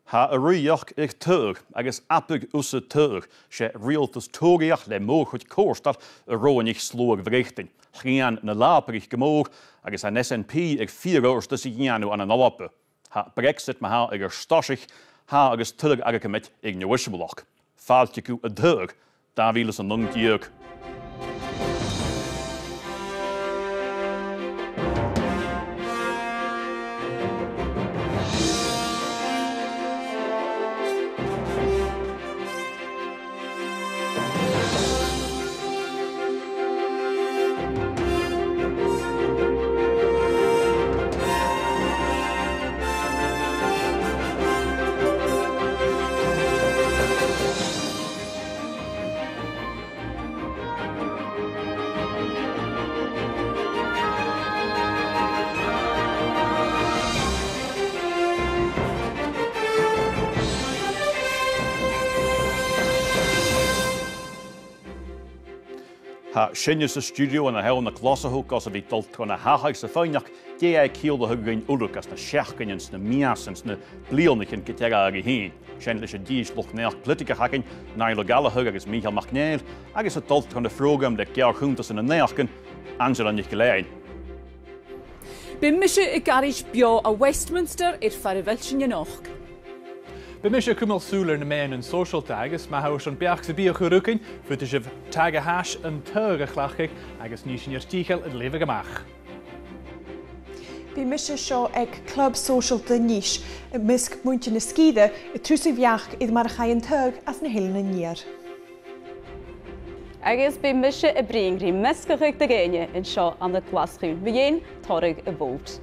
Ha a riach Taghadh agus apig usa Taghadh sé rialtas tógaíach le mór chuid córstal a roinich slóg bhréchting. Chian na láparich gemóg agus an SNP ag 4 áras sa gheanú an Alba. Ha Brexit ma ha ag stasich ha agus Taghadh agakamit ag newisibulach. Fáilte go a Taghadh dá bhílas an nungíag. Ha sinne sa studio an a hel na glasahoek as a bhí dult chun a hahaig sa fáineach dé ag cíal a thugain ullach as na seachgainins na miasins na blianachin gitega ag hín. Sin leis a díos loch neach politica hacin, Nail Gallagher agus Michael McNeil agus a dult chun a frógam le gear chuntas in a neachcin, Angela Nicholain. Bym misio y garage bio a Westminster i'r ffarifel yn och. Be mis cummal súler na men an social tagus ma haus an beach sa bí churucin futa sibh Taghadh an Taghadh a chlachig agus níos sin tíchel a leva gamach. Bí mis seo ag club social de níis misc muinte na scíide i trúsa bheach iad mar a chain Taghadh as na héile na níar. Agus bí mis a bringrí miscachuig de géine in seo an na glaschuún bhíon torig a bót.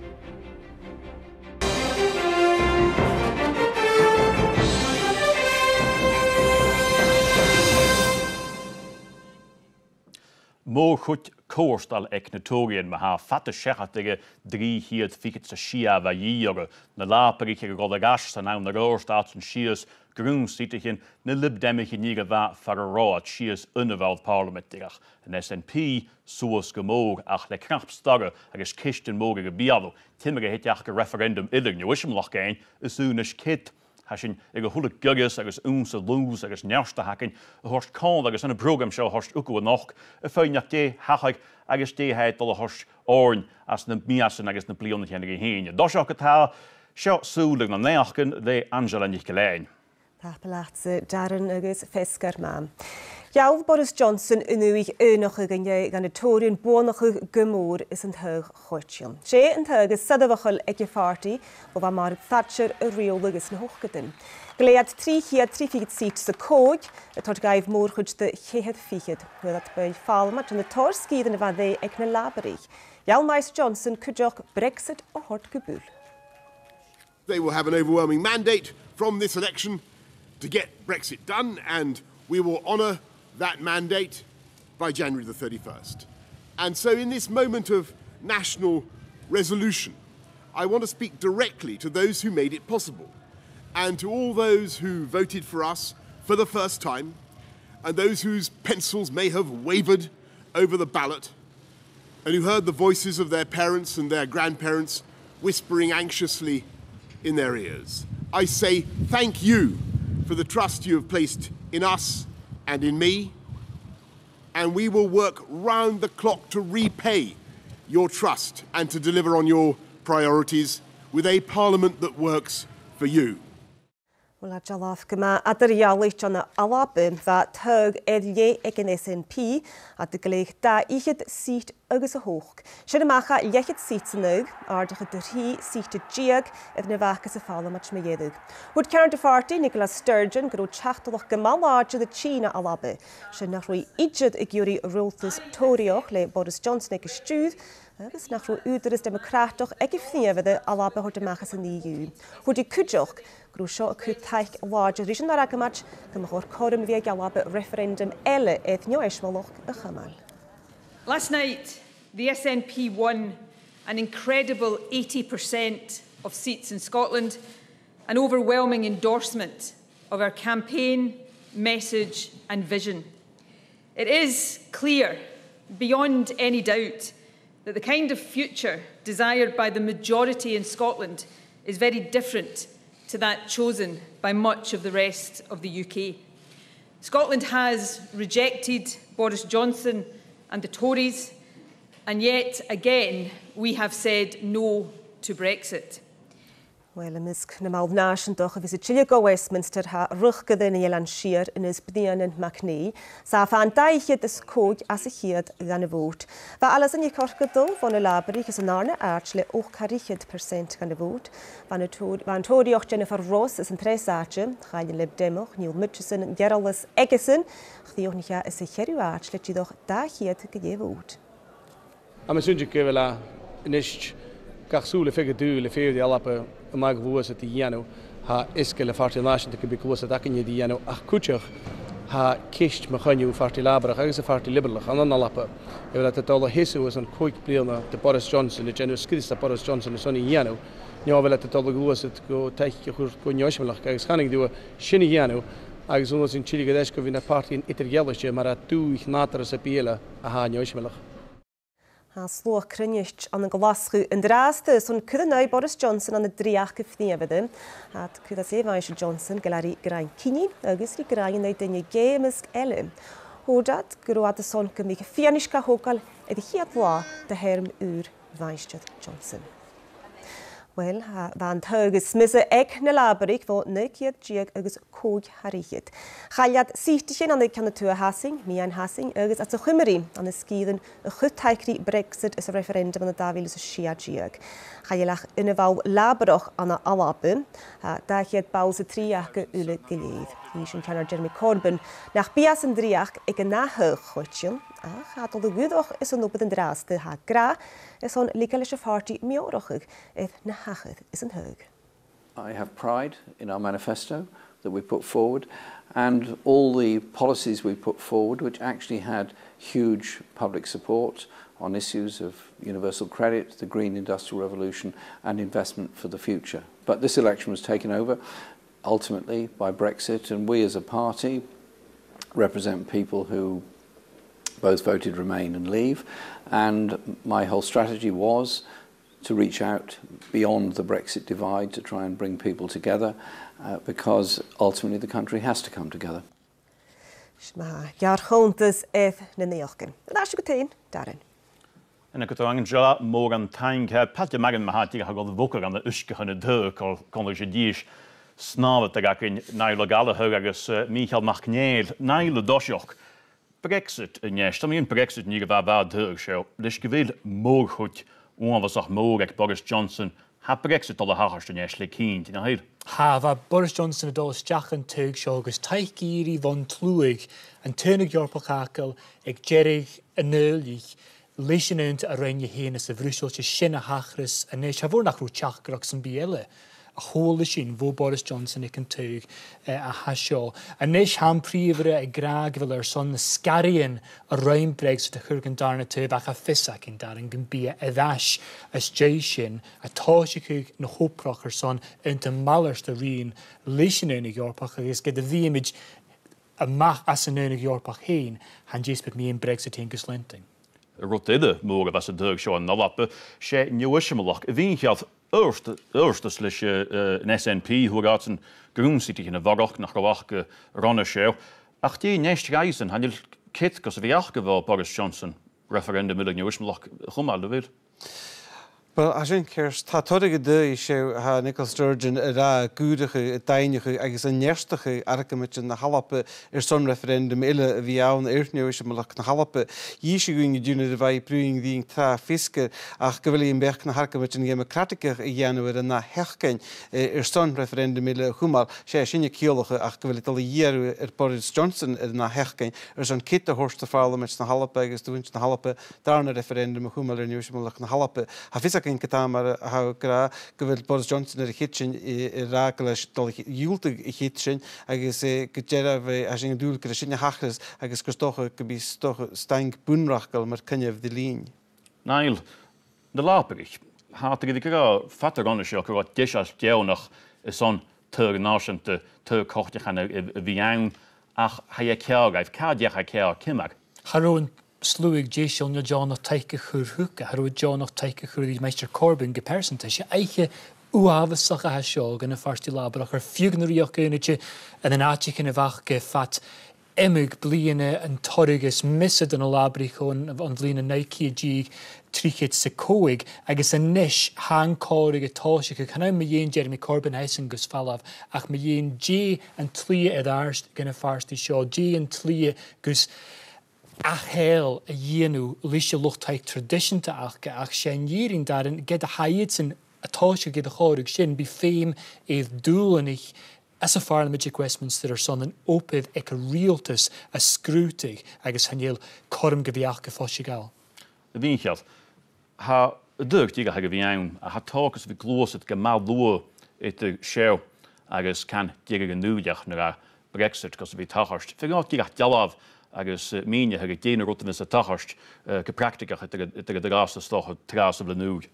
Mór chuid córstal ag na tógaíonn ma ha fatta sechat ige 3 hiad ficit sa sia bha díoga na láparíche go gola gas san ná na róirstát an sias grúnsítachin na libdemichin níga bha far a rád sias unavald parlamentigach an SNP suas go móg ach le knapstarre agus kistin móga go bialo timige heteach go referendum idir newisimlach géin is únis kit Hashin ag a thuladh geagas agus únsa lús agus nearsta hacin a thuirt cáin agus ina program seo thuirt ucu nach a fáinneach dé hachaig agus déhéid dul a thuirt áin as na miasan agus na blianana chéanna go héine. Dá seo go tá seo súlaigh na neachcin le Angela Nicholain. Tápalaatsa Darren agus Fescar mam. Jaall Boris Johnson unuig önach gan gan y tori'n bonach gymwr is yn Taghadh chortium. Sé yn Taghadh is sadafachol ag y farti o fa mar Thatcher y reolig is na hochgadyn. Gleiad 3 hiad 3 figid seat sa cóg, y tord gaif môr chwyd dy chehed figid, wedd at bwy falmat yn y tor sgyd yn y fadde ag na labarig. Jaall Maes Johnson cydioch Brexit o hort gybwl. They will have an overwhelming mandate from this election to get Brexit done, and we will honour that mandate by January the 31st. And so in this moment of national resolution, I want to speak directly to those who made it possible and to all those who voted for us for the first time and those whose pencils may have wavered over the ballot and who heard the voices of their parents and their grandparents whispering anxiously in their ears. I say thank you for the trust you have placed in us and in me, and we will work round the clock to repay your trust and to deliver on your priorities with a parliament that works for you. Wel, a jalaf gyma adarialich John Alba va Taghadh edie ag an SNP a dy gleich da ichyd seat agus a hoch. Sian ymacha iechyd seat yn ag, ardach y dyrhi seat y giag edd na fachas y ffala mach me iedig. Hwyd Karen Farty, Nicola Sturgeon, gyro chachtolach gymal arja dy China Alba. Sian nach rwy idjyd ag yuri rwltus torioch le Boris Johnson ag ystwyd, agus nach rwy údaras democratoch ag ifniafydd Alba hwyd ymachas yn EU. Hwyd i cydioch, Grw sio y cwyd taich large region ar agamach gymach o'r corym fi ag Alba referendum ele ethnio eismolwch y chymal. Last night, the SNP won an incredible 80% of seats in Scotland, an overwhelming endorsement of our campaign, message and vision. It is clear, beyond any doubt, that the kind of future desired by the majority in Scotland is very different to that chosen by much of the rest of the UK. Scotland has rejected Boris Johnson and the Tories, and yet again we have said no to Brexit. Wel, ymysg na mal nasion doch a vis Chile go Westminster ha ruchgad yn elan sir yn ysbdian yn Macni, sa fan daichyd ys cwg as y chiad gan y fwt. Fa alas yn y corgydol von y labri chys yn arna arch le 8% gan y fwt. Fan tori och Jennifer Ross is yn tres arch, chael yn lib democh, Neil Murchison yn Geraldus Egeson, chdiwch ni cha is y cheru arch le chidoch da chiad gyda fwt. Am yswyd gyfela yn isht gachsŵl y ffigur dŵl y ffeir di Alba y mag fwys at i ianw ha isgol y ffarti nasion dy cybi clwys at ac yn ydi ianw ach cwtioch ha cysht mychynnyw ffarti labrach agos y ffarti liberalach anon Alba efo at y dol o hisw ys yn cwyg blirna dy Boris Johnson y genw sgydys dy Boris Johnson ys o'n i ianw nio fel at y dol o glwys at go teich chwr go nioesmylach agos chanig diwa sy'n i ianw agos hwnnw sy'n chili gadesgo fi'n y parti yn itergelwys mar a dwych natar ys y biela a ha nioesmylach. Ha sloch crynysg an y glasgu yn draste, son cydynau Boris Johnson an y driach gyffni efo Had cydda sef Aisha Johnson gylari grain cini, agos i grain ei dynnu gemysg elym. Hodad, gyrwad y son gymig ffianisga hogal edrych hiad la dy herm Vainstad Johnson. Wel, van thugus misse eg na laberig fo nekiad jiag agus cwg harichid. Chaliad sichtichen an eich canatua hasing, mian hasing, agus at y chymeri an y sgydden y chwtaicri Brexit is y referendum an y dafil is y sia jiag. Chaliach yn y faw laberoch an y Alba, da chiad baws y triach yle gilydd. Nis yn canar Jeremy Corbyn, nach bias yn driach ag y nahych chwytsion, a chadol y gwydoch is yn nobod yn draste ha gra, is on legal is y ffarti miorochig, edd na hachyd is yn hyg. I have pride in our manifesto that we put forward and all the policies we put forward which actually had huge public support on issues of universal credit, the green industrial revolution and investment for the future. But this election was taken over ultimately by Brexit, and we as a party represent people who both voted Remain and Leave, and my whole strategy was to reach out beyond the Brexit divide to try and bring people together because ultimately the country has to come together. Jaar chontes eth na neochgen. That's good thing, Darren. En ik het angen ja morgen tank pat magen ma hat die gehad wokker aan de uske hunne deur kon je dies snavel te gaken naile gale hugus Michael Macneel naile dosjoch Brexit en ja stamien Brexit nie war deur show dus gewil morg goed was auch morg Boris Johnson ha Brexit al de harste nesle kind in heel ha Boris Johnson a dol stachen tug shogus taikiri von tluig en tunig jorpakakel ek jerig enulig Leisyn ynt a rein je heen is y frwysol se sy'n a hachris a nes ha fwr nach rw tiach grach sy'n biele. A hôl y sy'n fo Boris Johnson ec yn tŵg a hasio. A nes ham prifre a graag fel yr son sgarian a rein Brexit a chyrg yn darna tŵb ac a ffisac yn darn gyn bia eddash as jaisyn a tosig na hoproch yr son ynt a malers da rin leisyn ynig jorpach ag is gyda fi image a mach as yn ynig jorpach heen han jys beth mi yn Brexit heen gyslenting. Rotide morgen was het deur show na lappe she nieuwismelach wie had eerste slisje SNP hoe gaat een groen city in de warach nach gewach ronne show ach die next reisen han je kit kos wie wel Boris Johnson referendum mit nieuwismelach gomal de wil. Well, I think here's Taghadh de show ha Nicholas Sturgeon ra gúdige dainige agus an nerstige argument na halappe son referendum ille viaun eertneus malak na halappe yishuing dune de vai pruing ding tra fiske ach gewili in berg na argument in democratiker januar na herken son referendum ille humal she sinje kielige ach gewili tal year Boris Johnson na herken son kitte horste parlement na halappe agus doens na halappe daar na referendum humal neus malak na halappe ha in Katamar how gra gewil Boris Johnson er kitchen rakeles dol julte kitchen agus gejera we as in doel krisine hachres agus gestoche gebis toch stank bunrachkel maar kan je de lijn Neil de laperig hat de gra fatter on shock wat disas gel nog is on tug nation te kocht gaan viang ach ha je kjag ka je ha kjag kimag Haroon slúig Jason na John of Taghadh chur hook, Haroon John of Taghadh chur Meister Corbyn gepercent is je eigen uafasach a seo gan y ffarsti labrach ar fiúgnúíoch gynnytje yn átiach yn y fach ge fat emig bliene yn torrigus misad yn o labrich o'n flin y neici dig trichit sy coig agus yn nish hang corig y tosig ac hynny mae yin Jeremy Corbyn heisen gus falaf ach mae yin G yn tlia edd arst gan y ffarsti seo G yn tlia gus a hel a dhéanú líse luchtaigh tradiisianta ach sé díring darin ged a haid sin atáise ged a chóirigh sin bí féim éh dúlanich as a Parliament Westminster son an ópid ag a rialtas a scrútaigh agus hannéal chom go bhíach go fóisigáil. A bhíchead, ha dúcht díga go bhíann a ha tágus bhí glósad go má lua ite seo agus can díga go núideach nar a Brexit cos bhí tachart. Fiá díga dealáh agus míine ag déana rutain is a tachart go practicach ag a gás a stocha trás a blenúg.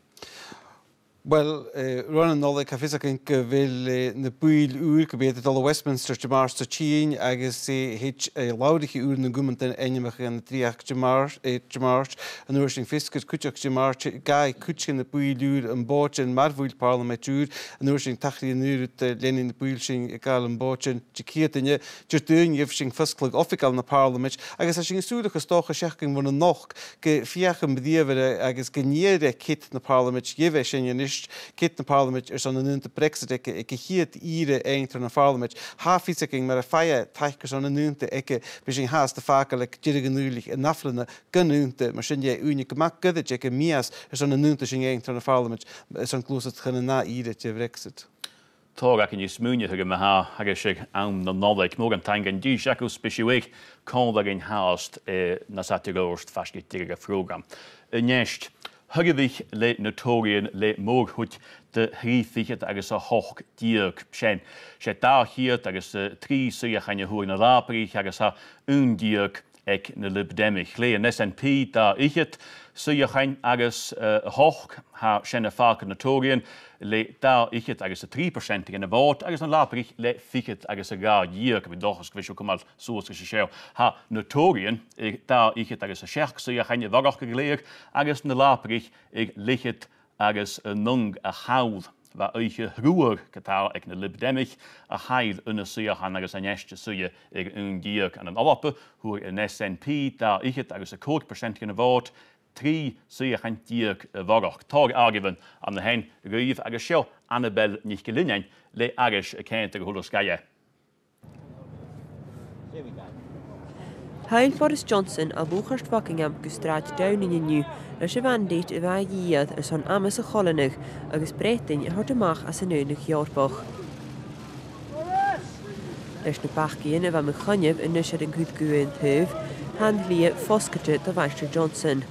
Well, Ronan Nolla Cafisacin go bhfuil na buil úr go béad dal Westminster de Mars sa Tín agus hit ládichi úr na gumantain einimach an tríach de Mars an uair sin fiscad cúteach de Mars gai cúteach na buil úr an bóin marhúil Parliament úr an uair sin tachrí an úr lenin na buil sin gáil an bóin de céataine de dún jef sin fusclag official na Parliament agus a sin súdach a stocha seachcin bhna noch go fiachan bedíomhre agus gníire kit na Parliament jefeh sin Kit na Parliament son an nunta Brexit ag hiad íre eintar na Parliament. Háfísacing mar a feie taichar son an nunta ag be sin háas de fácal ag dirigan núlich a naflana ganúnta mar sin únig gomak goid ag mías son an nunta sin eintar na Parliament son glúsat chuna ná íre te Brexit. Tá ac yn ysmwynio hag yma ha hag eisiau am na noleg môg an tangan di siacw spesiwig condag yn haast na satig orst fasgit dig a program. Nest, hagavich le notorian le môg hwt de hrífichad agus a hoch diag sin. Sé dá hiad agus trí suach an hwyr na lábrich agus a diag ag na libdemich. Le an SNP da ichet suach an agus hoch ha sin a fáca notorian le da ichet agus a 3% in a bát agus an lábrich le fichet agus a gá diag a dochas gwisio cumal soas gys seo. Ha notorian da ichet agus a seach suach an vagach gleeg agus na lábrich ag lichet agus nung a hawl va eiche ruer getal ag na libdemich a hail unna suachan agus a neste suje ag diag an Alba hoe in SNP da ichet agus a 4% in a bát 3 suachan diag vagach. Tag agiven an na hen ruif agus seo Annabel nicht gelinnein le agus a kent a huller skaie. Hail Boris Johnson a búchart Buckingham go straid down in inniu leis a bhandéit a bheith iad ar son amas a cholanach agus bretain a thuirt amach as an únach Eorpach. Leis na bachcíon a bheith me chonneamh in nuis ar an gúd gúin thuh, han lia foscate do Mr Johnson.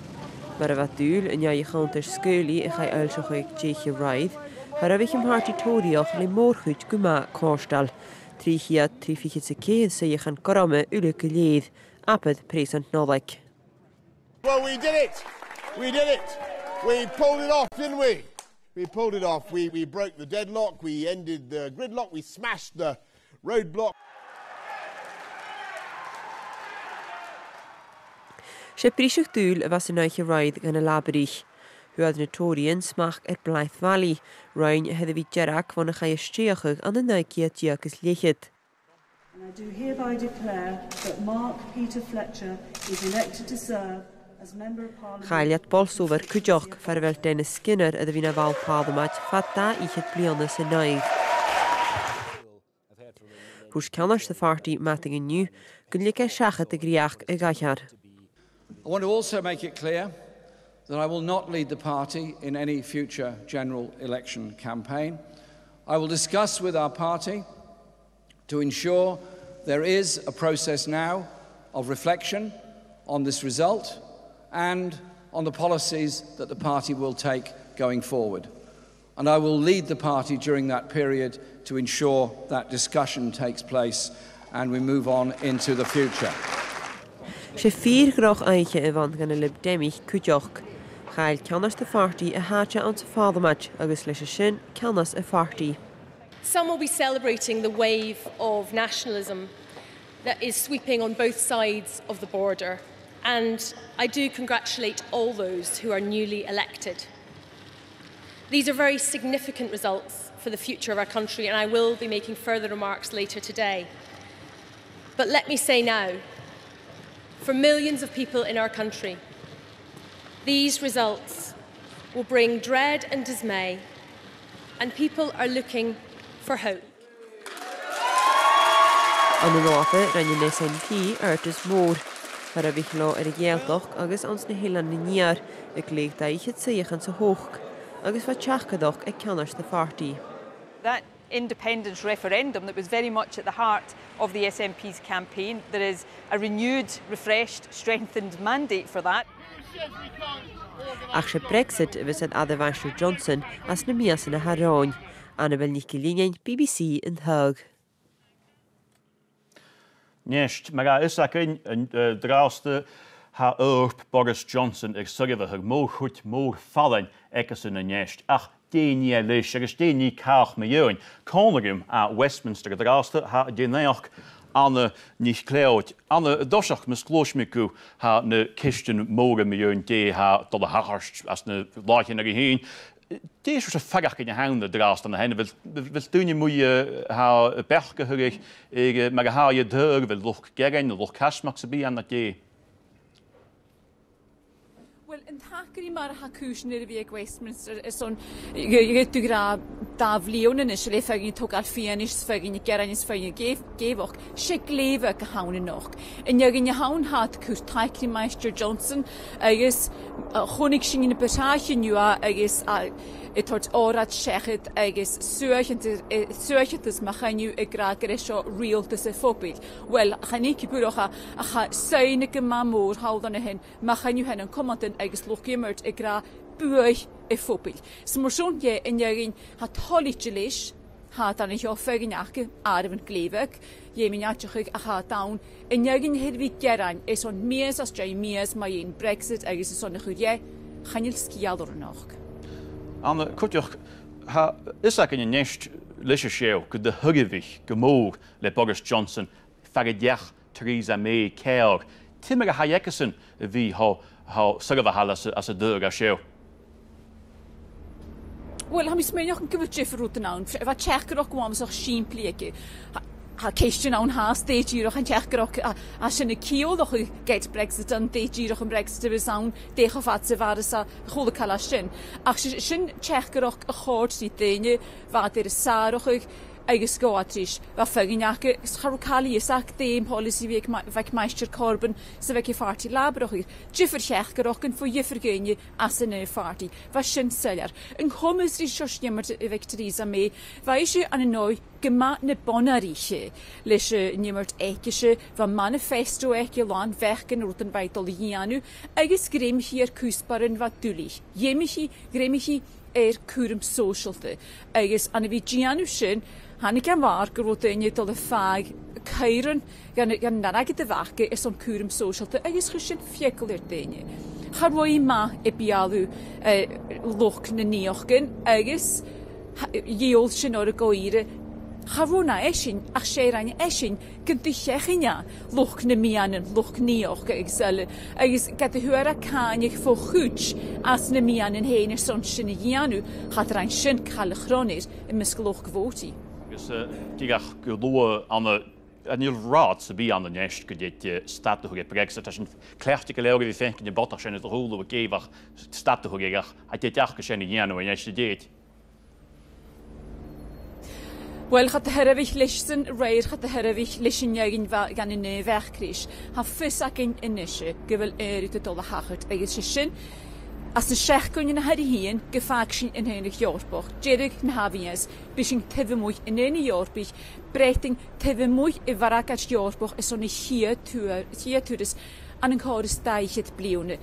Mar a bheith dúil in neai chauntar scúlaí a chai eilseach ag Taghadh Raid, har a bheith imhartí tóriach le mórchuid go má córstal. Tríchiad trífichid sa céad sa dhéchan gorama ula go léad, apad présant Nollaig. Well, we did it! We did it! We pulled it off, didn't we? We pulled it off. We broke the deadlock, we ended the gridlock, we smashed the roadblock. Sé príseach dúil a bheits an Taghadh Raid gan a labarich. Huad na Tórian smach Blythe Valley, roin a head a bhí dearach bhna cha istriachach an na naiciad diachas léchid. And I do hereby declare that Mark Peter Fletcher is elected to serve as Member of Parliament. Chailiad bolsóver cúdeach farvel Dennis Skinner a bhí na bhal Parliament fat da ichid bliana sa naig. Hús ceannas the party matting in new, go lic seachad a griach a gaichar. I want to also make it clear that I will not lead the party in any future general election campaign. I will discuss with our party to ensure there is a process now of reflection on this result and on the policies that the party will take going forward. And I will lead the party during that period to ensure that discussion takes place and we move on into the future. Sé 4 groch aiche a bhain gan a libdemich cúdeach. Chail ceannas the party a háte an sa Parliament agus leis a sin ceannas a party. Some will be celebrating the wave of nationalism that is sweeping on both sides of the border, and I do congratulate all those who are newly elected. These are very significant results for the future of our country, and I will be making further remarks later today. But let me say now, for millions of people in our country, these results will bring dread and dismay, and people are looking for hope. An an áfa ran in SNP artas mór, par a bhíh lá ar a ghealtoch agus ans na hélan na níar ag léig daichid sa dhéchan sa hóch, agus fa Taghadh ag ceannas na fartaí. That independence referendum that was very much at the heart of the SNP's campaign, there is a renewed, refreshed, strengthened mandate for that. Ach se Brexit vis an Adamhaisir Johnson as na mías na Haráin, Annabel Nicholínein, BBC in Taghadh. Neist, mar a is ac yn drauste ha Earp Boris Johnson ag sugah ag mór chuit mór fallen ekas in a neist. Ach, déni leis agus déni cach me jöin. Conagum a Westminster drauste ha déneach Anna nicht cloud. Anna dosach mis glosmiku ha ne kisten móra me jöin dé ha dol a harst as ne lachen ag heen. Deze was een fagach in je handen draast aan de handen. We doen je moet je haar bergen gerig, maar haar je deur wil nog geren, nog kasmak ze bij aan dat je. Wel, yn thacri mae'r hacwys nid fi ag Westminster son dwi'n gra dafliwn yn eisiau ffegin tog alfian is ffegin i geran is ffegin gefoch se glefa gahawn yn och. Yn ygyn i hawn hat cwrs taicri Meister Johnson agos chonig sy'n yn y byrhach yn yw agos tort orad siechyd agos sŵachyd ys machan yw y gra gresio real dys y ffobil. Wel, chan i cybwyrwch a cha sain y gyma môr hawdd yn y hyn machan yw hyn yn comandyn agos lwch gymryd y gra bwych y ffobil. So mor sôn ie yn ygyn ha tolit y leis ha dan i hoffeg yn ac arf yn glefeg ie mi'n atioch a ha dawn yn ygyn hedfi geran es on mies as jai mies mae un Brexit agos es on y chwyd ie chanil sgiador yn och. Anna, cwtioch, ha is ac yn y neist leis y siew gyda hygifich gymwg le Boris Johnson fagadiach Theresa May ceog. Timmer a ha ekesin fi ha sygaf a halas as y dyg a siew. Wel, ha mi smynioch yn gyfyd jiff rwyd yn awn. Fa chech gyrwch gwams o'ch sy'n pliegu. Ha ceistyn awn ha stage iroch yn chech gyrwch a sy'n y ciodd o'ch get Brexit yn stage iroch yn Brexit ywys awn dech o fat sef ar ys a chwl y cael a sy'n. Ac sy'n chech gyrwch y chord sy'n dynnu fad i'r sar o'ch agus goatrish va fagin ac scharukali isak dem policy vek meister Corbyn se vek farti labroch jiffer chech gerochen for jiffer genje as en farti va shin seller en kommes ri sjemmer vek Theresa May va isje an en noi gema ne bonariche lesje nimmert ekische va manifesto ekelan verken roten bei Tolianu agus grim hier kusbaren wat dulich jemichi gremichi kurum socialte agus an vi gianu shin Hannig gan war gyrwyd yn ei dod y ffag ceiron gan narag y dyfagu is o'n cwrym social agos chysyn fiegl i'r dynnu. Charwoi ma e bialw lwch na niochgyn agos iol sy'n o'r goire. Charwna esyn ach seiran esyn gyndychech yna lwch na mianen lwch nioch agos gada hwyr a can eich ffo chwch as na mianen hen er son sy'n ei gianw chad rhain sy'n cael y chronir yn mysgolwch gyfoti. Digach gulua an il rad se bi an den neist gedit statuge Brexit as een klechtige leuge vi fenken je botach sin de hole gevach statugeach at dit jach gesenne jano en je deet. Wel, gaat de herwich leisen reir gaat de herwich leisen jagin gan in wegkris. Ha fis ac in inisje gewil te dolle hachert agus sin. As de sech kun je na hedi hien gefakshin in henig Jorboch. Jerig na havies bishing tevemoich in ene Jorbich breting tevemoich e varakach Jorboch is on hier turis an een kores daichet blione.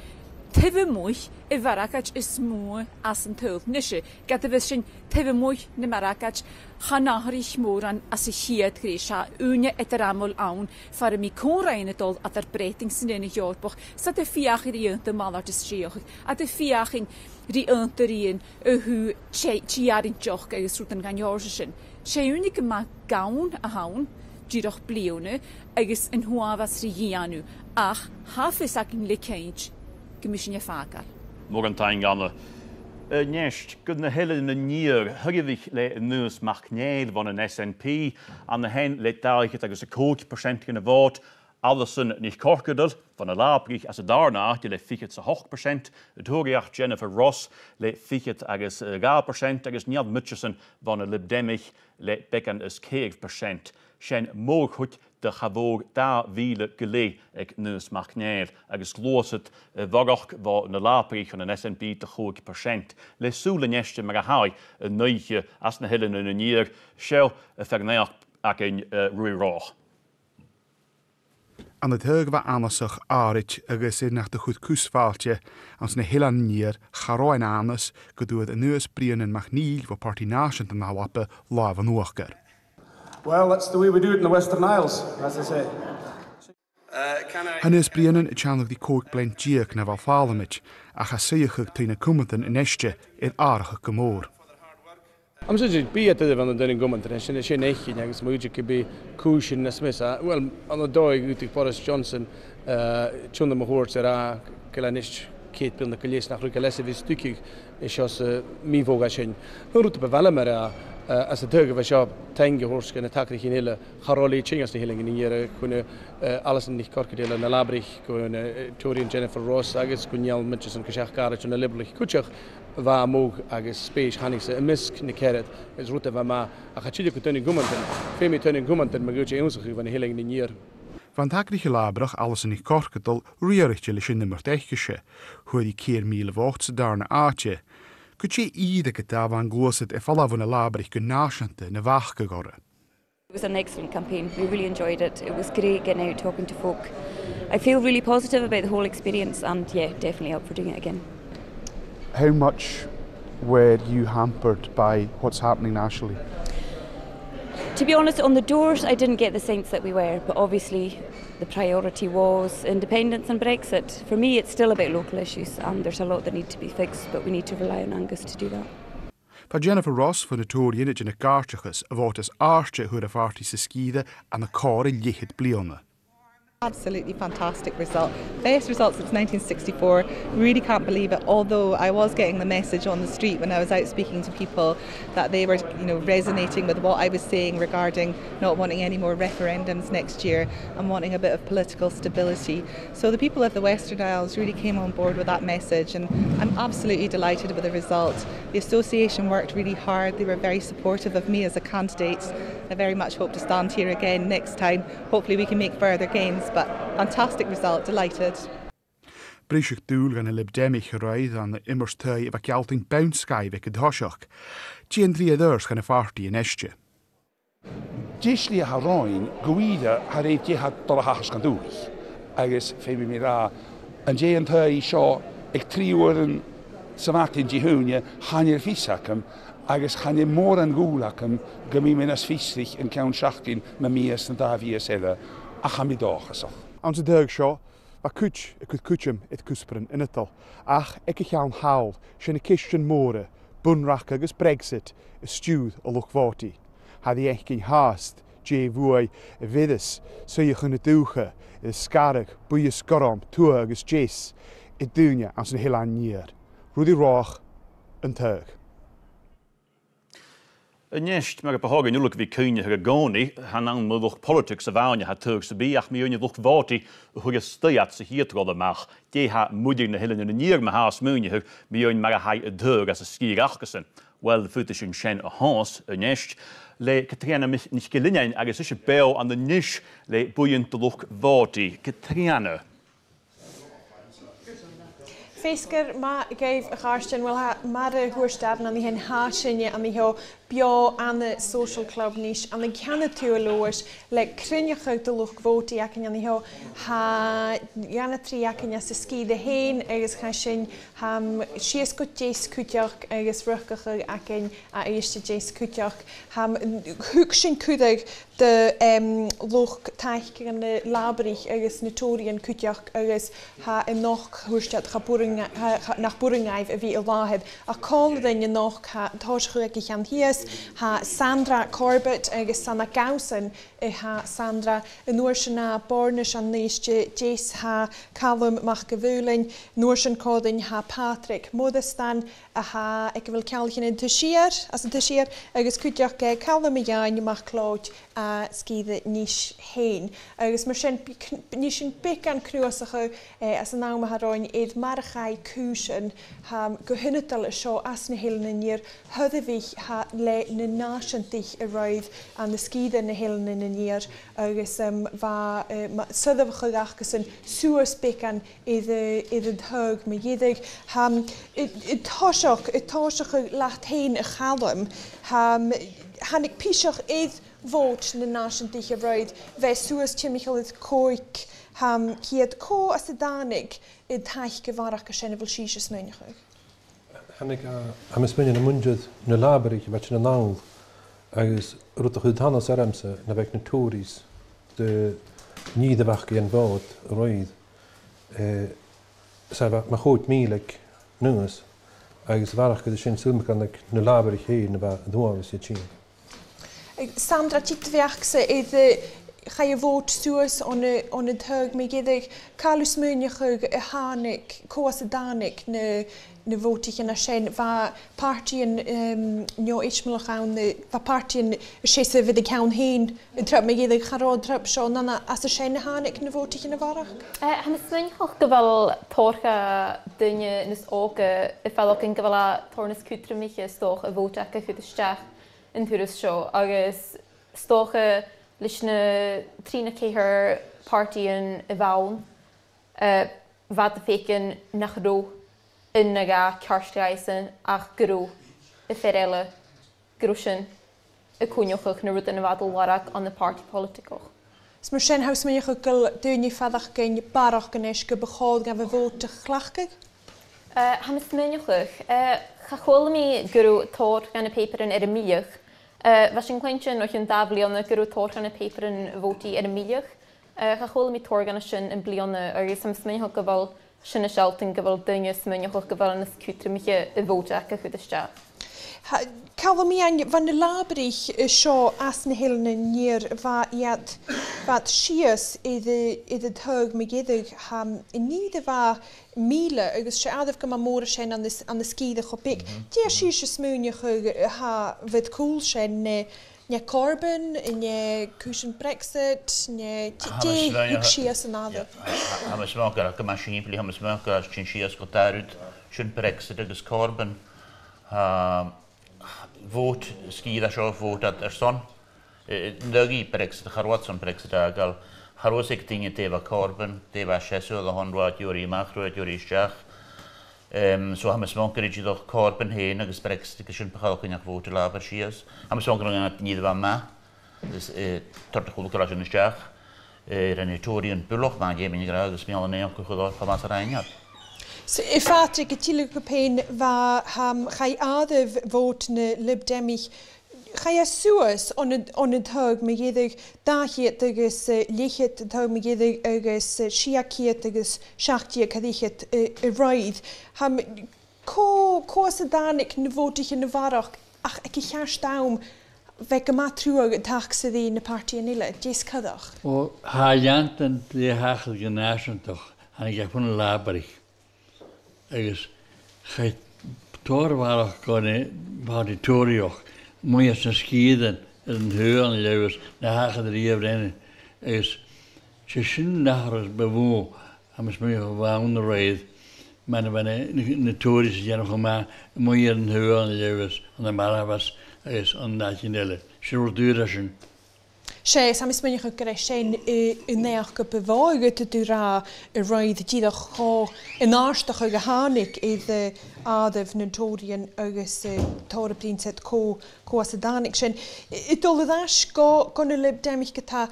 Tevemoich e varakach is moe as een teul nische. Gata vishin tevemoich ne marakach chanarich moran as e hier grisha une eteramol aun far mi konreine dol at er breting sin ene Jorboch sa de fiach die de malart is schioch at de fiach in die unterien hu chiarin joch agus ruten gan jorschen. Che unique ma gaun a haun giroch blione agus en huavas rianu ach hafes akin lekage gemission je faker. Morgen gan Nest, good na hele na nier, hugivig le neus machneel van een SNP, aan de hen le dalig agus a 40% in de woord, Allison niet korkedel van een labrich als daarna, die le figet ze 8%, het hoogjacht Jennifer Ross le figet agus 1%, agus niet mutjesen van een libdemich le bekken is 2%. Shen moog goed de gavoog daar wiele gelee ik neus machneel, agus gloos het wagach van een labrich van een SNP te 40%. Le soele nestje maar haai een neutje als een hele een nier, schel verneach ak een rui roch. An het heug wa anasach árit agus nach de goed kusfaaltje ans na hele nier charoin anas gedoed een neus brienen magniel voor partination te nawappe laven oorker. Well, that's the way we do it in the Western Isles, as I say. Han neus brienen tjaanlig die kook blend dierk na val falemit, ach a seige tine kummenten in estje in aardige gemoor. I'm such be at the van the dunning government and she nechi agus muji could be cushion na smisa. Well, on the dog utik Boris Johnson chunda mahort era kelanish Kate bin de kalies nach rukelesse vi stukig is as mi vogashin. Route bevelmer as a dug of a shop tenge horsk en attack in hele Haroli chingas de heling in hier kunne alles in nicht korkedel na labrich kunne Torian Jennifer Ross agus kunjal mitjes en kashach garage en liberlich kutchach va moog agus space hanise misk ne keret is route va ma a chachide kutunin gumanten femi tunin gumanten maguche unsig van heling in hier. Van takrige labrach alles in ich korkedel rierichtje lis in de mertechgesche hoe die keer miele wochtse daarne aatje. Could je ieder getaaf aan gloset en vallen van een labrich kun nashante ne wachke gorre? It was an excellent campaign. We really enjoyed it. It was great getting out talking to folk. I feel really positive about the whole experience and yeah, definitely up for doing it again. How much were you hampered by what's happening nationally? To be honest, on the doors I didn't get the sense that we were, but obviously the priority was independence and Brexit. For me it's still about local issues and there's a lot that need to be fixed, but we need to rely on Angus to do that. Van Jennifer Ross van de Torian in de kaartjes wordt as aartje hoe de vaartie se skiede aan de kar in licht blionne. Absolutely fantastic result. Best result since 1964. Really can't believe it. Although I was getting the message on the street when I was out speaking to people that they were, resonating with what I was saying regarding not wanting any more referendums next year and wanting a bit of political stability. So the people of the Western Isles really came on board with that message, and I'm absolutely delighted with the result. The association worked really hard. They were very supportive of me as a candidate. I very much hope to stand here again next time. Hopefully we can make further gains. But fantastic result, delighted. Brisig doel gan een libdemich gereid aan de immers tui of gelting bounce sky wek het hoshach. Tien 3 others gaan een farty in estje. Disli haroin, guida hareid je had torahas kan doen. Agus femi mira, en je en tui shaw, ik 3 uren samacht in jihunia, hanjer visakam, agus hanjer more en gulakam, gemimenas vislich en count shachtin, mamias en davies edda. Ach am dag Aan zijn duig seo, wat kuch, ik could kuchem het kusperen in het al. Ach, ik gaan haal, zijn kistjen moren, bunrach agus Brexit, stuwd a loch vorti. Had die echt geen haast, je woei, viddes, so je kunnen duigen, scarig, boeie skorom, toe agus jes, het doen je aan zijn heel aan nier. Rudy Roch, een tuig. Nest mar behagen nulik vi kunje goni han an modch politics avanje hat tugs be ach mi unje lucht vati hoe je stejat se hier trolle mag de ha moedig na hele nier me haas munje mi un mar hai dug as a ski achgesen well the footish shen a hans nest le Katriana nicht gelinne agus is bel an de nisch le boeien te lucht vati Katriana. Feisger ma gave a garstin will ha mare hoorstaden aan die hen haasje aan die ho bio aan de social club niche aan de canne tuoloers le krinje de lucht quote jaken aan die ho ha jana tri jaken se ski de heen ergens gaan sin ham sies goed jes kutjak ergens rukkige aken a eerste jes kutjak ham huksin kudig de loch teichken de labrich ergens notorien kutjak ergens ha en nog hoorstad gaboering nach boeringaif wie a lahed a call then je nog ha tosch aan hier ha Sandra Corbett agus Sanna Gausen ha Sandra yn oersyn a bornish an neisje Jace ha Callum Machgavulin noorsyn codyn ha Patrick Modestan a ha ik wil calchin in Tushir as in Tushir agus cwydioch Callum i iawn mach clod a sgydde nish heen agus mar sy'n nish yn bigan cnwysach as yn nawm ha roi'n edd marachai cwysyn ha gyhynydal y sio as na helen yn i'r hyddefich ha le na nasiantich y roedd an y sgydde na helen yn i'r agus va syddefach ag achgus yn sŵas bigan idd y dhug me iedig ha y tosioch lacht heen y chalwm hannig pisioch idd vote na nasiantich y roedd fe sŵas timichol idd coic hiad co as y danig y taich gyfarach a sienefol sísis mewnach. Hannig am ysmynnu na mwyndydd na laberig i fach na nawl agus rwtach yd hanes aramsa na fech na tories de nid y fach gen fod roedd sef ma chwt milig nyngus agus farach gyda sy'n sylmycannig na laberig hyn na fa ddwafus i tîn. Sandra, ti dviach se ga je vote suus on het hug me gedig Carlos Munich a hanik koas danik ne vote na shen va partien nyo ishmel gaan va partien shese vid de count heen trap me gedig garod trap sho nana as a shen hanik ne vote na varach han Munich och geval torga dinge nus ook ifall ook in geval tornes kutre mich stoch a vote ek goed stach in thuris show agus stoche Lishna Trina Keher party in Ivaun, wat de feken nach ro in naga karstreisen ach gro de ferelle grushen e kunjoch na rut in wadel warak on the party political. Is mar sin haus me gel duni fadach gen barach genesh ge begaad gaan we vote glachke? Han is menjoch ga gol mi gro tor gan a paper in eremiach. Was een kleintje nog een davlion gero torgan paper in voti in miliach. Ga hol mi torgan sin in blionne er sam smyn ho geval sinne shelting geval dinge smyn ho geval in skutre miche vota ka goed sta. Calvo mi an van de labrich sho as na helne nier va yat wat shias i de hug me gedig ham in nide va mile agus se adef gama mor shen an de skide gopik. Ti shias smunje ha vet cool shen ne carbon ne cushion Brexit ne ti shias an ade. Ham smakar gama simpli ham smakar chin shias gotarut shun Brexit agus carbon vote skida show vote at son ndagi Brexit harwatson Brexit agal harosik tinge teva carbon teva sheso the 100 euro macro euro stach so ham smoker ich doch carbon heen agus Brexit geschön behalken nach vote laber shias ham smoker at nid va ma dus tot goed klas in stach renetorian buloch ma gemin graag smial ne ook gedor van masaranya. So if Patrick a tilly campaign va chai adef vote ne Lib Demich chai a suas on a thug me gedig dachiet agus lichet thug me gedig agus shiakiet agus shachtiet kadichet roid ham ko sadanik ne vote in ne varach ach ek chas daum vek ma truag taxe di ne party nille jes kadach o hajanten die hagel genation toch en ik heb een laberig agus chait torwarach gone auditorioch moias na skiden in huan lewis na hagad rievrennen agus sin nachras bewo hamas me vaun reid man van na toris jenoch ma moier in huan lewis an maravas agus an nationale sure durasin. Sé sam is minnig go sé neach go bewaige te dura roiid díach cho in ástach go hánig de adef notorian agus tóra prinset có as a danig sin. I dole as go gonne Lib Demich geta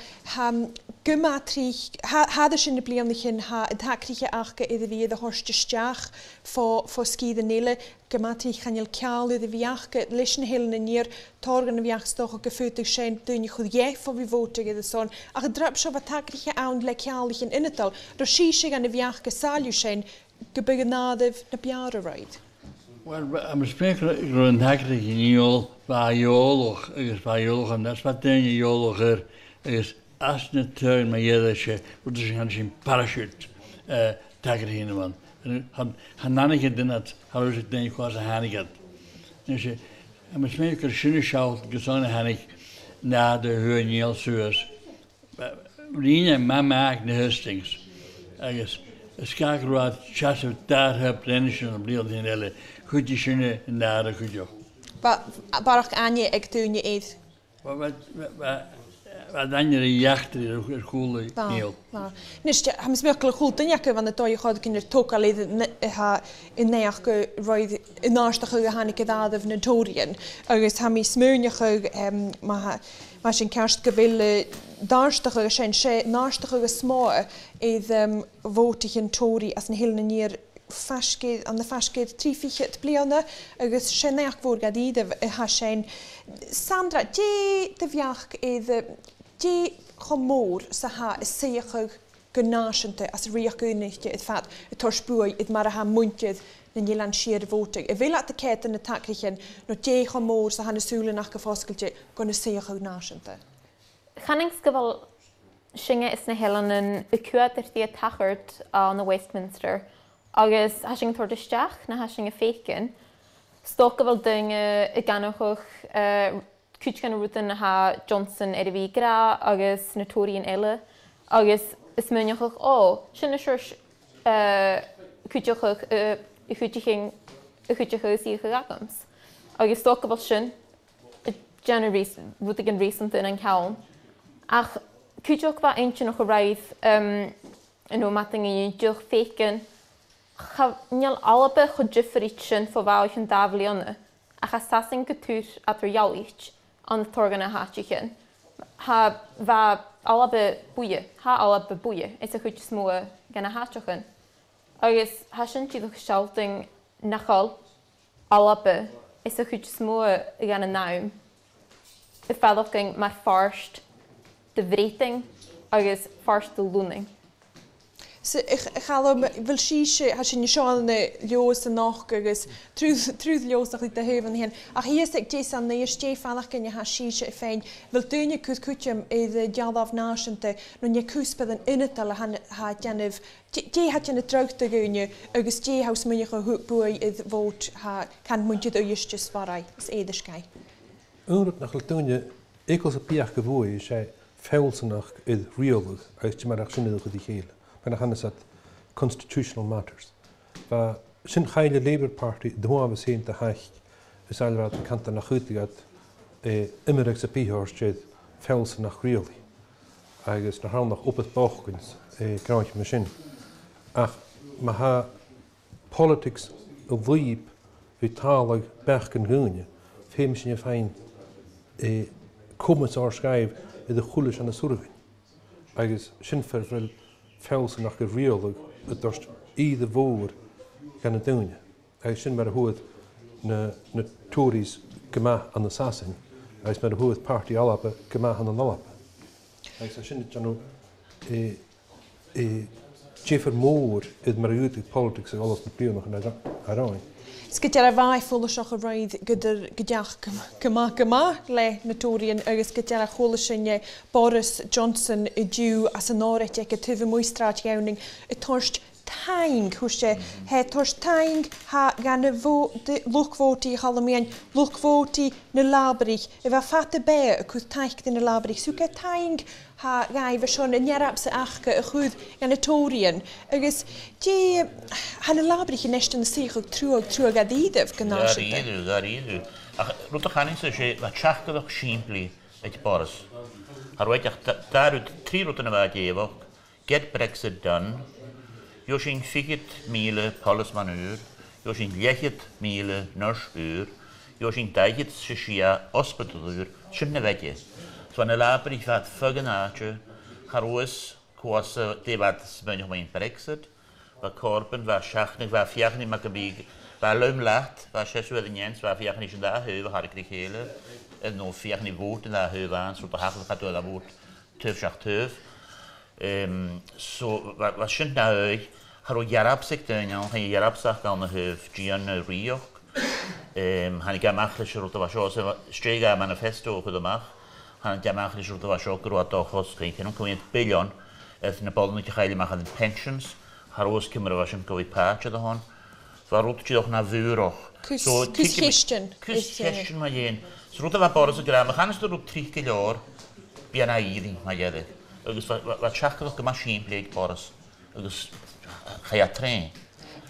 Gumatrich hadder sin de blianchen ha takrige achke idir wie de horste steach for skide nele Gumatrich chanel kjale de viachke lischen helen nier torgen viachstoch gefutig sein dunje goed je for wie vote de son ach drap so wat takrige aan le kjalichen innetal do shische an de viachke salu sein gebegnadev na biare right. Wel, am ysbryd rwy'n hagrig yn iol, fa iolwch, agos fa iolwch am nas, fa dyn iolwch agos as na tyn mae iedde se, rwy'n sy'n sy'n parachute Taghadh hyn yma. Han nanig yn dynad, harwys y dyn chwas a hanigad. Nes e, am ysbryd gyda sy'n y siawl gyson a hanig na dy hwyr niel sŵas. Rina maag na hystings, agos ysgag rwad chasw dar hyb brenysyn yn bliodd hyn ele, chwyd i sy'n yn dar a chwyd o. Barach anje ag dŵn je eid? Wat dan je jacht er cool heel. Nis ham smekkel goed dan jakke van de toy gehad kinder tok al ha in neach go roid in naast go hanike daad of notorien. Agus ham mi smeunje ma sin kerst gewille danstige zijn naastige smae is votig Tory as een hele nier faskeid aan de faskeid trificht bliane agus sin neach voor gadide ha zijn Sandra de viach is de gemoor sa ha is zeig genasente as riachgunnichte het vat het torspoei het maar ha mondje den je lanceerde voting. Ik wil dat de keten de taklichen no de gemoor sa han de sule nach gefoskeltje gonne zeig genasente. Ganningsgeval singe is na helen y cwyd yr di Taghadh an y Westminster. Agus hasing tor de steach na hasing y feikin. Stoke fel ding y ganwch cwyd gan rwydyn ha Johnson fi gra agus na Tory yn ele. Agus ysmynioch sy'n yswrs cwydioch y cwydioch sy'n gagams. Agus stoke fel sy'n rwyd gan recent yn cawn. Ach, cwydioch fa eintio noch y raidd yn o matting i diolch feikin. Niall Alba chod jyffritsin fo fawch yn daflionna, ach asasyn gytwr at yr iawich, ond torgan a hatchichin. Ha fa Alba bwye, es a chwyd smwa gan a hatchichin. Agus hasyn tiddwch sialting nachol Alba, es a chwyd smwa gan a naum. Y faddoch gyng mae'r farst de vreting, agus farst de loening. Ik ga wel zien, als je niet zo'n joos en nog ergens truth joos nog niet te hebben heen. Ach hier is ik deze aan de eerste vandaag kun je haar zien fijn. Wil toen je kutje de jad af naast te, dan je kus bij een innetal had je je had je een terug te gaan je, ergens je huis moet je gehoord boei het woord kan moet je de eerste zwaarheid is ederschij. Omdat nog toen je ik als een pier gewooi zei felsen nog het real uit je maar nog zin die gele. Maar dan is dat constitutional matters. Maar sin hele Labour Party de hoe we zien te hecht is al wat kant naar goed gaat immer se pihorstje felsen nog really. Agus naar hand nog op het boogkens graag machine. Ach maar ha politics of weep vitalig berken groene. Famous je fijn kommentaar schrijf in de goede aan de survey. Agus sin vervel felsen nach gereelig het dorst ieder woord gaan het doen. Hij sin maar hoe het na Tories gemaakt aan de sassen. Hij is maar hoe het party Alba gemaakt aan de Alba. Hij is sin het jano Jeffer Moore het maar uit politics en alles met nog naar aan. Sgyd ar y fai ffwl o sioch y roedd gyda'r gyma le Notorian agos gyda'r chwol y syniau Boris Johnson y diw as y noret ag y tyfu mwy strat iawning y torst taing hwysio he torst taing ha gan y lwcfoti chalamian lwcfoti na labrich efo fat y be y cwth taich dyn y labrich swga taing ha gai fy sion yn iarab sy achga y chwyd gan y Torian agos di han y labrich yn eistedd yn sych trwy gadidef gynnal sydd. Garidu. Rwyt o'ch anis eisiau fa tiach gyda'r simpli eich Boris. Harwaith ach darwyd 3 rwyt yn y fad efo get Brexit done. Jo sin 40.000 polisman uur, jo sin 10.000 nors uur, jo sin 10 sisia hospital uur, sin na vetje. So na laper ich vat fugenaatje, harus kwas de wat sbenj mijn Brexit, va korpen, va schachnig, va fjachnig makabig, va lum lacht, va chesu de jens, va fjachnig da heuwe har ik hele, en no fjachnig woord da heuwe aan, so behagel gaat da woord tuf schach tuf. So wat sin na euch, har o jarab sig dyn, han jarab sag gan na höf, gian rioch, Han ik amachlis rwt o fasio, strega manifesto chyd ymach, han ik amachlis rwt o fasio gyrwad o chosgri, cyn nhw'n bilion, na bod nhw'n cael ymach yn pensions, har oes cymryd fasio yn gywyd patch ydw hon, fa rwt ti o'ch na fywroch. Cwsgestion. Cwsgestion mae un. So rwt o fa boros o gram, chan ystod rwt 3 gilor, bian a iddi mae edrych. Agus fa chachgydwch gyma sy'n bleid boros. Agus chai a tren.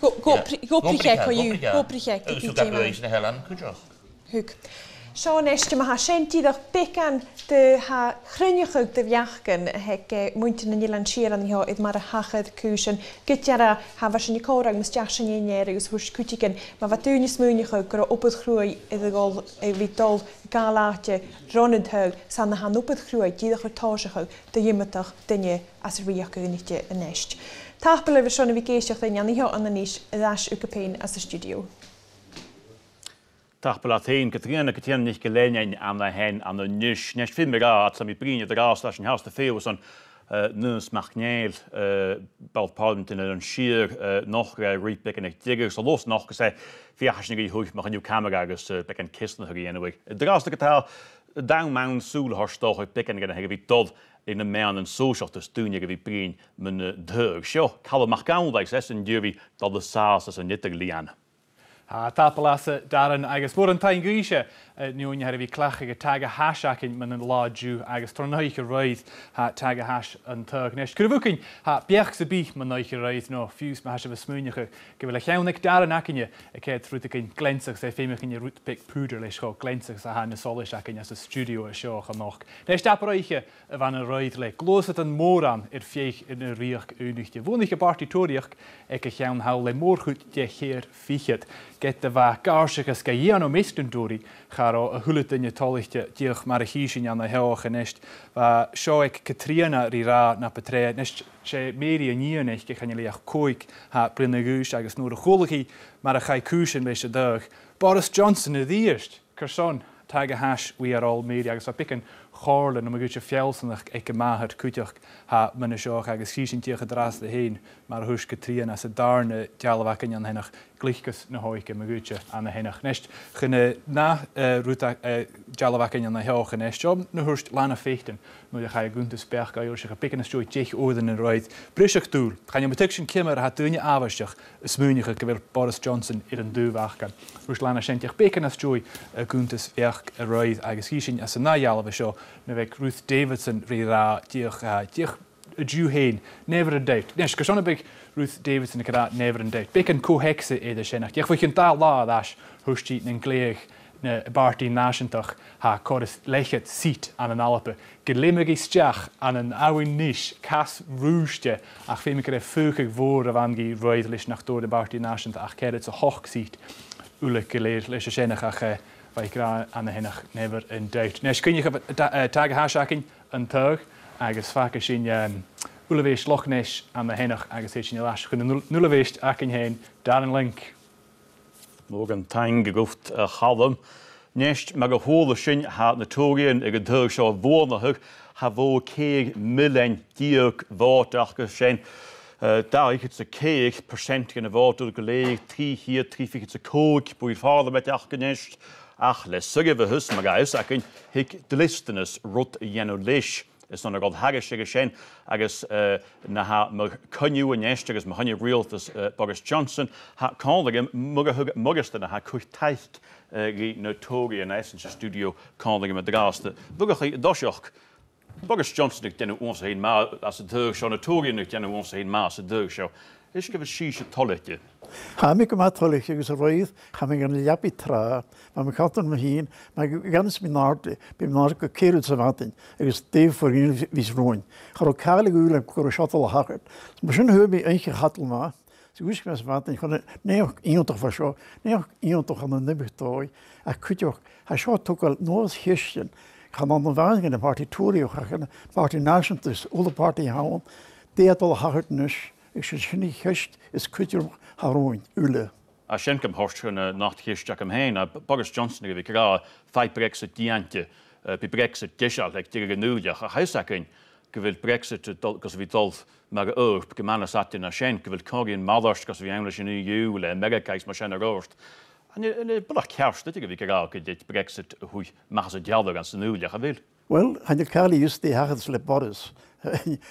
Goprichek o yw. Goprichek. Agus yw gabio eis na helan, cwjos. Hwg. Sean eistio mae ha sientidach becan de ha chryniochog de fiachgan heg mwyntin yn ilan sir an ho idd mar a hachad cwysyn gytiara ha fasyn i corag mis jasyn i neri ys hwrs cwtigan ma fa dyn i smwyniochog gyda opad chrwy iddo gol fi dol galatio ronyd hog san na han opad chrwy dydach o'r tosachog dy ymatach dynnu as yr fiachg yn eich yn eist. Tapel efo Sean y fi geisiach dyn ni ho an anish yddash ucapain as y studio. Tapel Athen, Katrina Katrina nicht gelegen an der Hen an der Nisch. Nicht viel mehr als mit Brinje der Gas, das ein Haus der Fee, was Nus Machnel, bald Parlament in den Schier, noch Reitbecken nicht Digger, so los noch gesagt, wir haben nicht hoch machen, die Kamera, das Becken Kisten anyway. Der Gas der Katar, down Mount Soul hast doch Becken gehen, wie dort in de man en social te steun je wie Brin, men deur. Sjo, kalle mag gaan, dat is een jury dat de saas is een nittig lian. Tapalasa daran agus bwr yn tain grisio niwn i fi clach ag Taghadh ac yn mynd yn lodjw agus tornaich y roedd Taghadh yn tag nes. Cyrfwcyn biach sy'n bych mynd naich y roedd no ffiws mae hasio fy smwynioch gyfel eich iawn ag daran ac yn y ced rwyd ac yn glensach sy'n ffeimach yn y rwyd pic pwder leis go glensach sy'n han y solis ac yn y studio y sioch yn noch. Nes dapar eich y fan y roedd le glosat yn moran i'r ffiech yn y riach unig. Fwnig y bartitoriach ag eich iawn hawl le môr chwyd de cheir fichyd. Get de va garsig as gaian o mestendori charo a hulet in je tollichte diech mar a hisin an a heoch nest va shoek Katrina rira na petre nest che meri a nienech ge kan je leach koik ha brinnegus agus no de golgi mar a gai kusen be se dag Boris Johnson the eerst kerson Taghadh we are all meri agus va pikken Chorlen om een beetje fjelselig ik maar het kutjach ha men zo ga geschieden tegen dras de heen maar hus Katrina as darne jalwaken jan hennig glichkes na hoike me gutje aan de hennig nest gene na ruta jalwaken jan na hoge nest job na hurst lana fechten no je ga je guntes berg ga je pikken een stooi tjech orden en right brusig doel ga je protection kimmer hat dunje avastig smuinige gewel Boris Johnson in een duwaken hus lana sentjech pikken as stooi guntes berg right geschieden as na jalwe zo nu weg Ruth Davidson rira diech Jew heen never a doubt nes ka big Ruth Davidson ik dat never a doubt big en co-hexe de shenach diech we geen taal la das hosti en gleeg ne Barty Nashentach ha coris lechet seat aan een Alpe gelimmige stjach aan een oude niche cas roeste ach fem ik er fugig woorden van die roidlich nach door de Barty Nashentach ach keret zo hoch ziet ule geleerd lesje shenach ach waar ik aan de hennig never in doubt. Nes kun je Taghadh een tug, agus vaak is in uleweest lochnes aan de hennig, agus is in je las kunnen nuleweest akin heen daar een link. Morgen tang gegoft hadden. Nes maar gehoorde sin had Natorien ik het tug zo woordig ha wo keer millen diek woordach zijn. Daar is het een keer procent in de woord gelegen 3 hier 3 het ze kook boei vader met achgenest. Ach, les sugge we hus maar guys, ik hik de listenis rot jeno lish. Is dan god hagish geschehen, agus na ha mag kunju en yesterdays ma honey real this Boris Johnson ha calling muggerste na ha kuchteicht ge notorian essence studio calling him at the gas de bugger dosjoch Boris Johnson ik den ons heen maar as de deur show notorian ik den ons heen maar as de deur show. Is give a shisha tolletje. Ha mi gyma tolich agus a roedd, ha mi gan liabi tra, ma mi cadon ma hyn, ma gans mi nardi, mi nardi go ceirud sa fatin, agus def for un vis roin. Charo cael ag ule gor a siatal a hagad. Ma sy'n hyw mi einch hatal ma, so gwisg mes fatin, chon neoch iontoch fa sio, neoch iontoch an a nibich doi, a cwtioch, ha sio tukal noos hystion, chan an an fain gan a party tourioch, a gan a party nationalist, ule party hawn, deadal a hagad nish, ik sy'n hysht is cwtioch haroin, ule. A schenkem horst hun nachtgist Jack heen. Boris Johnson ik gra 5 Brexit diantje, bij Brexit gishal, like tegen nuja. Huisakin, gewil Brexit because we told maar gemana zat in a schenk, gewil Korean mothers because we English in EU, Amerika is maar schenk roorst. En je brak kerst, dat ik ook dit Brexit hoe mag ze jalder als nu ja wil. Wel, han je Carly just die Taghadh le Boris.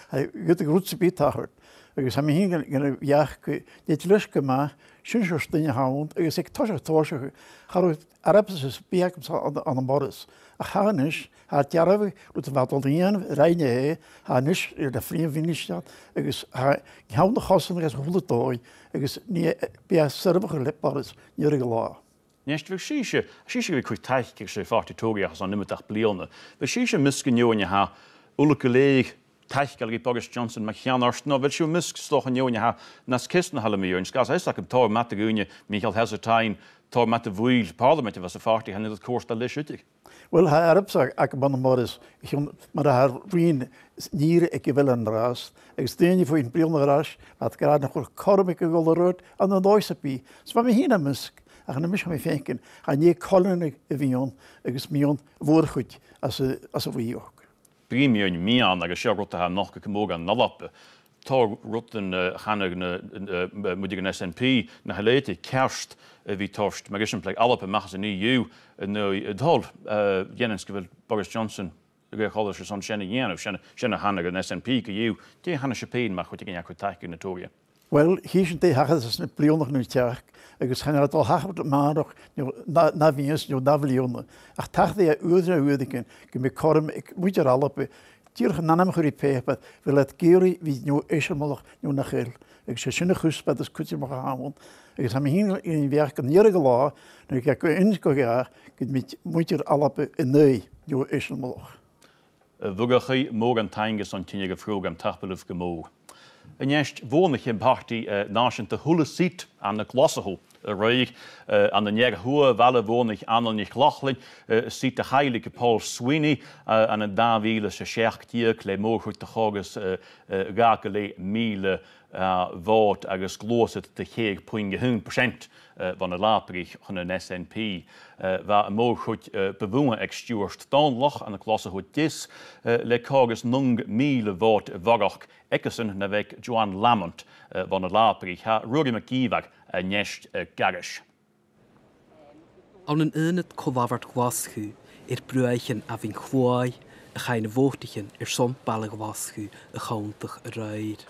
Hij gaat de grootste bit Taghadh. Ik heb me heen ja, dit luske maar, sinds je hound, ik zeg toch, ga Arabische beek aan de Boris. Gaan is, had jaren, dat wat onderin rijden, gaan is de vriend van staat. Ik is hound de gasten er is 100 tooi. Ik is niet bij server le Boris, niet regulaar. Neist vi síse vi chu taiche sé fartitóriach an nimmerach blianana. Vi síse miscinjóine ha ulaléig taichgal í Boris Johnson me cheanarst no, bheit siú misstoch an jóine ha nas kisna hallamíún, gas éach an tá mat gúine Michael Heseltine, tá mat a bhil Parliament was a farti han het cósta leisiútig. Wel, hij Arabsag ac ban Morris, maar haar vriend nieren ik wel een raas. Ik steen je voor een briljant raas, wat graag nog een kormike wilde rood aan de Duitsepie. Zo we hier misk. Ik ga niet meer denken, ga niet kollen vion, ik is mion woordgoed als we ook. Premium mian agus sé rot ha noch gemóg an nalappe. Tá rutten moet een SNP na geléite kerst wie torst, maar is een plek alle mag ze niet EU nu het hol. Jennenske wil Boris Johnson geholders is on Shannon Yen of Shannon Hannig een SNP ke EU. Die Hanna Chapin mag goed ik in taak in Natoria. Wel, hier zijn die hagen is een plionig nu tjaak. Ik is gaan het al hagen maandag na wiens nu davlionen. Ach tacht die uurdiken. Ik me korm ik moet er al op. Tier nanam geripeper. Wil het keri wie nu eselmal nu naar gel. Ik zeg sinne gus bij de skutje mag gaan. Ik heb hier in werk een jare gelaar. Nu ik heb in jaar. Ik moet er al op een nee nu eselmal. Vugachi morgen tanges on tinige vroeg am tapeluf gemoog. En juist woonlijk in party naast de hulle ziet aan de klassehol. Ruig aan de Njerhoe Walle woonlijk aan de Glachling ziet de heilige Paul Sweeney aan een Davielse scherktier klemoog te goges rakele miele woord agus gloset te geeg 0.1% van de laperig van een SNP waar een moog goed bewonen exstuurst dan lach aan de klasse goed is le koges nung miele woord warach ekkesen na weg Joan Lamont van de laperig ha Rory McGeevag nest garish. An een het kovavart gwaschu bruichen a vin chwaai a chaine voortichen zonballig waschu a chauntig ruid.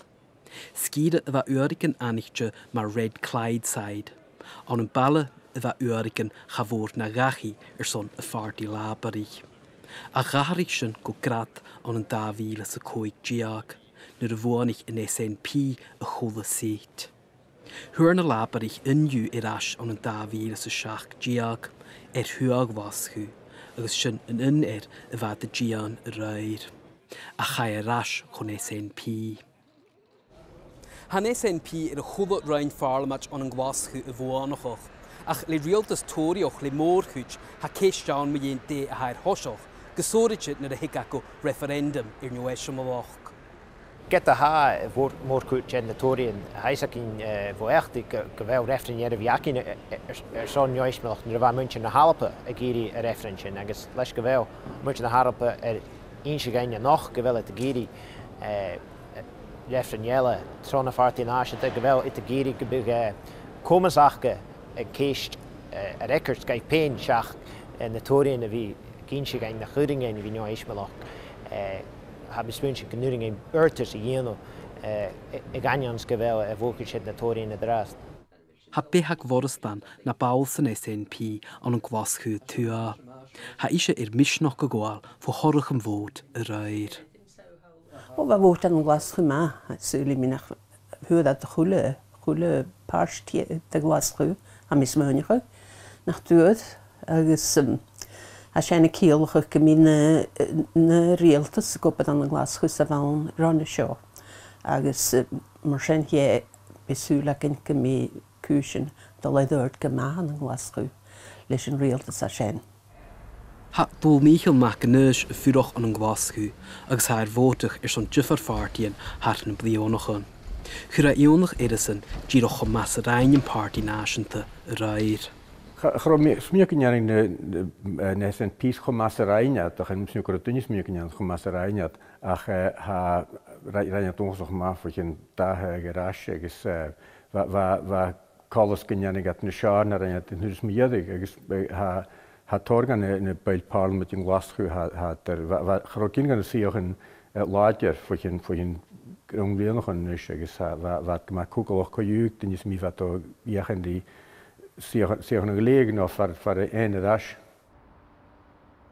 Skiede va uriken anichtje maar Red Clydeside. An een balle va uriken gavoort na gachi zon a farti laberig. A garichen go grat an een daviele se koik giag. Nu de wonig in SNP a cholle seet. Hurne laberig inju irash an een daviele se shach giag. Huag waschu. Agus sin an va de gian ruir. A chai rash chun SNP. Han SNP a chulot rein farlamat an gwaschu a bhuanachoch. Ach le rialtas tórioch le mórchuid ha céisteán me dhéon dé a hair hoiseach, gosoritse na a higaco referendum New Eisiamalach. Get a ha mórchuid en na tórion heisakin bhuachtig go bhfuil referendum bhiakin son New Eisiamalach na bha muintin na Halpa a géri a referendum agus leis go bhfuil muintin na Halpa inse gaine noch go bhfuil a géri referendum trona farti náisianta go bhfuil it a géri go big comasachge keist a records gai pein seach na tórion a bhí cínse gain na churingen bhí New Eisiamalach ha bespuintse genuring urters a dhéanú I gaians go bhfuil a bhócail siad na tóirín na drast. Ha behag vorstan na bálsan SNP an gwaschu tua. Ha ise misnoch go gháil fo horcham vót a rair. O bha vót an gwaschu ma, súli minach huad a chule páirtí de gwaschu a mismónichu nach tuad agus a séna cíalcha go mí na rialtas gopad an gwaschu sa bhain ranna seo. Agus mar sin hé besúla gin go mé cúsin do leidirt go maith an gwaschu leis an rialtas a sin. Ha dul Michael Macanus furoch an gwaschu agus haar vótach son juffarfartien hart na blionachan. Chura ionach edison giroch go Masarainian Party náisianta rair. Smíocinnearing na SNP go Masarainiad ach an smíocar dunis smíocinnean go Masarainiad ach ha rhaid tónsoch ma fo chin dathe garás agus va colas gynnig at na siarn ar ein yn hwys miedig, agus ha torgan yn y bail parliament yn glasgw ha charogyn gan y sioch yn ladier fwy'n grwngleon o'n nys, agus ha gyma cwgol o'ch coiwg, dyn ys mi fat o iach yn di sioch yn gleg no far ein yddas.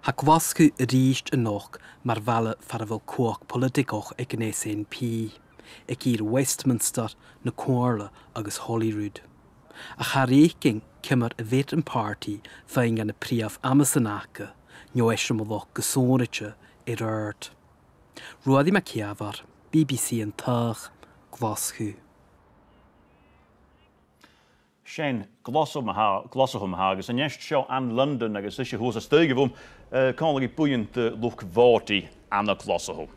Ha gwasgu rýst yn och mar vale far fel cwach politicoch ag yn SNP, ag i'r Westminster na Cwrla agus Holyrood. A chareiking cymar y Veteran Party fein gan y priaf Amazonaka, nio eisiau modd gysonitio i'r erd. Roedd i maciafar, BBC yn Taghadh, gwasgu. Shane, glossum hagus, en jest show an London, agus is je hoes a steuge vom, kan er boeiend look vorti an de glossum.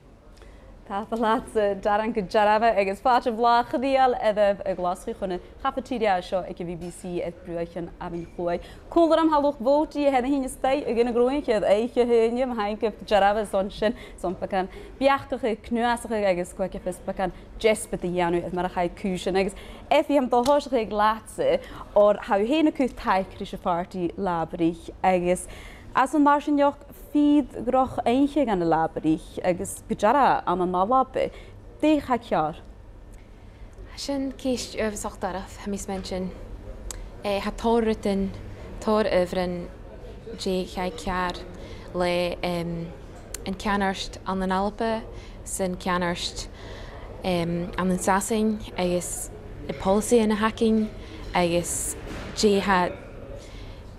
Taghadh laat daaraan gejaraba, agus faat of laag gedial, edef a glasgu gewoon cafeteria show, ik BBC het bruidje abin gooi. Cooler am halog voti, het hin stay, ik in een groentje, het eitje hunje, maar hij kip jaraba zonschen, zon pakan, biachtige knuasige, agus kwakje fest pakan, jespe de janu, het maar hij kuschen, agus if je hem toch hoog laatse, or hou heen een taikrische party labrig, agus as een marsenjoch feed groch eentje gan de labrig, agus gejara aan een nalabe, die ga ik jaar. Sin kiest overzag daraf, mis mensen. Het torreten, tor overen, je ga ik jaar le een kanarst aan de Alba, zijn kanarst aan de sassing, agus de policy en de hacking, agus je had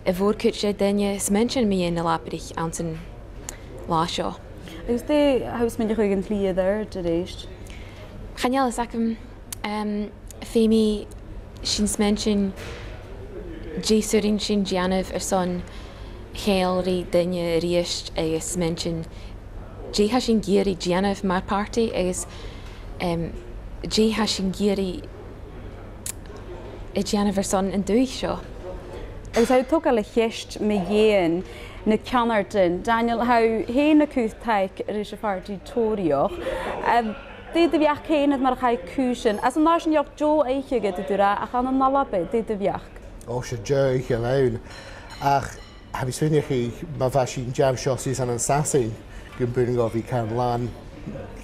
een voorkutje denje mensen mee in de labrig aan zijn laasjo. Is de huis met je goeie vliegen daar te reist? Gaan jullie zeggen, Femi, sinds mensen, Jesurin sin Janov son geelri denje riest, agus mensen, je hasin giri Janov maar party, agus je hasin giri Janov son een duisho. Agus hou toch al gest me jeen na Canarton, Daniel hou heen na kuthtaik is a party torioch. Dit de viach heen het maar ga kusen. As een naschen joch Jo eitje get het dura, a gaan een nalape dit de viach. O se Jo eitje leun. Ach, heb je swinnig ma vashi jam shossies aan een sassin. Gymburing of I can lan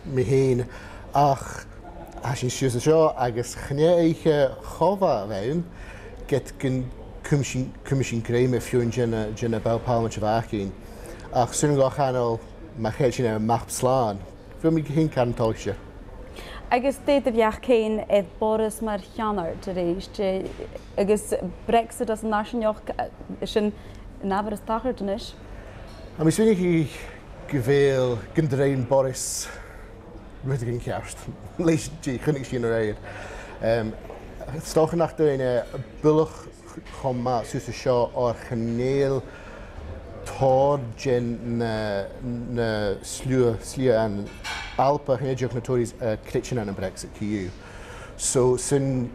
me heen. Ach, as je shoes zo, agus chne eitje chova leun, get Commission Graham if you're in Jenna Bell Parliament of Arkin. Ach, soon go channel, my head in a map slan. Feel me hin can talk you. Agus dit de viach heen het Boris maar Janar te reist. Agus Brexit as national is een naver Taghadh is. I'm assuming gevel gendrein Boris with a kerst. Lees je gunnig zien rijden. Stochen nach de een bullig Choma susa seo or chaneel tor gen na slua an Alba hynediog na Tories critchin an Brexit KU. So sin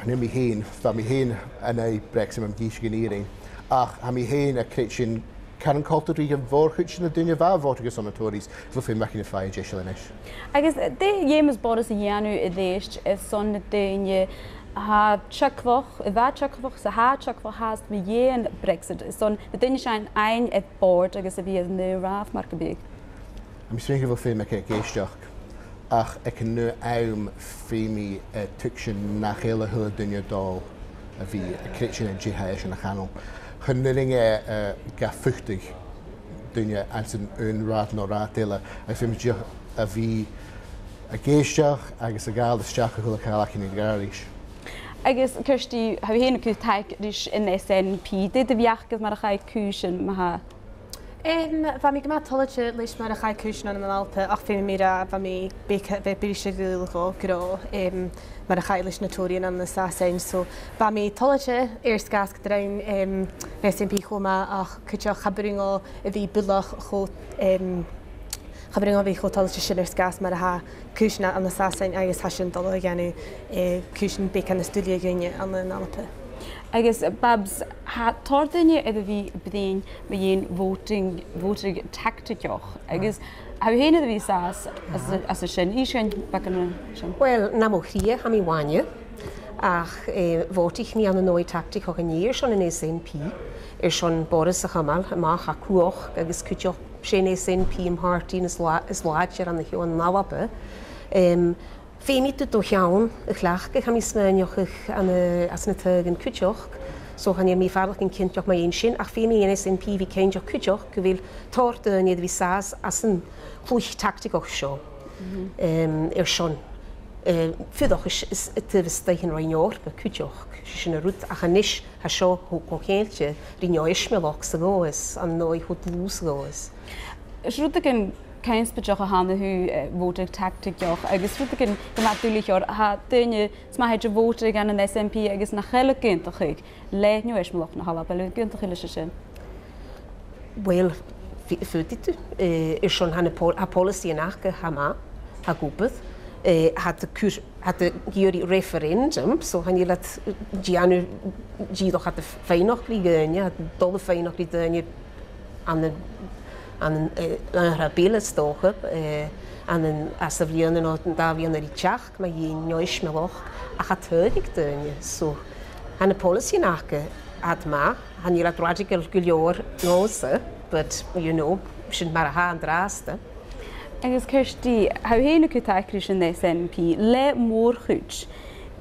mi heen, fa mi heen an ei Brexit am gís gynering. Ach, ha mi heen a critchin can culture of vorchitchin a dunya va vortigus on the Tories. Fluffy making a fire jeshelinish. I guess de yemas Boris Janu ideest is son de dunya ha chakvoch, va chakvoch, sa ha chakvoch haast me jeen Brexit. Son de dunya shine ein et board agus a vi nu raf markebig. I'm speaking of film ik geestach. Ach, ik nu aum femi tukshin nach hele hule dunya dal a vi a kitchen en jihaish en a channel. Generinge gafuchtig dunya als een raad no raad dele. I femi jih a vi a geestach agus a gal de stach hule kalach in garish. Agus Kirsty, hou je heen taik dus in SNP. Dit de viachkes maar ga ik kusen maar. Van mij gemaakt tolletje lees maar ga ik kusen aan mijn Alpa. Ach vind me van mij beetje gul gro. Maar ga ik lees natuurlijk aan de sassen. So van mij tolletje eerst gas gedrein SNP goma ach kutje gabringo die bullag goed Gabringo vi goed alles schillers gas maar ha kushna aan de sassen eigen hashen dollar ganu kushen bek aan de studie gunje aan de Alpa. Agus Babs ha tordinje even wie bedien met voting tacticoch. Agus hou je heen de wie saas as a shin ishen bakken shin. Well, namo hier ha mi wanje. ach fod ich nie an y nwy tactic o'ch yn ir son yn SNP, son Boris a chamal, mach a cwch, agos cwtioch sy'n SNP ym hartyn ys lwadger an y hiw an nalabe. Femi dy do iawn, y chlach, gach am i smynioch as na tyg yn cwtioch, so han mi farlach yn cyntioch mae un sy'n, ach femi yn SNP fi cyntioch cwtioch, gyfil tor dynydd fi sas as yn hwych tactic o'ch sio. Son. Fyddwch is y tyfystau yn rhaid o'r cwtioch, sy'n y rwyd ach anis a sio hwg o cheiltio, rhaid o ismelog sy'n goes, am noi hwyd lws goes. Rwyd ag yn cains bydioch a hanna hw fod y tactig joch, agos rwyd ag yn gymadwylych o'r ha dyna sma hedge fod ag an yn SNP agos na chael y gyntach ag, le nio ismelog na hala, bel y gyntach ila sy'n? Wel, ffyddi tu. Son han a policy yn ach hama, a gwbydd. Had de gyri referendum, so han je laat Gianu Gido had de feinoch liggen, had dolle feinoch liggen aan een rabile stoken, aan een asavlianen of een davlianen die tjach, maar je nooit meer nog, a had heurig doen, so han de policy nachke had ma, han je laat radical guljoor noze, but you know, should maar haan draasten. Agus Kirsty, how héna go taicrí sin SNP le mór chuid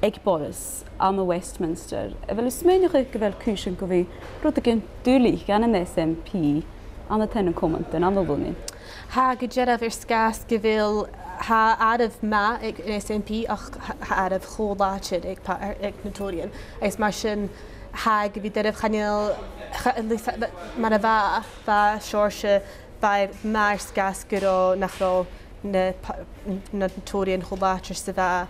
ag Boris an Westminster. A bhfuil smúneach go bhfuil cúsin go bhí rud a gin dúlaí gan an SNP an ten comment an bhúnaí. Ha go dearmh scas go bhfuil ha adamh ma ag SNP ach ha adamh chóláid ag Notorian. Agus mar sin ha go bhí dearmh chaneal mar a bha seirse by maar gas gyro nachro na Notorian cholater sa va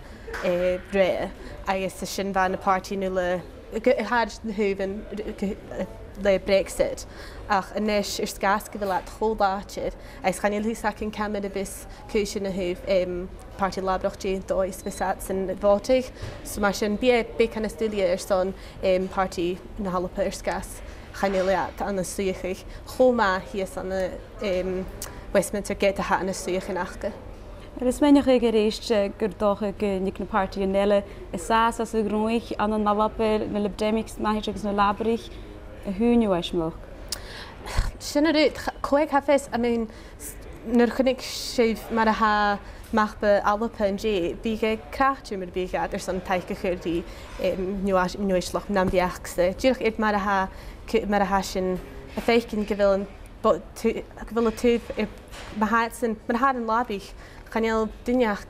bre agus sin va na party nu le had na huven le Brexit ach anis gas go lat cholater agus gan ilhi sakin Canada bis cushion na huv party labrochti dois besats in votig so mar sin be kan studia son party na halpa gas Chaneliat an y swych choma hies an y Westminster get a hat an y swych yn achge. Ys menach ag reist gyrdoch ag nic na party yn nele y sas as y grwych an y nalaper na libdemics mahich agos na labrich y hwn yw eismwch. Sy'n yr coeg hafes, I mean, nyr chynnig sef mar a ha machbe Alba yn je, byg e crach yw'r byg ad yr son taich gychwyr di nwyslach nam diachse. Dyrch id mar a ha sy'n y feicyn gyfil y tŵf mar a yn labich chanel dyniach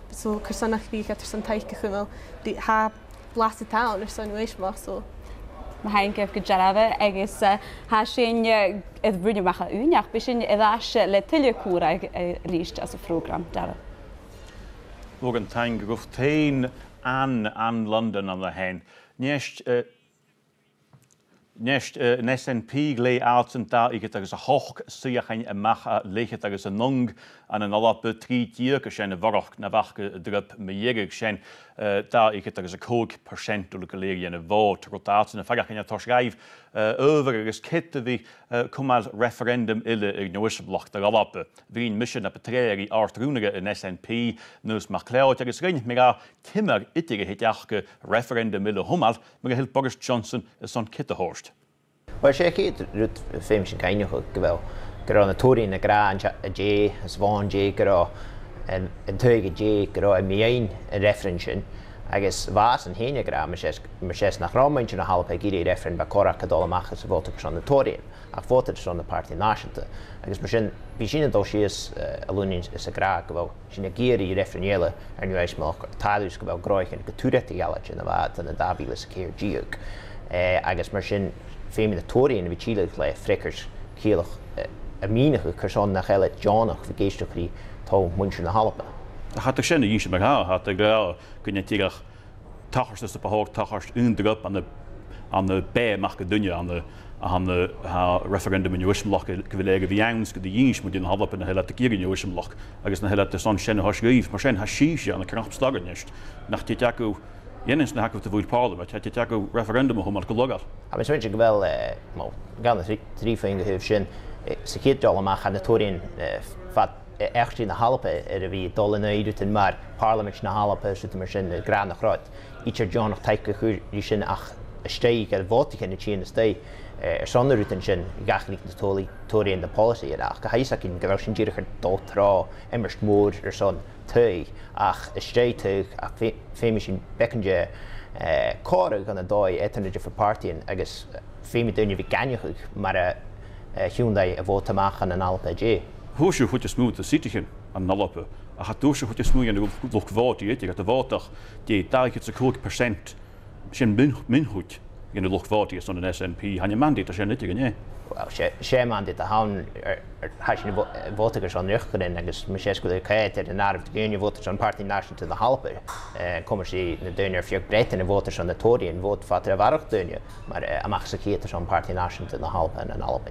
so cyrsonach byg at yr son taich gychwyr ha blas y tawn yr son nwyslach so. Mae hain gyf gydrafa agos ha sy'n brwynio mach a unach, bys sy'n edrych le tylio cwr ag rist as y program dara. Logan Tang gwyf tein an London am the hen. Nest yn SNP glei alten da I get agus a hoch syach ein y mach a leichet agus a nung an an alabe 3 dier geshen a varach na vachge drup me jerig shen da I get agus a 1% ul galeri en a vot rotaten a fagach in a torschreif over agus kitte vi kumal referendum ille ignoisblach der alabe vin mission a betreri artrunige in SNP nus mach klaut agus rin mega timmer ittige hitjachke referendum ille humal mega hil Boris Johnson is on kittehorst. Wel, sé chéad rút féim sin caiineach go bhfuil na tóirí na gra a dé, a sváin dé go an tuig a dé go a miain a referend sin agus bhás an héine gra mar sés nach rámain sin na halpa gírí referend ba corach a dul amach sa bhóta son na tóirín ach bhóta son na Party Náisiúnta agus mar sin bhí sin dul síos a lúnin is a gra go bhfuil sin na géirí referendéile ar nu éismach táús go bhfuil gráichin go túreta eala sin a bhd an na dábhíle sa céir díog agus mar sin féimi na tóirín vi Chile le frickers chéalach a mínach chuson nach eile Johnach fi géisteachí tá muintir na halpa. Hat er sin a dhéisi mar ha, hat er gra gonne tíach tachars is a behor tachars undrup an de béach go dunne an referendum in Joismlach gohfuléige vi jans go de dhéis moet in halpa na heile géir in Joismlach agus na heile san sinnne hasríf, mar sin ha síise an a knapslagan nicht nach Tiago Jennings na hakuf de bhúil Parliament, het je go referendum a humar go logar. A mis go bhfuil gan trí féin go húh sin sa chéad dul amach an na tóirín fat echt in de halpe wie dolle neiduten maar parlement na halpe zit maar sin grane groot iets John nog tijke die sin ach steek het wat in de chain stay zonder ruten sin gachlik de tory in de policy ach geheisa in gewelschen jiger dotra emmerst mood son tui ach steek ach famous in beckenje kore gonna doi eternity for party en agus famous dunje vi ganjig maar Hyundai a vote maken en Alba J. Hoe je goed smooth de citizen aan Alba. A gaat dus goed smooth en de goed voort die gaat de water die daar het 100% misschien min goed in de lucht voort is dan een SNP. Han je man dit als je niet nee. Wel, she man dit de houden has je voters aan rug en dus Michesco de kite de naar de Union voters aan Party National to the Halpe. Kommer ze de dunner voor breedte en voters aan de Tory en vote vatter waarop dunje. Maar mag ze kieters aan Party National to the Halpe en Alba.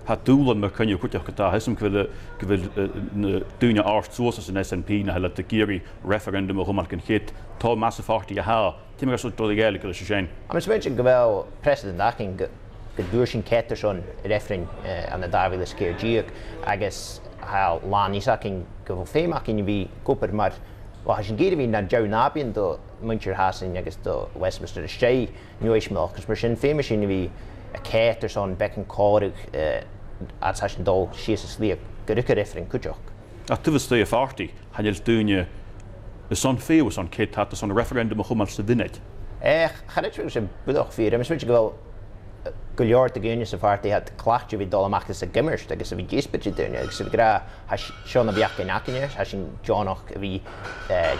Het doel en kun je goed gedaan is om de dunne arts zoals een SNP na hele de Giri referendum om kan hit tal masse fartige haar. Timmer zo door de gelijke zijn. Maar ze weten wel president achting gedurchen ketterson referring aan de Davids keer agus how lani saking go fame in wie koper maar wat je gegeven wie naar Jounabien de Muncher Hasen agus de Westminster de Stay Nieuwsmelk dus misschien famous in wie a ketterson becken korig als hij dol she's sleep gerukke referring kujok. Dat was de farty had je dunne de son veel son kit had de referendum om te winnen. Gaat het wel zijn bedoel vieren maar switch wel Goliath de Union Party had klachtje wie dollar is een gimmers dat is een J-spitje doen ik zeg gra has shown op jak in akines has in John nog wie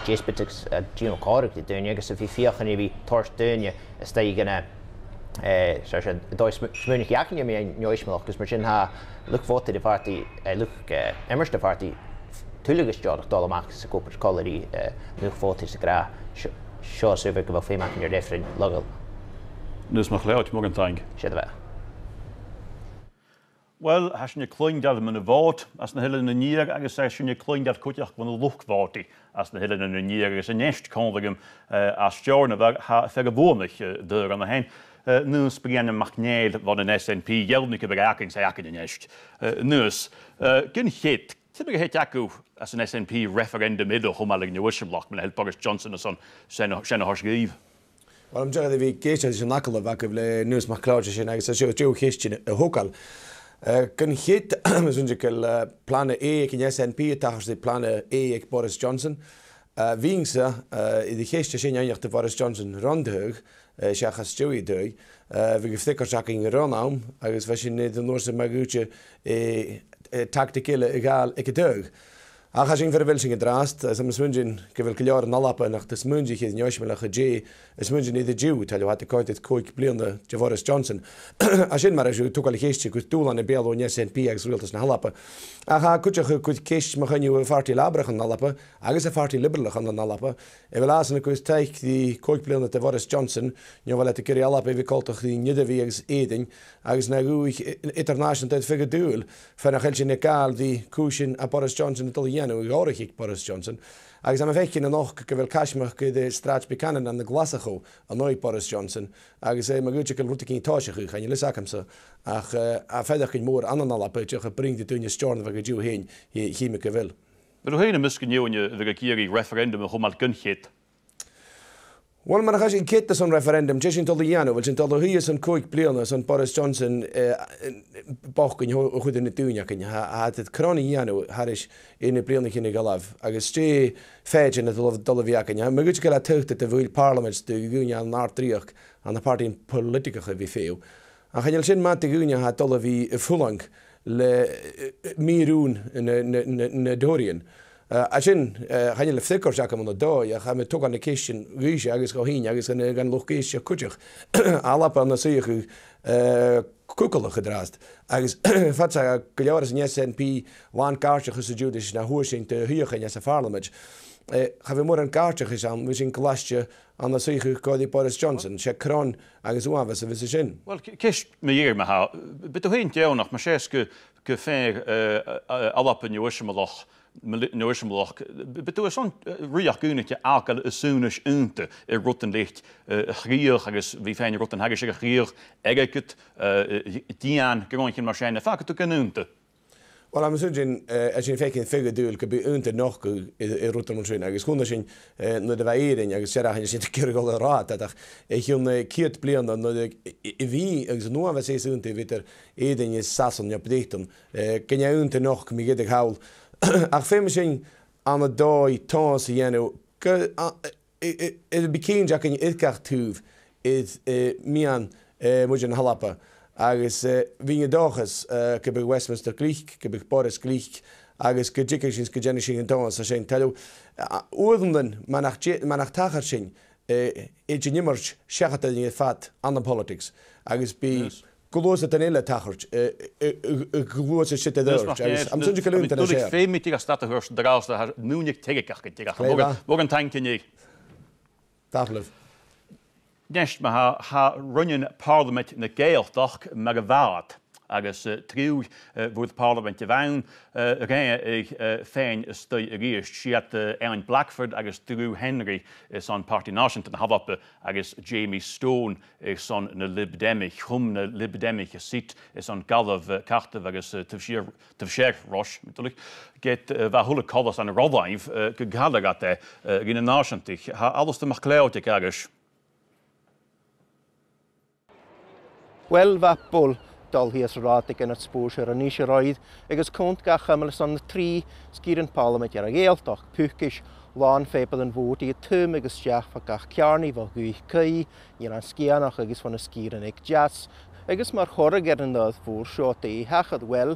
J-spitjes Gino Carter te doen ik is wie vier gaan wie torst doen je is dat je gonna zoals je Duits smunig jak in je nieuwsmelk dus misschien ha look voor de party look emmers de party tuurlijk is John dollar is een koper quality look voor te gra show super wel veel maken je different logo. Dus mag leuk morgen tank. Wel, has je klein dat met een woord, als een hele nier, als je klein dat kutje van een luchtwoord, als een hele nier is een echt kondigem, als Jorne waar vergewoonlijk deur aan de heen. Nu spreken een magneel van een SNP, jelnike bereiking, zei ik niet. Dus, kun je het ook als een SNP referendum middel om al in de Wisselblok, met Boris Johnson en zijn geschreven. Well, I'm just the case is an akkel back of the news McCloud and I said Joe Christian a hokal. Can hit sunjikal plan E in SNP tachs de plan E Boris Johnson. Wingse de geeste sin jacht de Boris Johnson rondheug chachas Joey deu. We sticker sacking ronnaum agus was in de Noorse magutje tactical egal ik deug. Ach as in verwelsing gedraast, as am smunjin gevel klar na lapa nach des munjich in joshmelach J, as munjin in the Jew tell you what the cointed koik blinde Boris Johnson. As in mar ju tokal geestje ku tool an e belo in SNP as realtas na lapa. Ach kutje ku kesh ma gan ju farti labrach na lapa, agus a farti liberal gan na lapa. E velasen ku steik die koik blinde Boris Johnson, jo wel at keri lapa we koltig die niederwegs eding, agus na ruig international dat figure duel, van a gelje nekal die kushin a Boris Johnson Boris Johnson. Agus am fecin noch gevel cashmach de strach bekannen an de glasacho a noi Boris Johnson. Agus ma gutje rutikin tasche gaan je sakam so. Ach a federkin moor an alla petje gebring de tunje storn wat je heen hier me gevel. Maar hoe heen misschien jou in je regering referendum om al kun git. Wel maar as in kit zo'n referendum just in Toliano, want in Toliano is een koik pleone zo'n Boris Johnson bochen goed in de tuinja kan je had het kroniano had is in de pleone in de galaf. Agus ste fage in het Toliano kan je maar goed je laat dat de wil parlement de union naar terug aan de party in politica wie veel. En gaan je zien maar de union had Toliano fullang le miroen in Dorian. Ashin gaan je lekker zaken met dat je gaat met toch aan de kistje ruzie agus gaan agus gaan logisch kutje alle pan dat zie je kukelig gedraast agus wat zei klaar is in SNP one kaartje gesugeerd naar hoersing te hier gaan je parlement gaan we morgen een kaartje gezien we zien klasje aan dat zie je die Boris Johnson check kron agus hoe was we zien wel kist me hier maar bedoel heen jou nog maar zeske gevaar alle pan Joshua Noorsemloch, bedoel zo'n reagunnetje elke soonish unte rotten licht grier, agus wie fijn rotten hagische grier, egget, diaan, grondje machine, vaak te kunnen unte. Wel am sy'n sy'n ffeicyn ffigur dŵl gyda ynta noch i rwtr mwyn sy'n agos hwnna sy'n nid y fa eirin agos sy'n rhaid sy'n gyrgol y rad adach eich yw'n cyrt blian nid i fi agos nhw am fa sy'n ynta i fydd eirin i sason i abdeitwn gyda ynta noch mi gyda'r hawl ach ffem sy'n am y doi tons i enw y bicyn jac yn idgach tŵf mian mwyn halapa agus fi'n dochas gyda Westminster Glich, gyda Boris Glich, agus gyda sy'n gyda sy'n donas a sy'n talw. Wrthyn manach Taghadh sy'n edrych nimmerch siachat yn ei ffat anna politics. Agus bi glwys at yn eile Taghadh, glwys y sydd edrych. Am sy'n cael yw'n dyn Dwi'n ffeim i ti gael stad y hwrs draws da nwnig tegach yn tegach. Mwg yn tankyn i. Daflyf. Nest ma ha runnin parliament na Gaeltach mar a bhad agus triú bhd parliament a bhain ré féin stoi a ríist siad Aaron Blackford agus Drew Henry son Party National hafappe agus Jamie Stone son na Lib Demich chum na Lib Demich a sit son galh cartah agus tafséir Ross get bheit thula colas an a rodhaimh go galach rinne náisiantich ha alles amach léotig agus. Wel fa bwl dol hi ysradig yn y sbwysio yn eisiau roedd agos cwnt gach ymlaen son y tri sgyr yn parliament ar y Gaeltach pwcus lan febl yn fod i y tym agos diach fa gach ciarni fo gwych cei i'r an sgianach agos fan y sgyr yn eich jas agos mae'r chorag yn ddodd fwr sio di hachad wel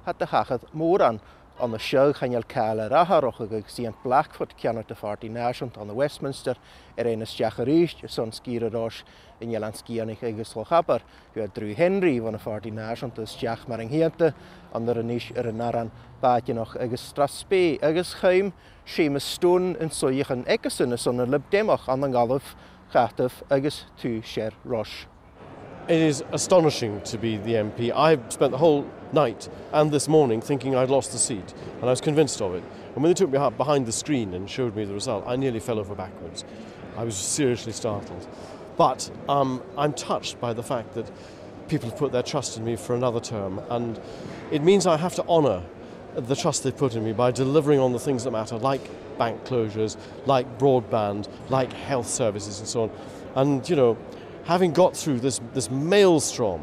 had y hachad môran on the show chanel cael yr aharach agos i'n Blackford cianod y Party National on the Westminster ein ysdiach yr eist son sgyr yr os in Jelan Skianig agos Lochabar. Yw'r Drew Henry van y Party National ysdiach mar ynghianta ond yr ynis yr ynaran badioch agos Strasbe agos chaim Seamus Stone yn soiach yn egesyn y son y Lib Demach an yng Galwf Chataf agos tu Sher Rosh. It is astonishing to be the MP. I've spent the whole night and this morning thinking I'd lost the seat, and I was convinced of it. And when they took me behind the screen and showed me the result, I nearly fell over backwards. I was seriously startled. But I'm touched by the fact that people have put their trust in me for another term, and it means I have to honour the trust they've put in me by delivering on the things that matter, like bank closures, like broadband, like health services and so on. And, you know, having got through this maelstrom,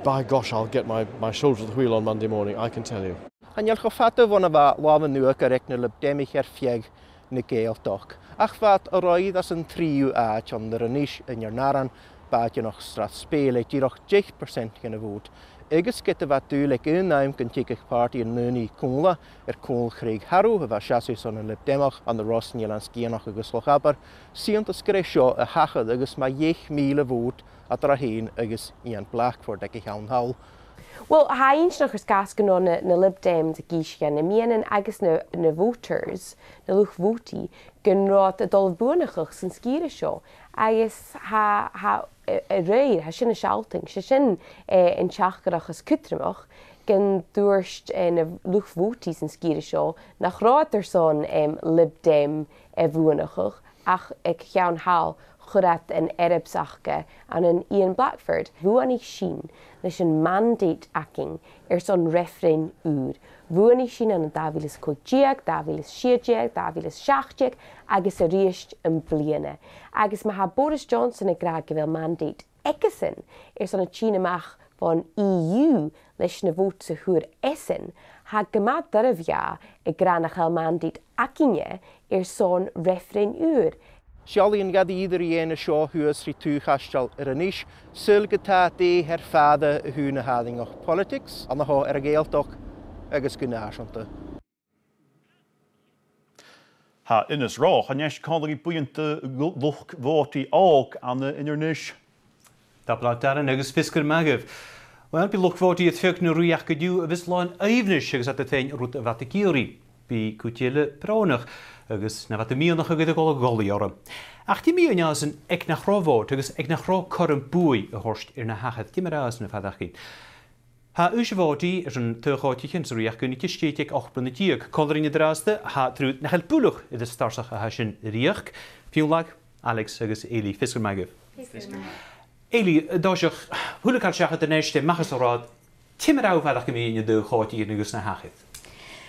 by gosh, I'll get my shoulder to the wheel on Monday morning, I can tell you. And you'll have to one of our lawn new correct Lib Demich fieg na Gaeltach. Ach vat a roedd as yn triw ach ond yr ynis yn yr naran bad yn o'ch Strasbe le dirach 10% gan y fod. Agus gyda vat dŵleg yn naim gan tigach party yn nyni cwngla cwngl Craig Harrow y fa siasu son yn Lib Demach an y Ross Nielan Sgianach agus Lochabar sy'n ysgresio y hachad agus mae 1,000 y fod a dra hyn agus Ian Blackford ag eich hawn hawl. Wel, ha eins noch ys gas gyno na Lib Dems a gysgan, na mian agus na voters, na lwch voti, gynrod y dolf bwynachach sy'n sgyr sio. Agus ha reir, ha sy'n y sialting, sy'n yn siachgarach ys cwtrimach, gan dwyrst na lwch voti sy'n sgyr sio, na chroter son Lib Dem bwynachach, ach ag iawn hal, chwrat yn erebsachge an yn Ian Blackford. Fwan i sin leis yn mandate acing son refren ŵr. Fwan i sin an dafilis coigiag, dafilis siagiag, dafilis siachgiag, agus y riest yn bliana. Agus mae ha Boris Johnson y graag fel mandate egesyn son y China mach von EU leis na fwt sy hwyr esyn. Ha gymad dyrfia y granach el mandate acingau son refren ŵr. Siali yn gad i'r un y sio hwys rhi tŵ chastal yr ynis, syl gyda di her ffada y hwn y hadding o'ch politics, an ho y Gaeltach agos gynnasianta. Ha ynys roch, a nes cael ei bwynt lwch foti og an yn yr nis. Da blad daran agos fisgur magaf. Wel, by lwch foti y ffeg na rwyach gydiw y fys lawn eifnis agos at y tein rwyd y fatigiri. By cwtiele prawnach. Agus na fat y mianach a gyda goli oram. Ach di mian as yn ec na chro fod, agus ec na chro corn bwy y horst i'r na hachad, dim yr as na fadach chi. Ha ys fod i yn tyrchotig yn sriach gynnig ysgeitig och blyn y diag, colrin y drasda, ha drwyd na chael bwlwch iddo starsach a hasyn riach, fiwlag, Alex agus Eli, fisgur magaf. Eli, dosach, hwle cael siachad yn eiste, machas o rad, Tim ar áfadach go mí do chátíí agus na hachid.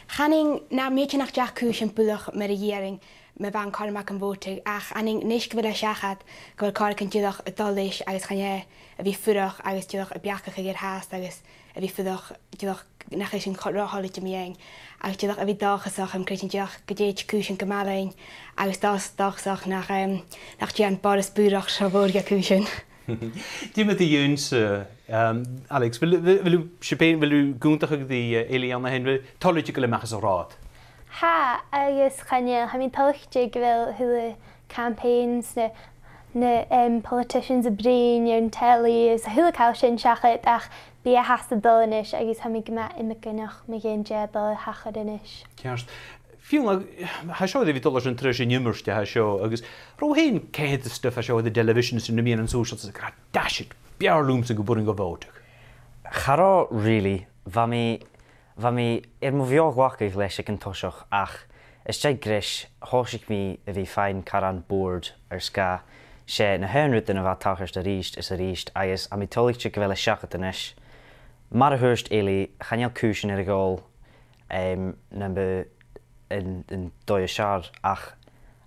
Channing na méidje nach Jack Cúis an bulach mar a dhéing me bhan carach an bóte ach aning níos go bhfuil a seachad go car an dúach a dolis agus chané a bhí furach agus dúach a beachcha gur háast agus a bhí fudach dúach nach sin choráálaite méing agus dúach a bhí dáchasach am creitin deach go déit cúsin go málainn agus dáchsach nach dé an baras búrach se bhór a cúsin. Dime the Yuns, Alex, will you gúntach the Eliana Henry, Tolitical Machas of Rod? Ha, agus chanja, ha mín tochte gwil hula campaigns na politicians a brin ar an telly is hula cael sin siachat ach bí a hasta dulanish agus ha mi gma imicinach mi gyn jebel hachadinish. Kerst, feel like ha show the dollars and treasure numbers to ha show agus rohin céad the stuff ha show the televisions and the mean and socials a gra dash it biar looms a go buring of vote. Charo really vami mo bheag wacaigh leis an toiseach ach is te gris thosaigh mí a bhí féin caran board ar sca sé na henrút in a bheit tachart a ríist is a ríist agus a mí toligte go bhfuil a seachad inis. Mar a thuirst éili chaneal cúsin ar a gáil na be in dói sear ach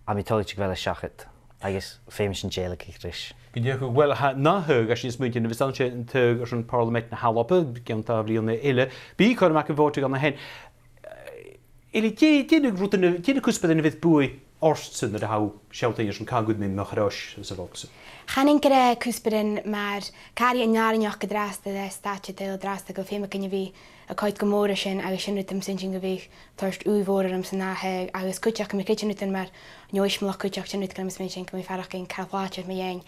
a mí toligte go bhfuil a seachad agus féim sin déalaigh ríis. Gydych wel na hug as is mwyntyn y fysan yn teg ar Parliament na Alba gan ta bli yn ile bi cor mac yn votig an na hen. Ili ti'n cwsbeth yn y fydd bwy orst sy'n yr haw siawtyn ys yn cangwyd mynd mych roes ys y focs. Channing gyda cwsbeth mae'r cari yn narin o'ch gydrasta de statio del drasta go ffeim ac yn y fi a coed gymor ysyn agus sy'n rydym sy'n sy'n gyfych thorst wy fawr am sy'n naheg agus cwtioch am y cwtioch nwytyn mae'r nioes mlach cwtioch sy'n rydym sy'n sy'n gymryd farach yn cael flatioch mi ein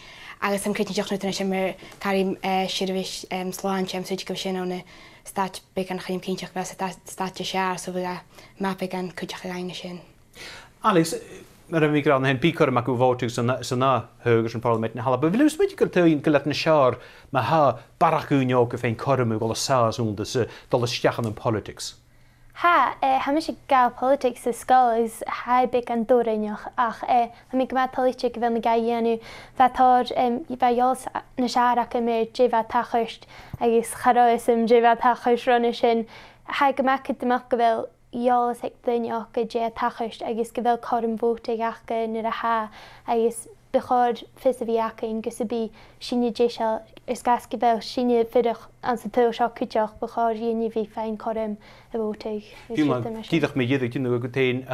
agus am cwtioch nwytyn ysyn mae'r cari sirfys slan sy'n sy'n gyfych sy'n o'n stat beg an chym cyntiach fel statio siar so fydd a map beg an cwtioch yn ein ysyn. Alex, maar we gaan hen piekeren maar voting zo na heugers en parlement na Alba. Willen we een beetje kunnen gelet een jaar maar ha barakunie ook of een korme wel saas onder ze dat is stjachen in politics. Ha, mis ik gael politics de school is ha big an dorinjoch ach mi gmat politic wel me ga jenu vatar bij jos na sharak me jeva tachst agus kharoism jeva tachst runishin ha gemak de mak wel Iol hec dynioch go dé tachist agus go bhfuil chom bóta acha nuair a ha agus beáid fis a bhí acha in gus a bí sinne dé se is gas go bhfuil sinne fidach an sa tu seo cuiteach beáid dhéine bhí féin chom a bótaigh. Tíach mé dhéidir tú go téin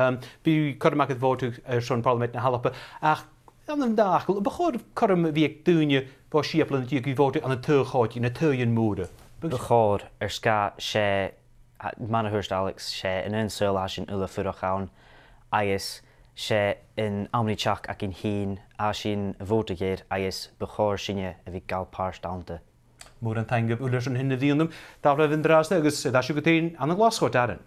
bí chumach bhóta ar son Parliament na Alba ach an an dachil beáid chum bhí ag dúine bá siaplan tí go bhóta an na tuáid na tuon móda. Beáid ar sca sé Mana hurst Alex sé in un sul as sin ula furach an agus sé in amniteach ac in hín a sin vótagéir agus bechóir sinne a bhí galpáir dáanta. Mór an teingeh uair an hinna dtíanam, dá raibh an dráasta agus dá siú go téin an glascót adan.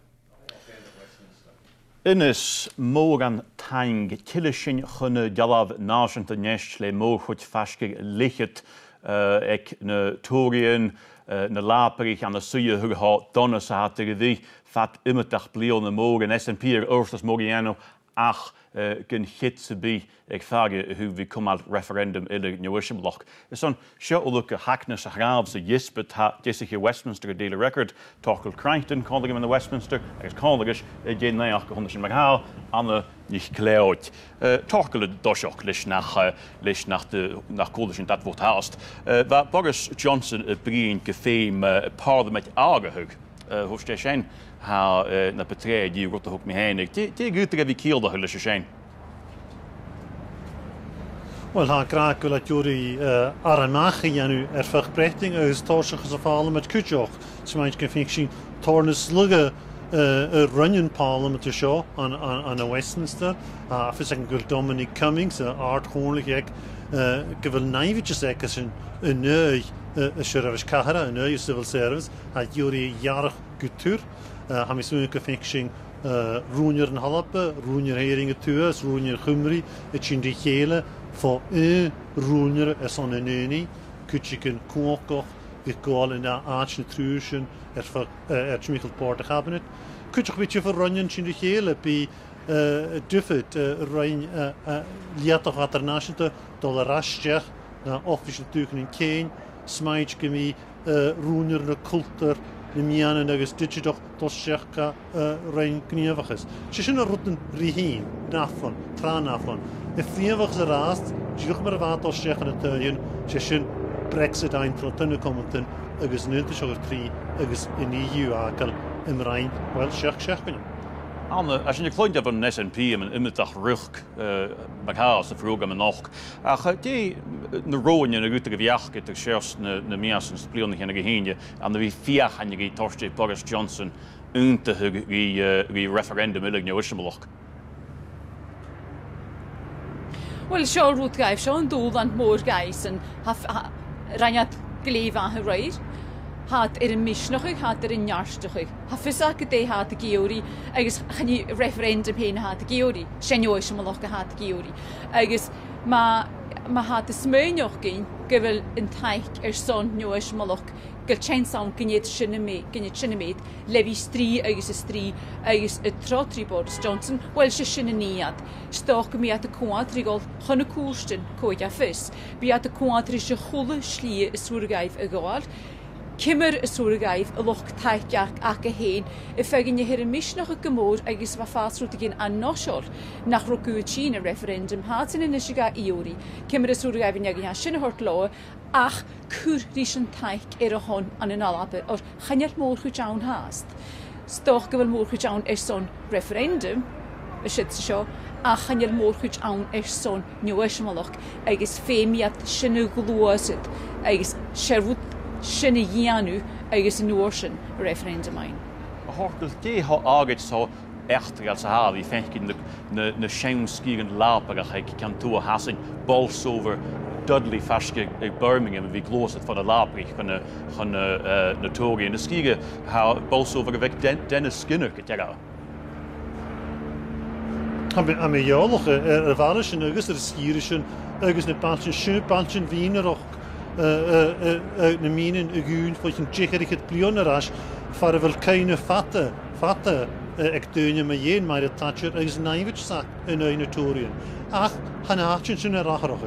Innis mór an teing tiile sin chunne dealamh náisianta neist le mór chuid feisce lichit ag na tóiríonn na lápaigh an na suúie thuá donna sa hat go dtí fat imimeach blion na mór an SNP ar orstas móríanam ach gin hit sa bí ag feige hu bhí cumáil referendum ile neoisiimlach. Is an seo ólacha haacna sa ghráb sa dhispa déisiich Westminster go déile record Tácail Crainton cálaigh in na Westminster agus cálagas dé néach go hunna sin meá anna nicht léoid. Tácail doiseach leis nach cóla sin dat bhót háast. Bheit Boris Johnson a bríonn go féim Parliament ágathug thuiste sin ha na betré dí rot hoek me hénig. Tí gúta a bhí cíalda thuile sé. Wel, ha gra go le dúí ar an macha dhéanú ar fechbreting agus táisechas a fála met cúteoch. Smaint go fin sin tórnas luga running Parliament seo an a Westminster a fis an gur Dominic Cummings a ardchónlig ag go bhfuil naimhíte ag sin in neu siarabhis cahara in neu civil service a dúí jarach gutúr ha mis go fin sin rúnear an Halapa, rúnear héringe tuas, rúnear chumri, sin di chéle fá rúnear as an inúni, cútsigin cuacoch i gáil in áitsna trúsin Michael Porta cabinet. Cúteach bit for runnin sin di chéle bí dufit rein liatach internationalta dul a rasteach na official tuchen in Kein, smaid gemi rúnear na cultur na mianana agus digidach tosseachcha rein gníomhachas. Se sin a rutan rihín, naflan, tránaflan. I fríomhach sa rást, diolch mar a bhat tosseach an a tuin, se sin Brexit ein trotana commentan agus nunta segur trí agus in EU agal im rein, well, seach binne. Anne, als je een kleintje van een SNP en in dag rug met haar de vroeg en nog. Die een roon en een goede gewicht het zelfs een meest een spelen in een geheimje en de vier gaan je torstje Boris Johnson te die referendum in de Oostenblok. Wel, sure roet gaif, sure doel aan moor gais en raniat geleef aan gereid. Had een misnochig, had een jaarstochig. Hafisa gede had de geori, agus gaan referendum heen had de geori. Senjois maar nog had de geori. Agus maar had de smeunjoch geen, gewel een teich son jois maar nog. Gel sound geniet shinnemeet, levi strie agus het trotri Boris Johnson, wel se shinneniad. Stoch me at de quadrigol, chonne koersten, koja fis. Bi at de quadrische cholle schlie soergeif egal. Kimmer soergeif a loch taitjach ake heen, fegin je hier misnach a gemoor agus wa fastroutigin an nosor, nach rokuuchine referendum hatin in ishiga iori. Kimmer soergeif in jagi shinnehort loe, ach kur rischen taich hon an een Alba, or chanjert moor jaun haast. Stoch gewel moor jaun son referendum, shit sho, ach chanjert moor jaun son nieuwesmalok, agus femiat shinne gluosit, agus sherwood sinne jianu agus in oorsen referendum ein. Horkel die agit zo echt als haar die vind ik de scheimskieren laper ik kan toe hassen Bolsover Dudley Faske Birmingham wie gloos het van de laper ik gaan Notori en de skieren Bolsover gewek Dennis Skinner getega. Am jaarlig ervaringen agus er skierischen agus ne panchen Wiener och uit de minen ugun voor een tjecherig het plioneras voor wel keine fatte ik deunje me jeen maar de tatcher is naivich zak in een Notorien. Ach, han haatjen zijn racherig.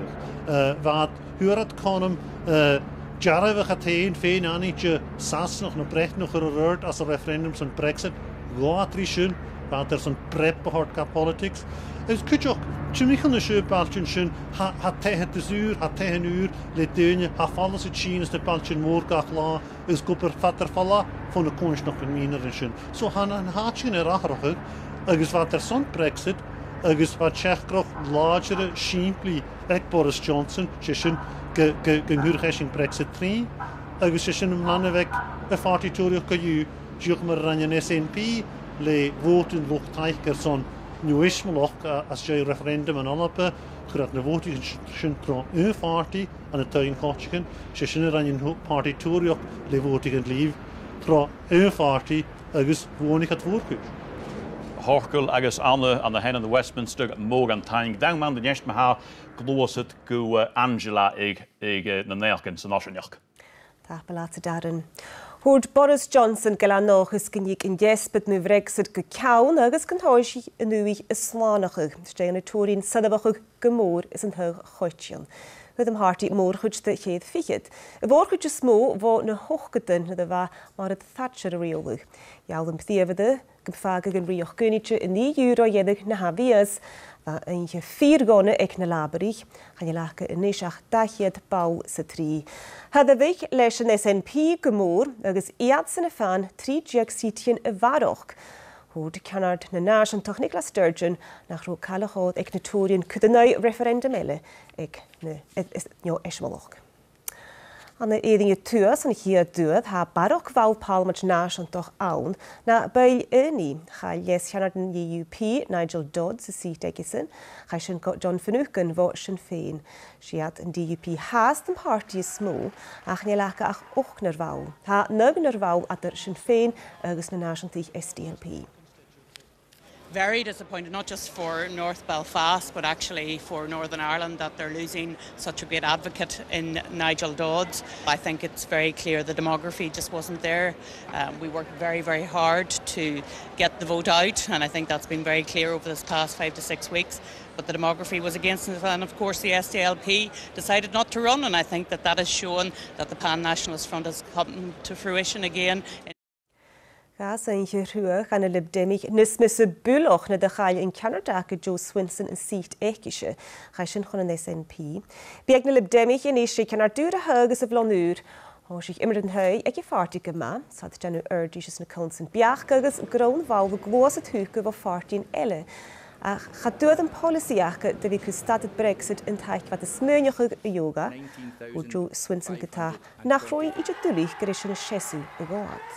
Wat huurt kan jarre we gaat heen feen aanetje sas nog brecht nog geroerd als een referendum zo'n Brexit. Wat rischen, wat er zo'n prep behoort politics. Het kun je ook, Jimmy een scheupaltje schön, hat tegen de zuur, hat tegen uur, le deunje, ha vallen ze Chines de paltje moorkach la, is koper fatter falla, van de konst nog een miner schön. Zo han een haatje in rachrig, agus wat er zo'n Brexit, agus wat Tsjechkrog lagere simply, ek Boris Johnson, schön gehurgeshing Brexit 3, agus schön een mannenweg, een fartitorio kaju, juch maar ranjen SNP, le voten luchteicher zo'n nieuwismelach als je referendum en Alba, gerat na voting sin tro een party aan het tuin kotchen, je sin aan een party touriok le voting en leave tro een party agus woning het voorkeur. Horkel agus aan de hen de Westminster morgen time. Down man de next me haar gloos het go Angela ig de Nelken zijn nationalk. Dag belaten daarin. Hoort Boris Johnson gael nog eens gynnig in jespet nu Brexit gecawn agus gynhoes yn nuig islánachig. Stein y Torin sydafachig gymor is yn hyg choetjan. Hyd am harti môr chwyd dy chedd ffigyd. Y fôr chwyd ysmo fo na hochgydyn hyd fa mar y Thatcher reolwg. Iawl yn pthiefydy, gymffag yn rioch gynnig yn ni euro iedig na hafias. Va een je 4 gone ek na laberig, gaan je lachen in nisach dachiet bouw se 3. Hadden week lees een SNP gemoor, agus iatsen fan 3 jagsitien varoch. Hoe de Canard na naas en toch Nicola Sturgeon nach ro kalachod ek Notorien kudenui referendum elle, ek ne esmaloch. An de edinge tuas en hier duurt ha barok wou parlement naas en toch aun na bij eni ga yes Canard en UP Nigel Dodd se seat egisen ga sin John Finucane vo sin féin. Si had een DUP haast een party smó ach ne laka ach ochner wou. Ha nugner wou at er sin féin agus na naas en SDLP. Very disappointed, not just for North Belfast, but actually for Northern Ireland, that they're losing such a great advocate in Nigel Dodd. I think it's very clear the demography just wasn't there. We worked very, very hard to get the vote out, and I think that's been very clear over this past 5 to 6 weeks. But the demography was against it, and of course the SDLP decided not to run, and I think that has shown that the Pan-Nationalist Front has come to fruition again. Gas ein rhuach an y libdemig nys mis y bwloch na dychael yn Canada gyda Joe Swinson yn syth eichisio, chaisyn chwn yn SNP. Bieg na libdemig yn eisiau can ar dŵr a hyg ys y flonŵr, o sich immer yn hy ag I ffarti gyma, sad dyn nhw erdwys na cwnsyn biach gygus grown fawr fy glos y tŵg o ffarti yn ele. A chadwyd yn polisiach dy fi cwstad y Brexit yn taich fad y smynioch y yoga, o Joe Swinson gyda nach roi I jadwlich gyda sy'n y siesu y god.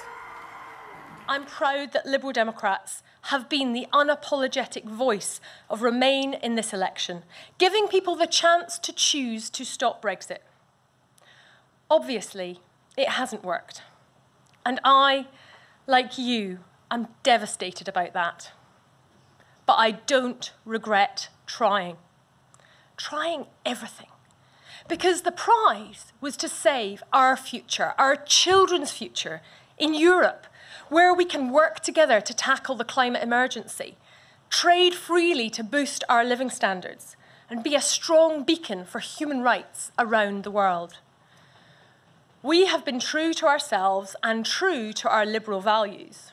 I'm proud that Liberal Democrats have been the unapologetic voice of Remain in this election, giving people the chance to choose to stop Brexit. Obviously, it hasn't worked. And I, like you, am devastated about that. But I don't regret trying. Trying everything. Because the prize was to save our future, our children's future, in Europe, where we can work together to tackle the climate emergency, trade freely to boost our living standards, and be a strong beacon for human rights around the world. We have been true to ourselves and true to our liberal values.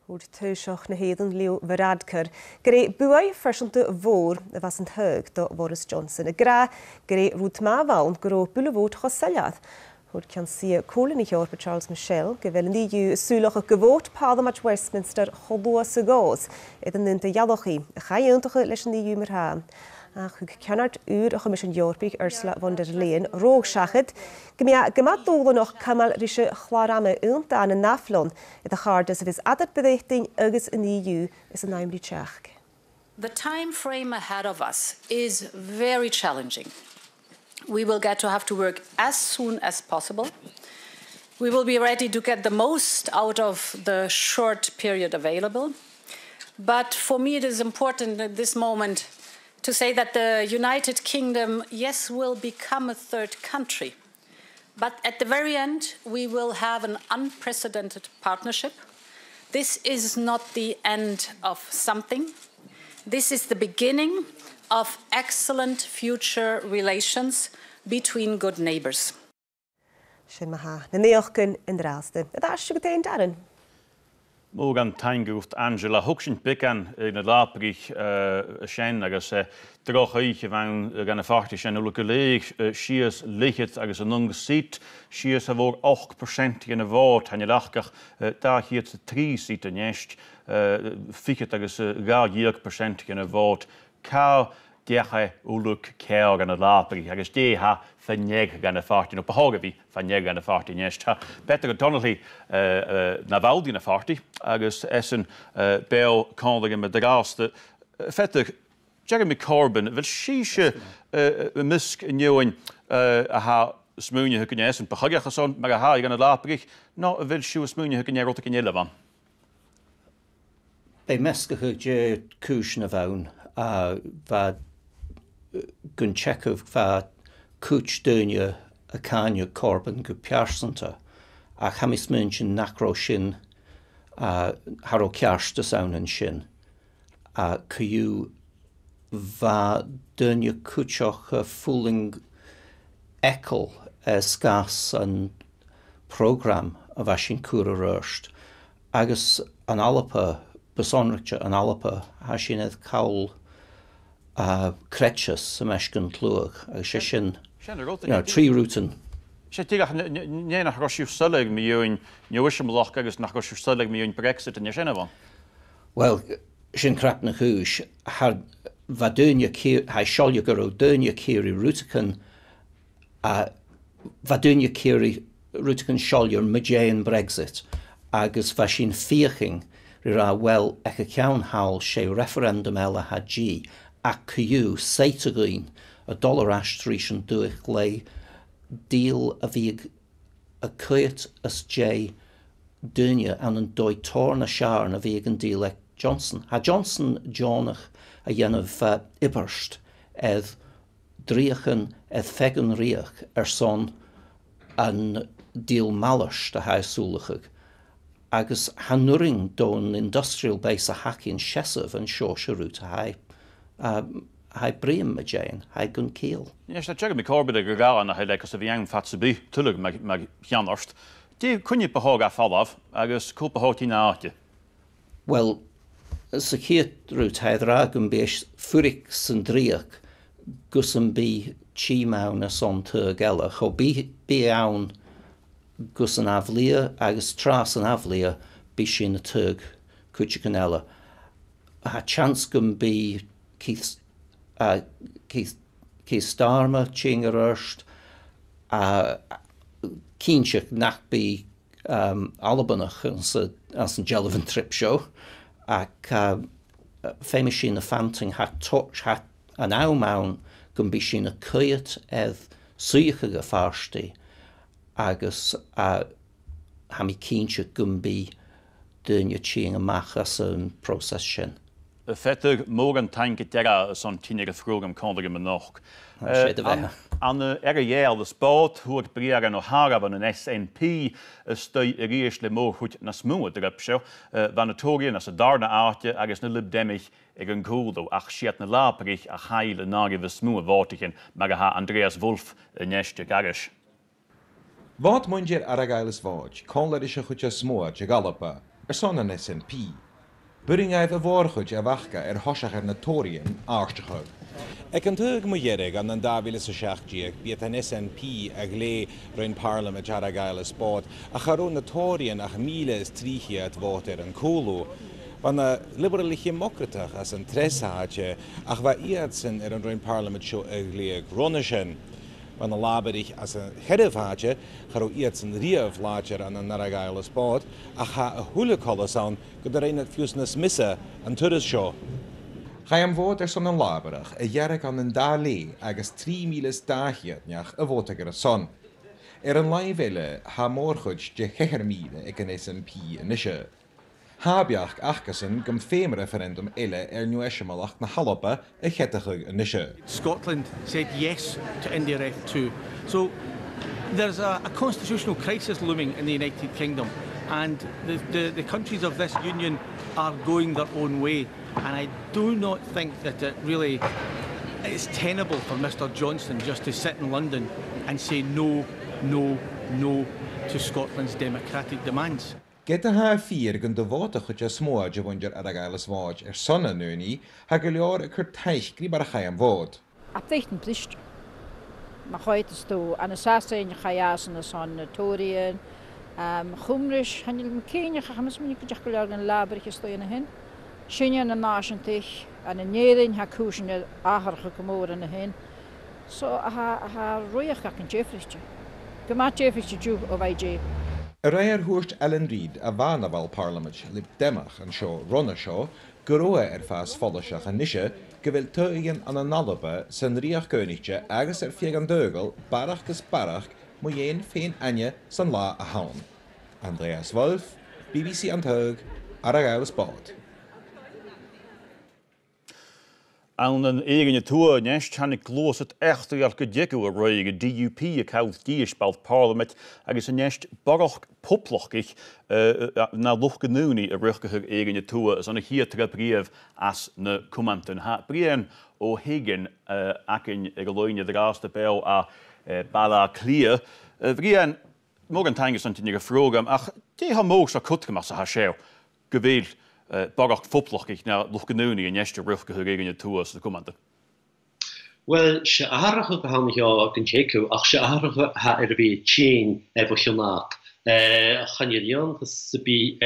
O'r tywsioch na hedyn liw fyradcyr, gyda bwau ffyrsant y fôr y fas yn hyg do Boris Johnson, y gra gyda rwyd ma fawn gyda bwlywod choseliad. O'r can si cwlyn I hiwr by Charles Michel, gyfel yn yw sŵloch y gyfod Parliament Westminster cholwa sy gos, iddyn nhw'n deialoch I, y chai ywntach leis yn yw myr ha. A chwg canart ŵr o Comisiwn Ewropig Ursula von der Leyen rog siachyd, gyma dôl o'ch cymal rysio chwarame ynt dan y naflon, iddo chardas of his added byddeiting ygys yn EU is yn aimri tiach. The time frame ahead of us is very challenging. We will get to have to work as soon as possible. We will be ready to get the most out of the short period available. But for me, it is important at this moment to say that the United Kingdom, yes, will become a third country. But at the very end, we will have an unprecedented partnership. This is not the end of something. This is the beginning of excellent future relations between good neighbours. Sin maha, na neochgyn yn dralste. Ydda asio gyda'n Darren? Morgan Tanguft Angela Huxin Bican in het Laprich Shen, agus droch eich van gan farti Shen Ulukuleeg, Shias Lichit, agus een ungeziet, Shias voor 8% in een woord, en je lachkach, daar hier het 3 ziet en jest, Fiket, agus ga 1% in een woord, Ka, Diache Uluk Keir gan het Laprich, agus die ha, Fanyeg gan y ffarti, no pahoga fi Fanyeg gan y ffarti nes. Better Donnelly na valdi na ffarti, agus esen bel condig yn Madagascar. Fetter, Jeremy Corbyn, fel sisio mysg yn yw'n a ha smwynio hwg yn esen, pahogach ason, mag a ha i gan y laprich, no fel siw smwynio hwg yn yw'n rotag yn yw'n fan. Be mysg hwg cwys na fawn, a fa gyn Chekhov fa Cwch dynnu y cania Corbyn gyda piarsanta, a chamis mynd nacro sin haro ciarst y sawn yn sin, a cyw fa dynnu cwchoch y ffwling ecol sgas yn program a fasyn cwr yr yrst, agos an Alba, besonrictio an Alba, ha sin edd cawl cretchus y mesgyn tlwg, a sin tree rootin. Sé tígach né nach go siú sulig mi yw'n newisym loch agus nach go siú sulig mi yw'n Brexit yn ysyn efo? Wel, sy'n crap na chwys, ha siolio gyro dyrnia ciri rwtican a fa dyrnia ciri rwtican siolio'r mygein Brexit agus fa sy'n fiaching rydw wel ec y ciawn hawl se referendum ela ha gi a cyw seitagyn $1 ashtris yn dwych le deal a fig a cwyt as J dynia an yn doi torn a siarn a fig yn deal ec Johnson. Ha Johnson Johnach a yenaf iberst edd driachan edd fegan riach son an deal malast a hausúlachig. Agus hanuring don industrial base a hacking shesov and shosha route hai brim a Jane, hai gun keel. Yes, dat Jeremy Corbyn a gael na hele cos of young fatsabi tulug mag Janorst. Dí cunne bethóg a fallh agus cúpahótí náte. Well, sa chéad rút headrá an béis furig san dríach gus an bí tímán a son tug eile, cho bí ann gus an aflia agus tras an aflia bí sin na tug cúte gan eile. Ha chans gon bí Keith Starma, Chingar Erst, Keenshik nach bí Albanach as an Jellivan trip show, ac féime sin na fanting ha touch ha an awmaun gon bí sin a cuyat suicha go farsti agus ha mi Keenshik gon bí dynja ching amach as an proses sin. Fettig morgen tanke dera son tinige frogam kondige me nog. An jäl de sport hoort bregen no haraban een SNP stoi riesle mo goed na smoe drupsjo vanatorien as a darna aartje agus na libdemmich ag an godo ach siet na laperich a heile nage we smoe vortigen mag ha Andreas Wolf neste garis. Wat munjer aragailes voj, konlerische goedje smoe je galapa, son an SNP. Buring eif a vorchuid a bhachcha hosach na tóiríon áirteach. Ag an tuag mo dheireg an dábhíle sa seachtíag bíad an SNP ag lé roinn Parliament ar a gaile spót a charún na tóiríon ach míle is tríchiad bhót an cúlú. Van na liberaliche mocratach as an tresáte ach bha iad san an roinn Parliament seo ag lé ag runnesin. Van na laberich as een hedefhaatje, garo iets een rieflaatje aan een naragaile sport, a ga een hulekolles aan, dat er een fusnes missen en turisshow. Ga je woord zo'n laberig, een jerk aan een dalee, agus 3 miles daagje, njach, een woordiger son. Een laivele, ha morgutsch, je hegermiede, ik een SNP en nisje. Habiach achgassen gom féim referendum eile nu eisiamalach na Alba a chetachig an nishe. Scotland said yes to India F2. So there's a constitutional crisis looming in the United Kingdom, and the countries of this union are going their own way, and I do not think that it really is tenable for Mr Johnson just to sit in London and say no, no, no to Scotland's democratic demands. Geta ha 4 gon de vóta chutja smóide bhaindir aragailes váid sonna nuí ha go leor a chur teichgrí bar a chaim vód. Apteichten plist. Ma choites to an asasin chayasan son Torian, chumrish hanil mkenia chamas min kujach an labrich stoin hin. Shinyan an nashantich an a nerin ha kushin ahar gekomor in hin. So ha roiach kan Jeffrichtje. Gemat Jeffrichtje ju of IJ. A réir thuairt Ellen Reid a bhanaval Parliament lib demach an seo runna seo go roa fás follaseach an nisise go bhfuil tuigen an an Alba san riach gcónaigte agus fiag an dógal barach gus barach mo dhéon féin aine san lá a hain. Andreas Wolf, BBC an Taghadh, Aragailes Sport. An an éigen túa nes tannig glósat echtail go deiceú a roiige DUP a cauð díospalt Parliament agus a nest barach poplachich na luchganúni a ruchgahug éigen túa as an a hiatra bríomh as na cumantan. Ha bríon ó higgin acin ag loine drásta bell a bala clia. Bríon morgan tangus an tinnig a frógam ach dé ha móg sa cutgamas a ha séo go bhfuil barach foplachich na luchganúni a neste ruchgahug éigen túa as na cumantan. Wel, se aharach go han jo gan Jacob, ach se aharach ha bhí chain evolutionach. Chanirion gus bí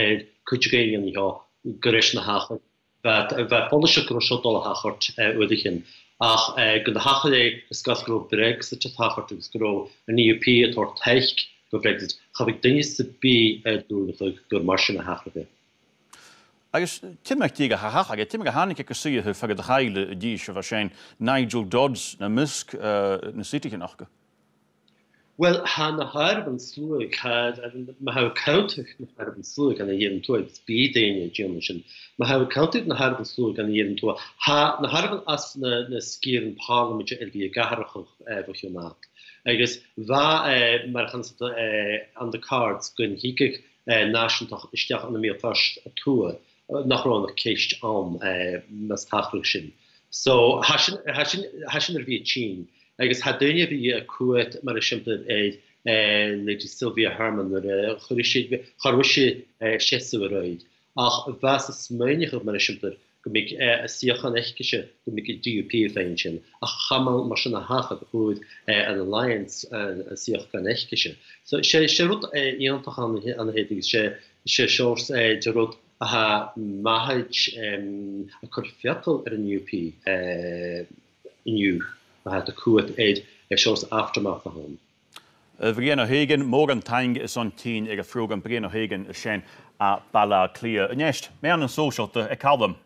kujgéion jo goris na hachar. Wat polische grosho dol hachart udigin. Ach gon de hachar is gas gro breg such a hachart is gro an EUP tor teich go brexit. Chavik dinges se bí doel go marsin na hachar. Agus timach tíga haach agus timach hánig go suúthe fagad a chaile dí se bhar sé Nigel Dodds na Musk na City nachga. Well, ha na harban slúig ma ha countig na harban slúig an a dhéan túa bí déine Johnson. Ma ha countig na harban slúig an a dhéan túa. Ha na harban as na skírin Parliament bhí a gaharachach bhisiúnach. Agus bha mar an the cards gon hiigh náisiúntaach isteach an mé first a túa. Nach ran keist am mas tafel sin. So hasin er vi chin. Agus had dunne vi a kuet mar a simple Lady Sylvia Herman charwishi shesuaroid. Ach was is meinig of Marishimper, gomik a siachan echkische, gomik DUP feinshin. Ach hamal marshana hachad hood an alliance a siachan echkische. So she rut iantachan an hedig she shores jarut aha mahaj a kurfiatal an UP in you had the kuat aid shores aftermath of home. Brianna Hagen, Morgan Tang is on teen, a frog and Brianna Hagen is shen a balla clear. Nest, man and social to a column.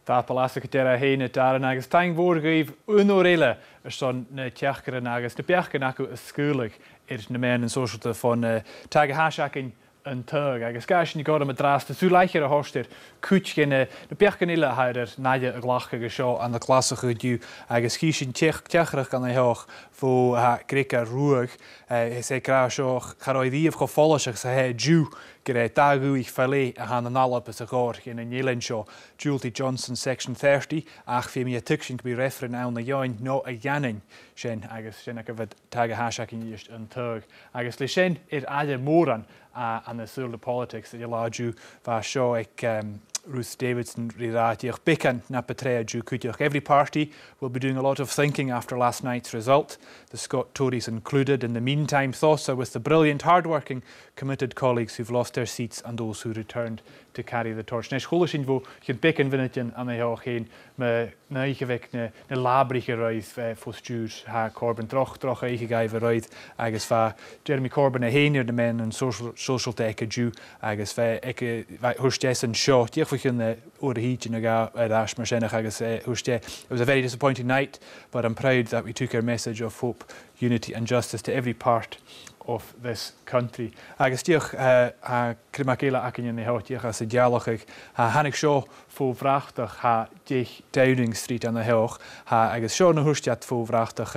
Tá palasa dera héine daran agus tang vorgaíh unorréile son na teachcaran agus na beachcan acu a scúlaigh na men an socialta fan Taghadh an tug agus gaiisina gá am drasta sú leichar a hostir cúit ginne na beachcan ile haidir naide a ghlacha go seo an na glasacha dú agus hí sin teachrach an heoch fó gréca ruúach sé gra seo charáidíomh go fáiseach sa hé dú gur é dagúigh fellé a han an Alba a gáir in an Nílan seo Julie Johnson section 30 ach fé mi a tu sin go bí referen an na jain nó a dhéanain sin agus sin a go bheith Taghadh íist an tug agus lei sin aide móran an na súla politics a láú bheit seo ag Ruth Davidson rirátíoch bican na patréa dú cúteoch. Every party will be doing a lot of thinking after last night's result, the Scot Tories included. In the meantime, thoughts are with the brilliant, hard-working, committed colleagues who've lost their seats and those who returned to carry the torch. Nes chola sin bhó chun bican vinnitin an heoch chéin me naigevek na labrige roidd fostúr ha Corbyn droch eige gaibh roidd agus fa Jeremy Corbyn a héinir de men an social tech a dú agus eke hústes an seo fuchin oor heat in Ash Marsenach agus húste. It was a very disappointing night, but I'm proud that we took our message of hope, unity and justice to every part of this country. Agus tíoch crimacéile acin in heotíoch as a dialogig hannig seo fó vrachtach ha Downing Street an the heoch agus seo na hústeat fó vrachtach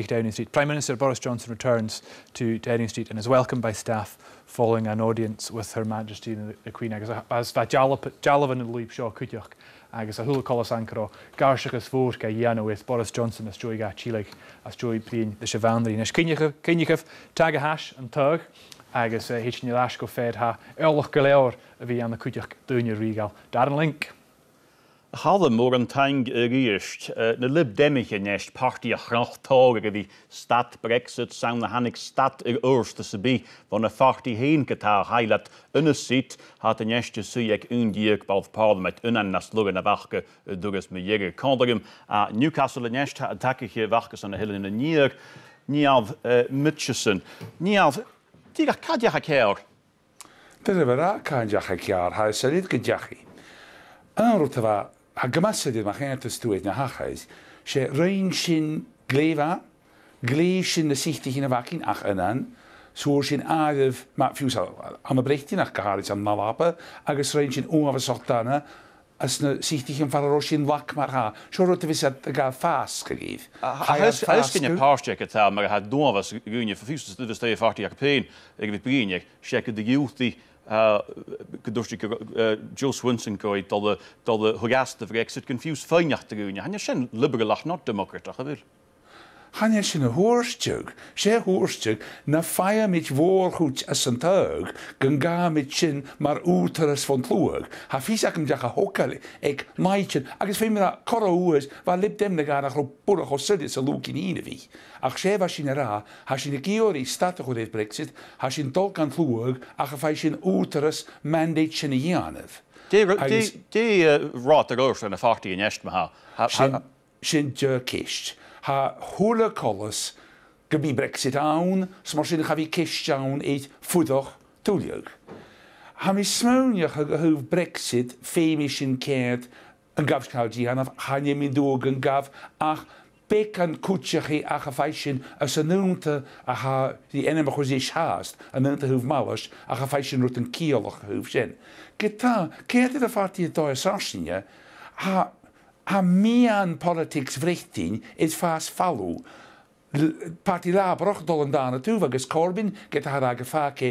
Downing Street. Prime Minister Boris Johnson returns to Downing Street and is welcomed by staff following an audience with Her Majesty the Queen agus as jalavan in Luip seo cúteoch agus a hula colas ancro garseachas fór ga dhéanú with Boris Johnson as joy ga chilig as joy prín the Chevandarí. Nes cinnigh Taghadh an tug agus héitsin leis go féad ha eolach go leor a bhí an na cúteoch dúine rígal. Dar an link. Hadde Morgan Tang riist na Lib Demmige nest party a grachttáge go bhí stad Brexit saun na hannig stad úrsta sa bí van na farty heen getá heilet unne sit hat de neste suiek undíag bal parlement unan nas lugan na wachke dugus me jige kandagum a Newcastle nest ha attackige wachkes an de hille in de nier Niav Mitchison. Niav, die kadja keer. Dit is wel kadja keer. Hij is niet gedjachi. Een route ha gymasyd i'r machent ystwyd na hachais, se rhain sy'n gleifa, gleif sy'n y sichtig yn y facin ach yna'n, sŵr sy'n agaf, mae ffiws am y brechtin ach gaharis am Alba, agos rhain sy'n oaf y sotana, as na sichtig yn ffaror sy'n wac mar ha. Sio rwyd y fysad y gael ffas gyda'i. Hij is geen paarstjek het maar hij had doen was gunje verfiest de stee farty ak peen. Ik weet begin check de youth die Joe Swinson goid dat de hogaste Brexit confused feinjacht te gunje. Han je sin liberal ach not democrat ach wil. Han je sin een hoorstjuk, sé hoorstjuk, na fire met voorgoed as een tuig, ganga met sin maar úteres van tloeg. Ha fies ak hem jacha hokkale, ek maitjen, agus fei me dat korra hoes, waar lip dem de gara groep boerig o sudis a look in inevi. Ach sé was sin ra, ha sin geori statig o dit Brexit, ha sin tolk aan tloeg, ach fei sin úteres mandate sin janev. Die raad er oors aan de farty in est ma ha. Sin kist. Ha hula collis gybi Brexit awn, smor sy'n chafi cist awn eith ffwdoch tŵliog. Ha mi smawniach a hyf Brexit ffeimi sy'n cerd yn gaf cael hanaf hanya mynd dwg yn gaf ach bec an cwtio chi ach a faisyn as a nwnta a ha di enem achos eich haast a nwnta hyf malas ach a faisyn rwt yn ciolach hyf sy'n. Gyda, cerd y ffarti y doi sarsin ha mian politics vrichting is fast falw. Parti Labroch dol yn dan y tŵf agos Corbyn gyda har ag y ffake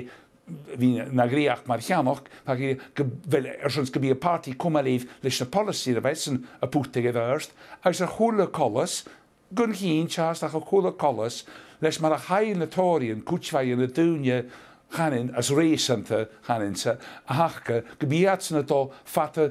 fi na griach marchianoch syns gybi y parti cwmalif leis na policy y beth sy'n y pwtig efo yrst agos y hwle colas gun hyn chas nach o cwla colas, les mar a hael na tori yn cwtfai yn y dwnia chanin as reisanta chanin sa, a hachka, gybiad sy'n do fata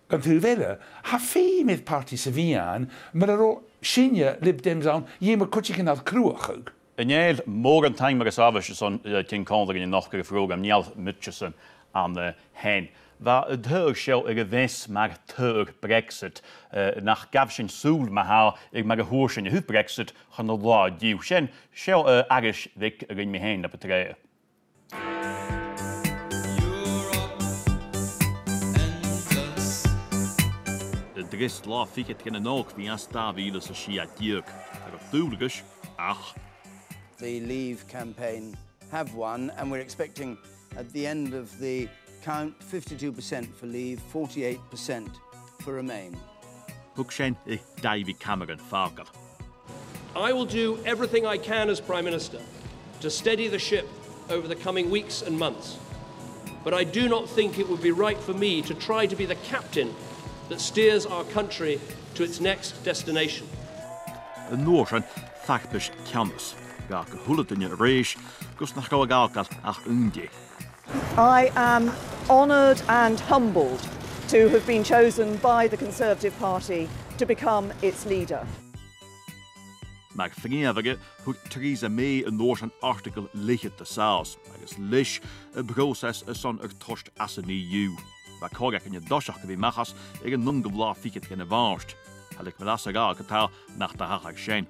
gan thwfela, ha ffeimydd parti sa fian, maar er o sinia Lib Dems aan, je maar kutje kan al kroeg. En jij morgen time maar eens af, zo'n tien kanten in nog gevraagd, niet mitjessen aan de hen. Waar het hoogschel een gewens maar terug Brexit, nach gafschen soel maar haar, ik maar gehoorschen je Brexit, gaan de law duw. Schel ergens weg in mijn heen dat betrekken. De rest laat ik het geen nog wie aan stabiele sociëteit duik. Dat duidelijk is, ach. The Leave campaign have won, and we're expecting at the end of the count 52% for Leave, 48% for Remain. Hoek zijn David Cameron vaker. I will do everything I can as Prime Minister to steady the ship over the coming weeks and months. But I do not think it would be right for me to try to be the captain that steers our country to its next destination. De Noorsen thachbes kennis. Welke hullet in je race, kus nach galgalkat ach undje. I am honoured and humbled to have been chosen by the Conservative Party to become its leader. Maar vergeven hoe Theresa May een Noorse artikel ligt te saus. Het is licht, het proces is zo'n tocht als een EU. Waar krijg je dosje wie machas, ik een non-geblaaf fiket geen waarst. Had ik me dat zeggen, getal naar de haag zijn.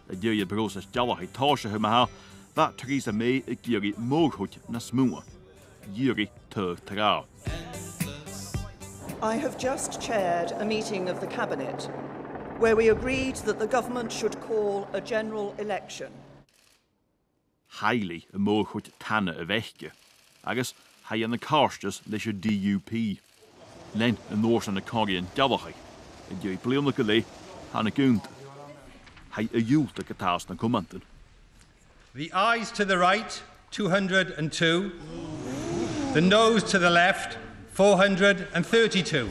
Het je proces jallig tasje hebben waar Theresa May ik jullie mogelijk naar smoen. Jullie te trouw. I have just chaired a meeting of the Cabinet where we agreed that the government should call a general election. Highly mogelijk tannen wegje. Agus hij in de kastjes lesje DUP. Len een Noors aan de Korean jallig. En je pleonlijke lee aan de kunt. Hij ajoelt de kataas naar commenten. The ayes to the right, 202. The noes to the left, 432.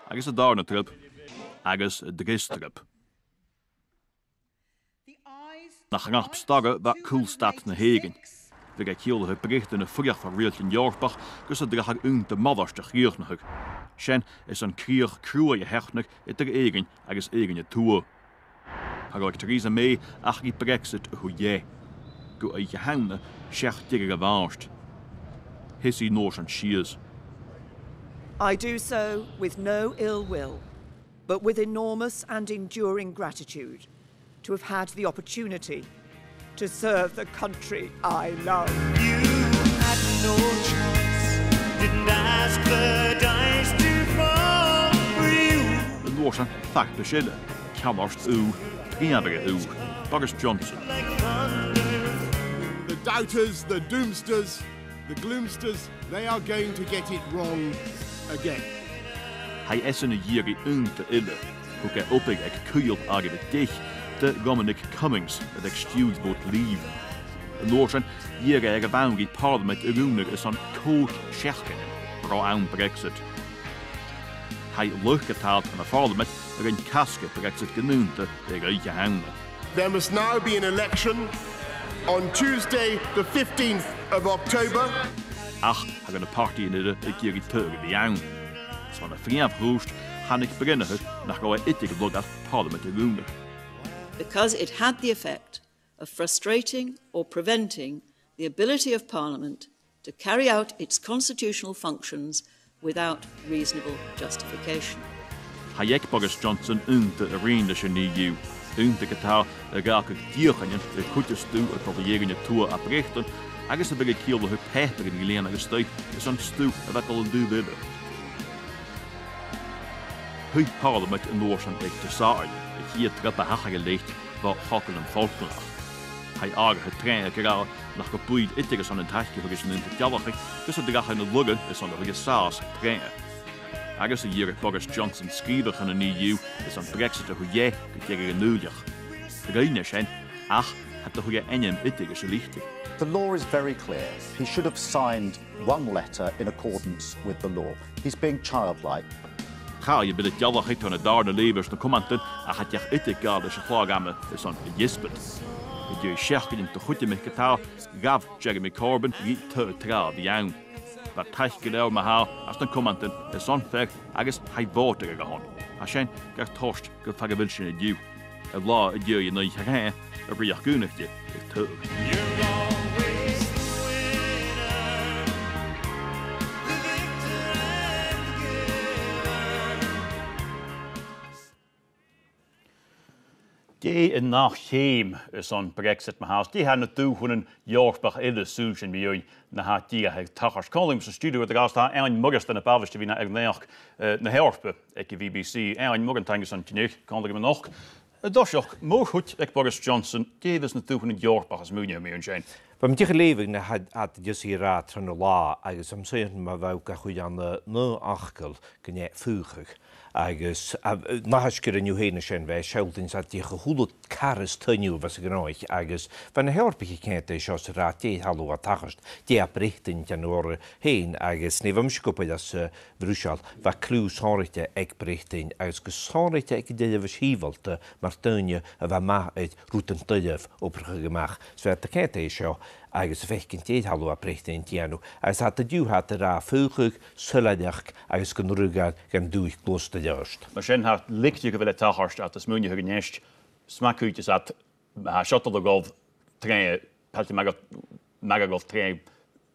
Agus de daarna trip. Agus de gistrip. Nach een afstaggen wat koelstad naar Hegen. We gaan heel het bericht in de vroeg van Rieltje Jaarsbach, dus dat draag ik de moeders te giernig. Shen is een krieg kruie hechnig het er eigen agus eigen toer. Haar Theresa May ach die Brexit hoe jij. Go uit je handen, zegt je gewaarst. Hissie Noors en Shears. I do so with no ill will, but with enormous and enduring gratitude to have had the opportunity to serve the country I love. You had no choice, didn't ask the dice to fall for you. De Noorse vaak beschillen, kammerst u, triabere u, Boris Johnson. The doubters, the doomsters, the gloomsters, they are going to get it wrong again. Hij is een jiri te ille, hoe hij op ik kuil agebe dich, de Dominic Cummings, het excuse boat leave. De Noorse jiri gebaangi parlement erunig is aan kook schechenen, pro aan Brexit. Hij luchtgetaald aan de parlement een kaske Brexit genoemd de rijke handen. There must now be an election on Tuesday, the 15th of October. Ach, hij gaat de party in de jiri terug die aan. Van de vriend hoest, ga ik beginnen naar hoe ik het dat parlement erunig. Because it had the effect of frustrating or preventing the ability of Parliament to carry out its constitutional functions without reasonable justification. Hij Boris Johnson de arena in de EU. De getal welke diergangen de goedjes toe het proberen toe oprichten. Agus de kiel de peper in die lenen gestuurd is een stoel wat al een duur willen. Hoe parlement in Noorsen ligt te saai. Hier treppen hagen gelegd waar hakken en volklag. Hij aardig het trein geraal naar gepoeid ittiges aan een tachtje vergissen in de jallig, dus het draag in de luggen is aan de goede saas trein. Agus de hier Boris Johnson schrijver van een EU is aan Brexit hoe jij tegen een nulig. De reine zijn, ach, het de goede enem ittiges lichten. The law is very clear. He should have signed one letter in accordance with the law. He's being childlike. Ga je bij het jalligheid van de daarne levers de commenten en gaat je etikade is klaagame is aan jispet. Je scherken in te goede met getaal gaf Jeremy Corbyn niet te trouw die aan. Wat hij gedaan maar haar als de commenten is onver agus hij water gegaan. Als je krijgt torst gevaarwilschen in je. Het law je niet gaan er bij je kunigje is te. Die in nach heim is on Brexit maar haast. Die had naartoe gewoon een jaarsbach in de suchen bij jullie. Na had die Taghadh Colin zijn studio de gast daar en morgens dan op avond wie naar naar helpen. Ik BBC en morgen tangens aan tienig kan ik me nog. Dat is ook mooi goed. Ik Boris Johnson die is naartoe gewoon een jaarsbach als munie mee zijn. Van die geleving had dus hier raad van de law. Agus am zeggen maar wou ik goed aan de no achkel gene vurig. Agus nachas gyda niw hyn ysyn fe, siawldyn sa di chwhwlwyd caras tyniw fas y gynnoich, agus fan y helpig I cent eisiau sy'n rhaid di halw a tachast, di a brechtyn gan o'r hyn, agus nef am sgwbod as frwsial, fa clw sonrite eg brechtyn, agus gys sonrite eg dyaf ys hifalt, mae'r dynia y fa ma yd rwtyn dyaf o brach ymach, so at y cent eisiau, agus fechgyn di halw a brechtyn dianw, agus at y diw hat yr a ffwchig, syladiach, agus gan rwgad gan dwych glwst y dyrst. Maar zijn had lichtje gewillen Taghadh at de smunie geneest, smakkuitjes at shuttle de golf trein, pelt magagolf trein.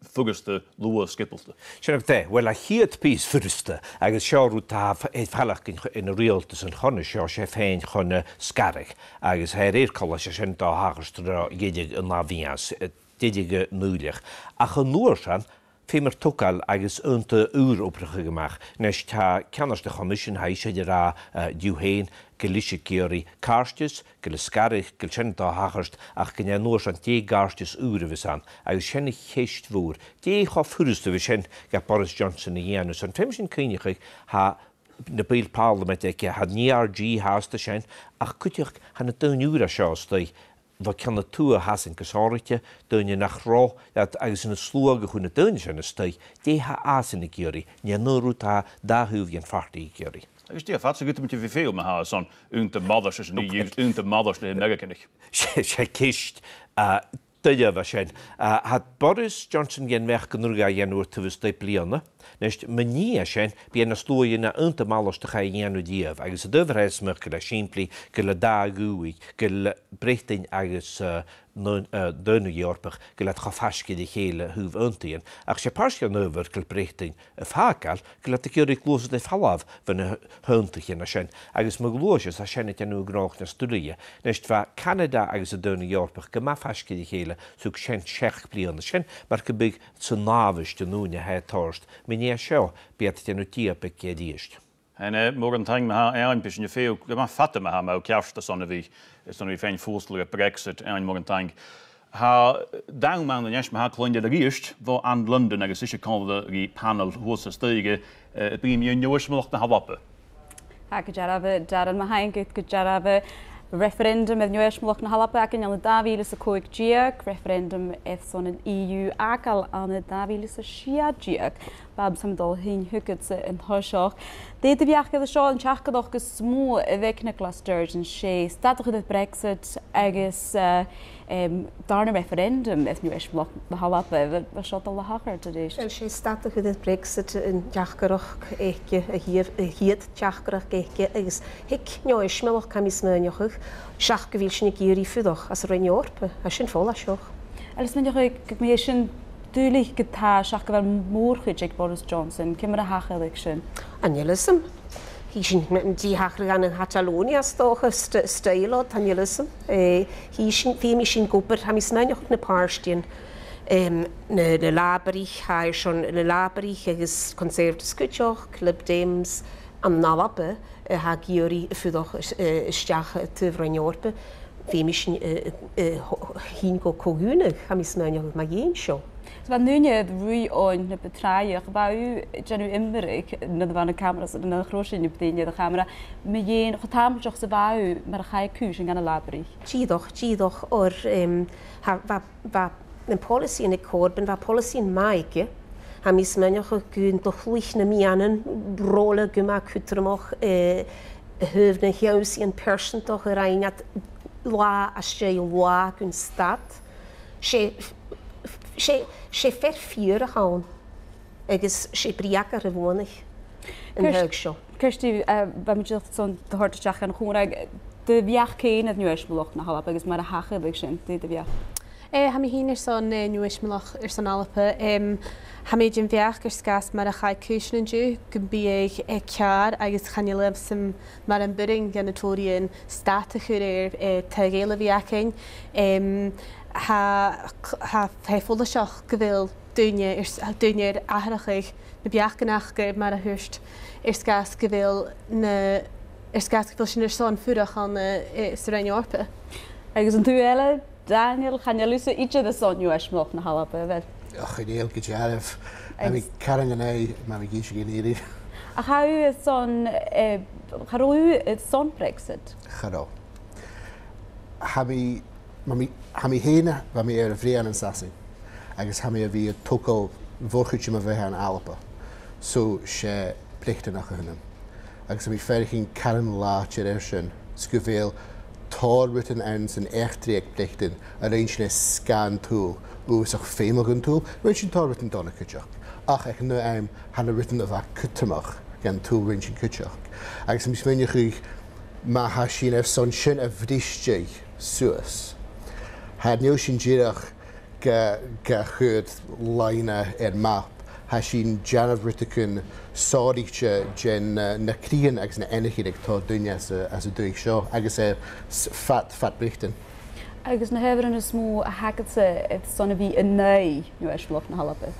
Fuguste lua skippelste. Sian of de, wel a hiad pís furuste, agus seo rú taf falach in a realtas an chonne seo sé féin chonne scarich, agus her colla sé sin dá hagastra géidig an lavías, déidige núlich. Ach an nuair san, fémar tukal agus unta oprige gemach, nes ta cannas de commission heise de ra diwhéin, gelische geori karstjes, gel scarich, gel sin dá hagarst, ach gynne nuair san dé garstes vis an, agus sinne cheist fúr. Dé cha furuste vi sin ga Boris Johnson i dhéanus, an femsin cynnig ha na bíl parliament eke had NRG hásta sin, ach cutioch han na dúra seostoi, Wa can na tú a hasan gosáirite, duine nach rá, agus na slúga chun na duine sin na stoi, dé ha asan na géirí, ní nóú tá dáthúh an fartaí géirí. Agus die fat so goed met je veel maar haar zo'n unte mothers is niet juist unte mothers de Amerikanig. Sé kist duine was sin. Had Boris Johnson gen weg genúga jenúir tuvis de blianna, neist mania sin bí na slúi na unte mothers de ga jenú díomh, agus a döverheitsmur go le siimplí go le dágúig, go le brechtain agus duine Jorpach go le chafasci de chéle húh untaíon, ach sé párscia nuver go brechtain a fágal go le curí glósa de fallaf van na huntaíon na sin, agus mo glóis a sinna anú grách na stúlia, neist fa Canada agus a duine Jorpach go má fasci de chéle súg sin seach blianna sin, mar go big sa návis de núne hétást, miní seo beat anú tíap ag díist. En morgen tang me haar een beetje veel, maar vatten me haar maar ook juist dat is dan weer fijn voorstellen Brexit en morgen tang. Haar daarom aan de eerste maar haar kleine de riest, waar aan Londen er is kan de panel hoe ze stijgen, het begin je nieuwe smocht naar Hawappen. Ha gejarabe daran ma hain gejarabe referendum ef nieuwe smocht naar Hawappen ac yn y Davíl is y coig diag, referendum ef son yn EU ac an y Davíl is y siad diag. Bab sam dol hyn hwgyd yn hosioch. Dyd y fiach gyda sio yn tiach gyda gys smw y fec Nicola Sturgeon sé, statach ydydd Brexit agos darn y referendum ef nieuwe smocht naar Hawappen, fe sio dol y hachar dydys. Sé statach ydydd Brexit yn tiach gyrwch eich hyd tiach gyrwch eich agos hic nieuwe smocht cam i smynioch siach gyfil sy'n gyr I ffyddwch as yr ein Iorp, a sy'n ffôl a sioch. Elis mynd i'ch mi eisiau dúlig gyda siach gyfer mwrchyd Jake Boris Johnson, cymryd a hach election? Angelism. Hi sy'n di hachrig an yn Catalonia stoch steilod angelism. Hi sy'n fi mi sy'n gwybod ham I smynioch na parstien. Na laberich, ha sy'n na laberich agos conservative sgwtioch, Club Dems, am Nalabe, ha gyri ffyddwch ysdiach tyfro'n Iorpe. Fi mi sy'n hi'n go cogwnig ham I smynioch ma yin sio. So nu je rwy on na betraiach, ba u janu imberig na de van de cameras na de grootste in de camera, me je nog tameltjoch se ba u maar ga je kuus en gaan labrich. Giedoch or va yn polisi yn y Corbyn, fa polisi yn maig, ha mi smynioch o gyn dochlich na mi anan brola gyma cwtrymoch y hyfna hiaws i'n persentoch yr einad la a se la gyn stad. Se fer fyr a hawn, agos se briag ar y fwynach yn hyg sio. Kirsti, ba mi ddech son dy hort ysach yn chwrag, dy fiach cain ad nywys mlwch na halap, agos mae'r hachyd ag sy'n, dy fiach? Ha mi hyn son nywys mlwch son alapa. Ha mi dyn fiach gysgas mae'r achau cwysyn yn dwi, gymbiag ciar agos chanilef sy'n mae'r ymbyring gan y tori'n stat y chwyr Taghadh fiach ein. Ha ffeifol y sioch gyfil dwyniau'r ahrachig na biach gynach gyda mae'r hwyrst sgas gyfil sy'n son ffwrach an sy'n orpa. Agos yn tŵele, Daniel, chanilwys o idja dy son ywys mlwch na halap fel? Och, yn eil gyda'r Mae mi Karen yn ei, mae mi gysig yn eiri. A chau y son, charo y son Brexit? Charo. Ha mi hyn, fa mi frian yn sasi. Agos ha mi a fi y tocol fwrchwyd yma fe yn Alba. So, se plicht yn ach hynny. Agos ha mi ferich yn Karen Lach yr ersyn, sgwyfel torwyt yn ernst yn echtrieg plichten, yr ein sy'n sgan tŵl, wys o'ch ffeimog yn tŵl, rwy'n sy'n torwyt yn donna cydioch. Ach, eich nhw hanna rytyn o fa cytymach gan tŵl rwy'n sy'n cydioch. Agos mis mynnioch chi, mae ha sy'n son sy'n y frisdiau sŵs. Ha niw sy'n girach ga chwyd laina map. Ha sy'n janaf rytyn sori gen na crian agos na enechyd ag to dunia as y dweud sio. Agos fat brichten. Agos na hefyd yn y smw a hagad se son y fi yn neu nhw eismloch na halabeth?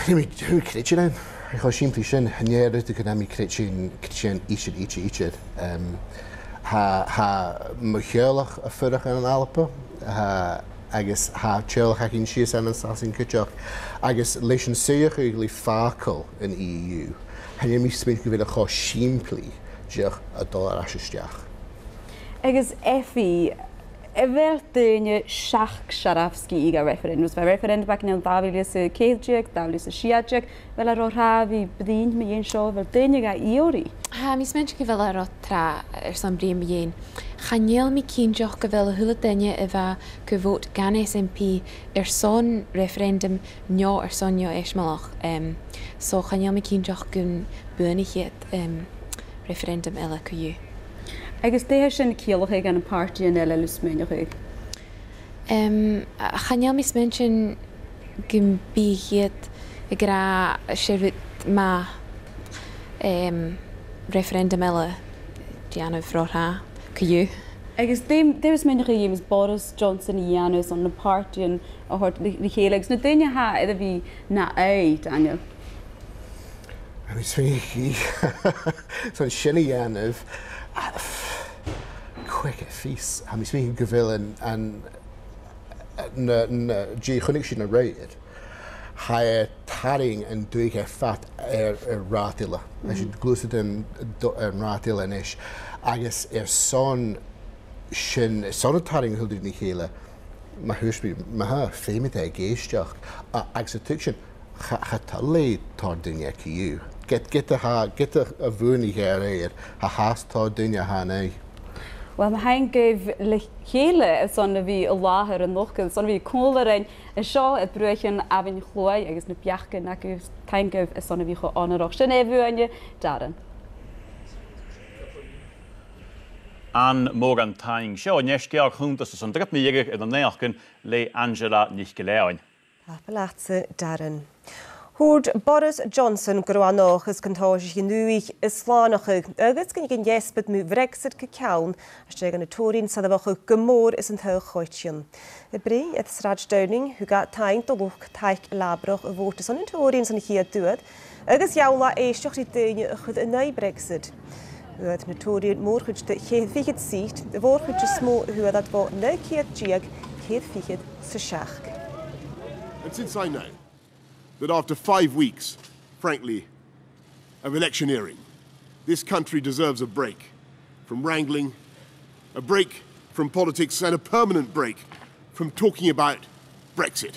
Mi credu yn. Eich o sy'n plisyn, hynny rydych yn am i credu eisiau. Ha mychiolach y ffyrach yn Alba. Agos ha tiolach ac yn sias yn sasyn cydioch. Agos leis yn seuach ygli ffacol yn EU. Hynny mi sbyn gyfyd o'ch o simpli diolch y dolar asistiach. Agos effi, fel dyn siach Siarafsky i gael referendum. Fe referendum bach yn dafilus y ceidjeg, dafilus y siadjeg, fel ar o'r rhaf i byddyn mi un sio fel dyn i gael iori. Ha, mis mench gyfel ar o tra son bri mi un. Chaniel mi cyn joch gyfel y hwyl dynia efo gyfod gan SMP son referendum nio son nio eismalach. So chaniel mi cyn joch gyn bwyn i chiet referendum ela cwyw. Agos de sy'n ciolach gan y parti yn ela lwsmynioch chi? Chaniel mis mench yn gymbigiad y gra syrfyd ma referendum ela dianw ffro'r ha cwyw. Agos dewis mynioch chi ymys Boris Johnson i anwys o'n y parti yn o hort ni chael. Agos na dynia ha iddo fi na ei, Daniel? Mi swing chi. So'n sy'n i anwf. Quick at feast. Ha mi swing gyfil yn chwnig sy'n reid. Ha taring yn dweud ffat ratila. Sy'n glwysyd yn ratila yn eich. Agos son y taring hwldyd ni chile. Mae hwysbi, mae ha ffeimid e geisdiach. Agos y tŵc sy'n chatalu tor dynia cyw. Get y fwn i gael eir, ha has tor dynia ha neu. Wel, mae hain gyf lechile son y fi y lahar yn lwch, son y fi cwler ein y sio y brwych yn afyn chlwy, agos na biachgyn ac yw ta'n gyf y son y fi cho onor o'ch. Sy'n efu yn y Darren. An Morgan Taing sio, nesgiar hwntas sy'n drip mi irig yn neachgyn le Angela nicht geleoin. Papalatse Darren. Hwyd Boris Johnson gwrwanoch ys cyntoes i nwyich islanoch agos gan i gyn jesbyd mwy Brexit cawn a steg yn y torin sa ddefach gymor is yn thyl choetiwn. Y bri edd Sraj Downing hw ga taint o lwch taich labroch y fwrt yn torin sy'n chi a dwyd agos iawla eisioch i dyn y chwyd yn ei Brexit. Hwyd yn y torin môr chwyd dy chedd fichyd syt, y fwr chwyd ysmw hwyd at fo neu chedd giag chedd fichyd sy siach. And since I know that after 5 weeks, frankly, of electioneering, this country deserves a break from wrangling, a break from politics and a permanent break from talking about Brexit.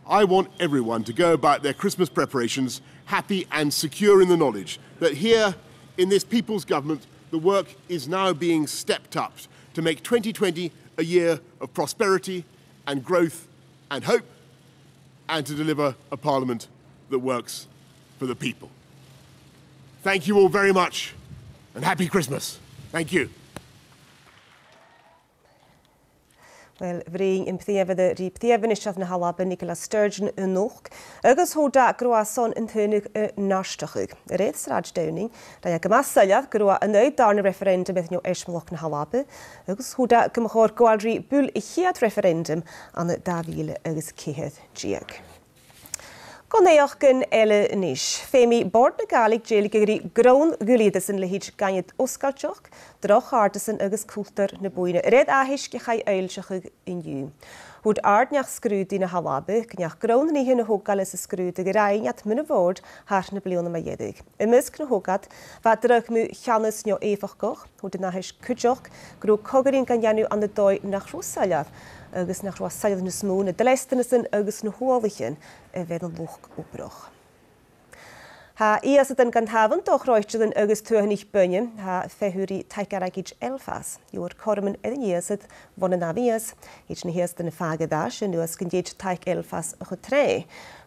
I want everyone to go about their Christmas preparations happy and secure in the knowledge that here in this People's Government, the work is now being stepped up to make 2020 a year of prosperity and growth and hope, and to deliver a Parliament that works for the people. Thank you all very much, and happy Christmas. Thank you. Wel, fring yn pthiefyd y rhi pthiefyn eisiau na Alba Nicola Sturgeon yn nôch, agos hwda groason yn tynnig y nastachig. Yr eith srad dawning, da ia gymasaliad groa yn ei darn y referendum eith nio eismloch na Alba, agos hwda gymachor gwalri bwl i chiad referendum an y 2000 agos cyhedd giag. Goneoch gan ele nish. Femi bord na galig jeli gyrri grawn gylidas yn lehid ganyad osgaltioch, droch artisan agos cwltar na bwyna. Red ahish gechai eilsach yn yw. Hwyd ardniach sgrwyd na Halabu, gynniach grawn ni hyn o hogalis y sgrwyd ag rainiad mynd y fod har na blion yma iedig. Ymysg na hogad, fa drach mw llanus nio eifach goch, hwyd na hish cwdioch, grw cogerin gan ianw an y doi nach rwsaliad, agus nach rwas saiodd na smwn, y dylestyn ysyn agus na hwolichyn y fedd yn lwch o broch. Ha ias ydyn gandhafon doch roestryd yn agus tuahan i'ch bynnyn, ha fehwri taigarag i'ch elfas. Yw'r cormyn edyn ias yd von yn afias, i'ch na hias dyn y ffagadas, yn yw'r sgyndiad taig elfas o'ch o tre.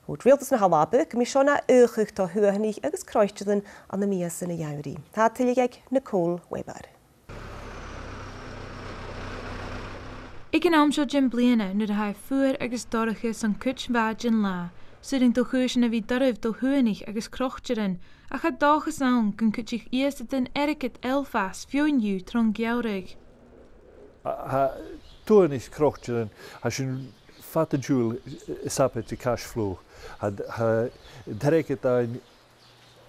Hwyd realtas na Halabu, gymisiona ylchych to huahan i'ch agus croestryd yn an y mias yn y iawri. Ha tyliag Nicole Weber. Ik yn amsio Jim Blaena nid hae ffwyr agos dorachus an cwtch fad yn la, sydd yn dolchwys na fi dorif dolhwynig agos crochtirin, a cha dochus awn gyn cwtchich ias ydyn ericet elfas fio'n yw tron giawrig. Ha tuanig crochtirin, ha sy'n fat y jŵl isapet i cash flow. Ha dericet a'n,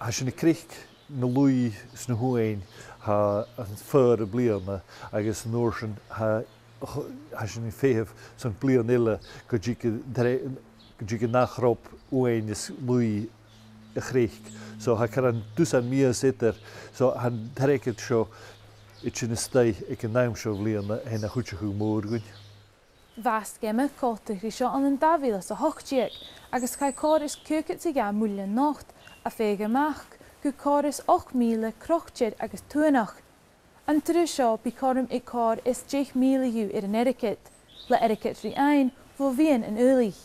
ha sy'n y crich na lwy sna hwy'n, ha yn ffyr y bliana agos yn orsyn, has je niet veel zo'n plionille, kun je nachrop oein is lui gericht. Zo hij kan dus aan meer zitten, zo hij trekt het zo, het in de stij, ik een naam zo vliegen en een goedje morgen. Vast gemme korte is aan een davila zo hoogtjek, agus kai kor is kuket sig aan mulle nacht, a fege macht, kor is 8 mile krochtjet agus tuanach. An trusio bicorum ikor is 10 milieu een etiket, le etiket ri ein, voor wien en ulich.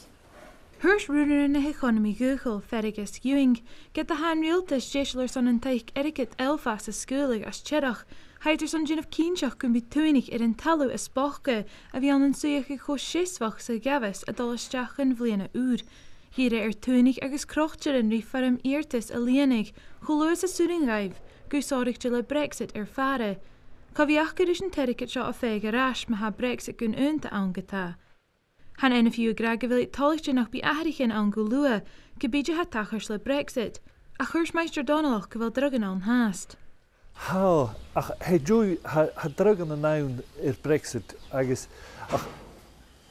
Hers ruder in de economy Google ferrigus Ewing, get de han realtas jeslers on een teich etiket elfas is schoolig as chedach, heiters on gin of kienchach kun be tuinig een talu is bochke, a vi an een suige go shiswach se gavis a dollastach en vliene uur. Hier tuinig agus krochtjerin ri farm eertis alienig, goloos a suringrijf, gusorig jille Brexit ervaren. Caviachker is een terket shot of fege rash ma ha Brexit gun unte angeta. Han en of you grage wil het talligje nog bij aardigen angulua, gebidje het tachers le Brexit. A chursmeister Donald gewil drugen aan haast. Ha, ach, hij joe ha drugen aan naun Brexit, agus, ach,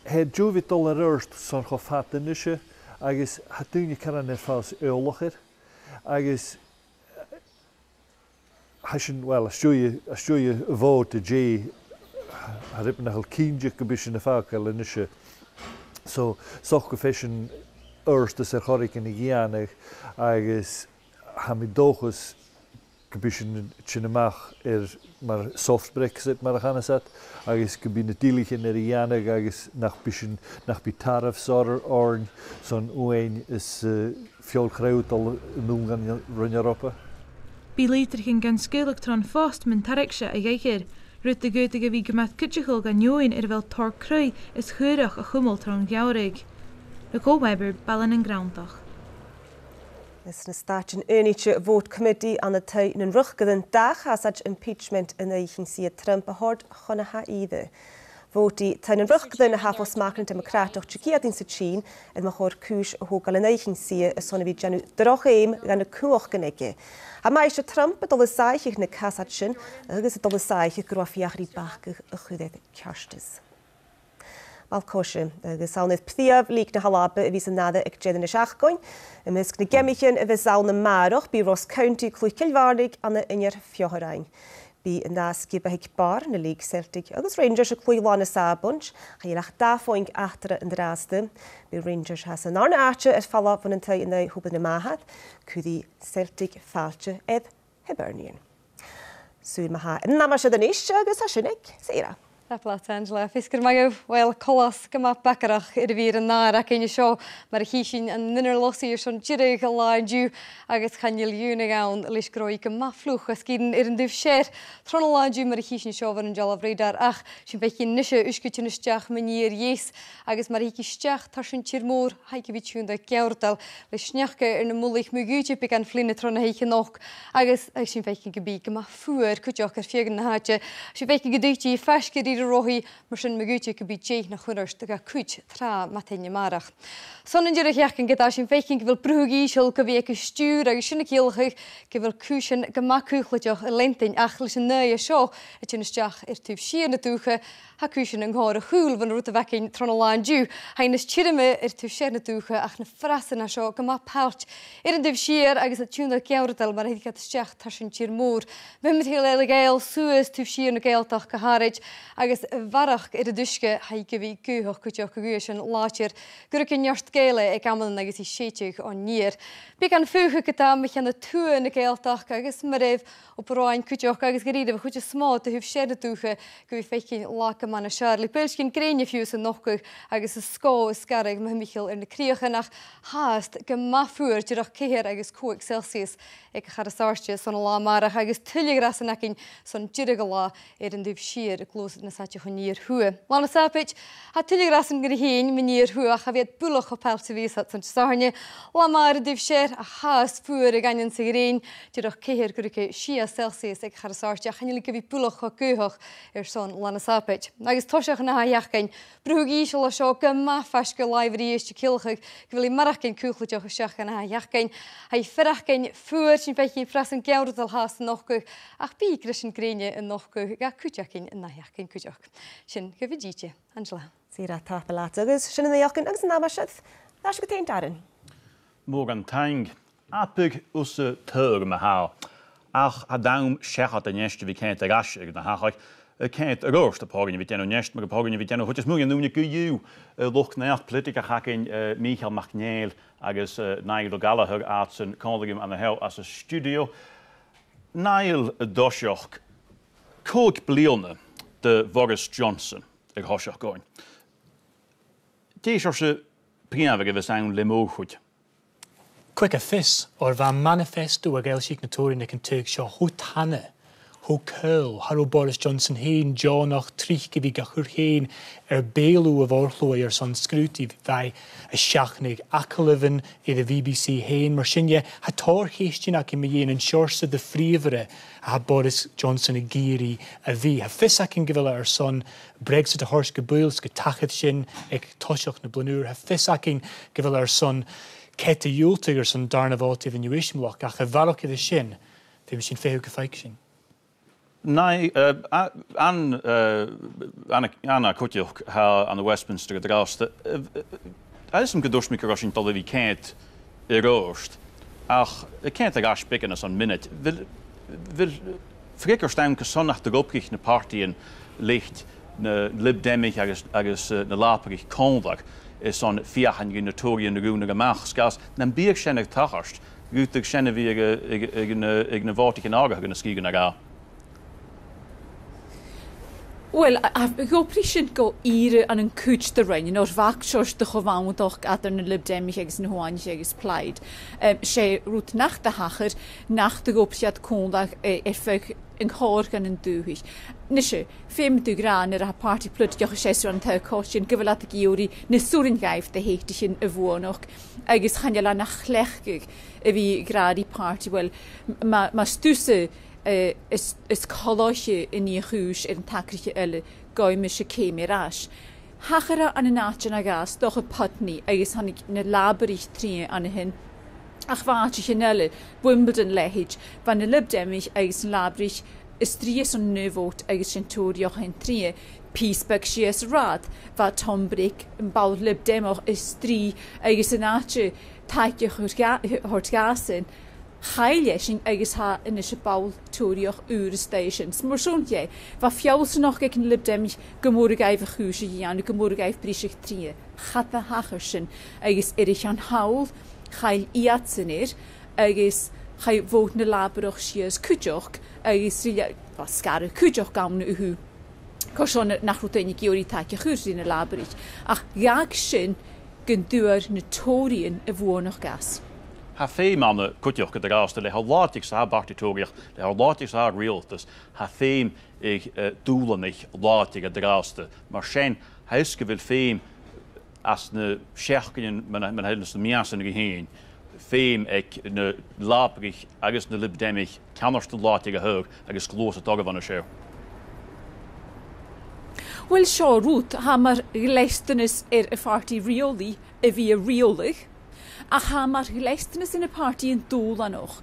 hij joe wie tolererst zo'n gefattenische, agus, ha doen je kan erfas oorloger, agus, Hashin, well, as je vote to J, had it been a kindje gebischen fakel in ishe. So, soch gefischen erst is horik in Gianig, agus hamidogus gebischen chinemach maar soft Brexit maar gaan zat, agus gebine dielig in Gianig, agus nach bisschen nach bitarf sorr orn, son uein is fjol groot al noem run Europa. Bí lítar chin gan scuúlaach tron fást min taricse a gaichir, rut de goetige wie gemat kutjechol gan join wel tor crui is chuireach a chumol tron gaurig. De Weber ballen en groundach. Is na staat een unitje vote committee aan de tijd een ruggen dag has het impeachment in de zie Trump hard gaan ha ide. Voti ten een ruggen hafos maken democratisch chikiat in Sichin en mag hoor kuus hogal in eigen zie is sonne wie janu drogeim gan de kuoch geneke. Ha meisje Trump het alle saich na kasatchen, agus het alle saich grofiach ri bachke chudet karstes. Malkosje, agus saun het pthiaf lik na Halabu wie se nade ek jeden seach goin, en misk na gemichen we saun na maroch bi Ross County klukilvardig an de injer fjohrein. Bí yn das gybaig bar na League Celtic agus Rangers y clwylan y sabunch, a iach dafoing achtra yn drasdy. Bí Rangers has yn arna atcha et falla van yn tau yn ei hwbyn y mahad, cwdi Celtic falcha eb Hibernian. Sŵn maha yn namasad yn eisiau agus a synig, Seira. Plat Angela, fisgur mai wel colas gyma bacarach i'r fyr yn nar ac ein sio mae'r hysyn yn nynner losi i'r son jirig a laen diw agos chanil yw'n ag awn leis groi gyma fflwch as gydyn i'r yn dyf sier. Tron a laen diw mae'r hysyn sio fan yn jalaf reidar ach sy'n feikin nisio ysgwyd yn ysdiach mynd i'r ies agos mae'r hysyn stiach tar sy'n tir môr haig i fi da gewrdal leis sniachga yn y mwlich mwgwyd byg an flin y tron a heikin och agos sy'n feikin gybi gyma ffwyr cwtioch ar ffiegan na hadja sy'n feikin gydaiti i ffasgyd rohi mar sin magúte go bí dé na chuirt a cuid tra matine marach. Son an dúireach ecin go sin fécin go bhfuil brúgaí seol go bhí go stúr agus sinna céalcha go bhfuil cúsin go macúchlateach a lentain ach leis an neu a seo a tinisteach ar túh siar na dúcha ha cúsin an gáir a chúil van ruta bhecin trona láin dú. Hain is tíirime ar túh siar na dúcha ach na frasan a seo go má páirt ar an dibh siar agus a túna geardal mar héad isteach tar sin tír mór. Bhimid héal eile gael suas túh siar na gaeltach go háid agus varach ar a dusce haig go bhí gúthach cúteach go gúis an látir gur cin neart géile ag gaman agus i séiteach an níir. Bí an fucha go dá me cheanna túa na gaeltach agus mar raibh ó bráin cúteach agus go ríadh chuide smá a thuh sé na dúcha go bhí féicin lácha man na searlí. Beilcin gréine fiús an nochuh agus is scó is scarigh me michael ar na críochanach háast go mafuair dúach céir agus 2 Celsius ag charasáiste san lá marach agus tuilegrás an acin san dúra go lá ar an dibh siar a glós na saite chun níor hua. Lana sapit ha tuilegrás an gur héin me níor hua a bhéad bulach o pelsa vísat san sarne lá mar a dibh siar a háast fuair a gainan sa réin dúach céir gur 6 Celsius ag charasáiste a chainnig go bhí bulach o gúthach ar son lana sapit. Agus toiseach na haachcain brúgaí se le seo go má feis go laimhrí éiste cilchaig go bhfuil marachcin cúchlateach a seach na haachcain ha ferachcain fuair sin feici fras an geardal háas an nochuh ach bí gris an gréine an nochuh ga cúteachcin in naheachcin cúteach. Sin go bhí díte, Angela. Sira tapa lát agus sin na iachcin agus na masad. Nás go téin darin. Mór an taing apig usa tuair me há. Ach a dam sechat a neiste bhí céint a gas ag na hachaig céint a rúst a págan bhí déanú neist mar a págan bhí déanú chuidir múgan núna go dú lucht neach politica chacin Michael McNeil agus Nigel Gallagher at san Collegium an na hell as a studio. Nigel doiseach cóg bliana de Boris Johnson ag thoiseach gáin. Déis ar se príomh go bheith an le móchuid. Quick a fis or van manifesto a gael sík na tóri na can tuig seo ho tanne, ho curl, haró Boris Johnson héin, Johnach, trich gyfi gachur héin, béalú a vorló ar son scrúti vai a seachnig acalifin i the BBC héin, mar sinne ha tór héistin ac i mi héin an siorsa de fríomhre a ha Boris Johnson a gíri a bhí. Ha fis ac yn gyfela ar son Brexit a hors go bwyls go Taghadh sin ag toiseach na blanúr. Ha fis ac yn gyfela ar son Kete Júltigur san darna bhátíh in Uismlach ach a bharach idir sin, fi sin féú go feic sin. Nei, anna cúteach an a Westminster go drásta. Eism go dúsmi go sin dul bhí céint i róst, ach céint a gas bican as an minute. Vil fricar stem go sonnach de gopgich na partíin licht na Lib Demich agus na lápaigh cóndag. Is on fiachan gyn notorian rúna gamach sgas na bíag sinna tachart gútag sinna bhí ag na bhátic an ága gan na scígan agá. Wel, go prísin go íre an an cúit de rein, o'r fach siors de chofáwntach adar na Lib Demich agus na hwainich agus plaid. Sé rút nach de hachar, nach de gopsiad cóndag effeg yn chor gan yn dúhich. Nishe, fem du gran a party plwyd gioch sér an tau cosyn gyfalat ag iori na súrin gaif de heichtich yn y fwonach agus chanjala na chlechgig y fi grad i party. Wel, ma stwse is colosje in die huis in takritje elle goimische kemerage. Hachera an een naatje na gas, doch een putney, agus han ik ne laberich trie aan hin. Ach waatje genelle, Wimbledon lehig, van de Lib Demich agus laberich is drie son neuvoot agus centurioch hen trie. Peacebug sies rad, va tombrik, een bouw Lib Democh is drie agus een naatje taitje hort gasen. chaile sin agus ha in is baul tóíoch ure stations. Mar son je, va fiawse noch ge een libdemich gemorig eif chuúse an gemorig eif brisich trie. Chatte hacher sin agus erich an haul, chail iatsinir, agus chai vót na laberoch sias kujoch, agus rile was skare kujoch gamne uhu. Koson nach rotein georí take chuús in na laberich. Ach jaag sin gen duur na tóríon a bhónach gas. Ha fé manne kutjoch de raste le latig sa bartitoriach le latig sa realtas ha féim ag doelenig latig de raste mar sein huiske wil féim as ne scherken men hele measen geheen féim ag ne laperich agus ne libdemich kannnerste latige hoog agus glose dag van de show. Wel seo roet ha mar gleistenis a farti rioli a vi riolig. A ha mar gleistenis in a party in doel an och.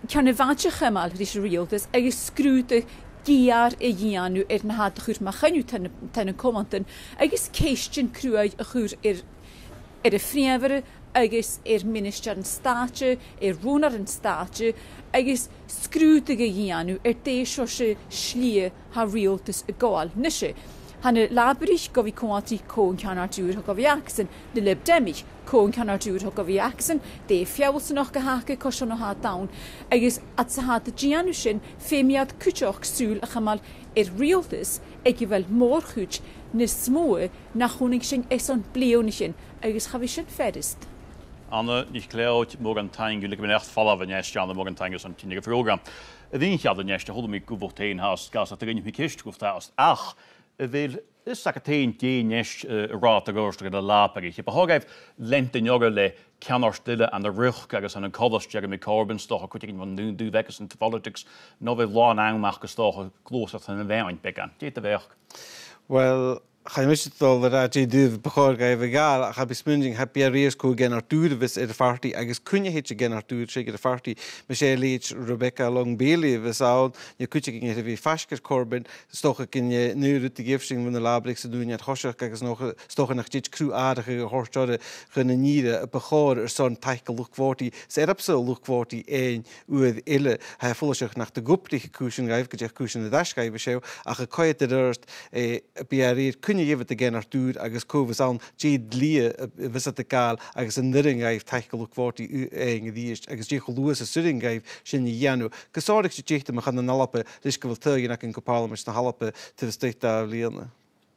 Kan vatje gemal ris realtas agus skrúte giar a gianu na hat chuúr ma chenu ten kommanten agus keistjin cruúid a chuúr a frievere agus minister an staatje ronar an staatje agus skrúte ge gianu dé se slie ha realtas a gáil nise. Hanne laberich go vi koati koon kanar duur go vi aksen de libdemich koon kanar duur go vi aksen de fjawse noch gehake ko no ha down agus at sa hat de gianushin femiad kuchoch sul a chamal realtas vel mor goed ne smoe nach honing sin eson bleonichin agus ha vi sin fedist. Anne, nicht klaut morgen tang ik ben echt vallen van nest aan de morgen tang is een tienige program. Dien ja de nest hol mi go teen hast gas dat erin mi kist goft hast. Ach wil is sakketeen die nest raad goster de laperich. Je behogef lente joggerle kenner stille aan de rug agus aan een college Jeremy Corbyn stoch ko ik van doen wekkers in politics no we law aan maken stoch closer aan een wijn bekken. Dit de werk. Well, Chaim isdol a dúh bechor gaibh gáil a cha bismunding ha bearíos có gen dúrvis ar fartaí agus cunne héite gen dúr sé ar fartaí me sé líit Rebecca Long Bailey visáil ne cute gin a bhí feiscar Corbyn stocha cin nuú a gifsing mna lábric sa dúine thoiseach agus stocha nach dit cruú ádacha go horteide chuna níre a bechor ar son taicha luchhórtaí sa erapsa luchhórtaí éin uad ile ha fullaseach nach de goptaí cúsin gaibh go deach cúsin na dascaibh séo a cha coid a dúirt bearír cunne gifad a gen dúr agus cóhas an déad lia vis a gáil agus an nuring gaibh taicha luchhórtaí éin a dhíist agus dé luas a suring gaibh sin dhéanú. Gosáideach sé déachta me chan an Alba leis go bhfuil tuigh nach an gopálamas na Alba tu steita líana.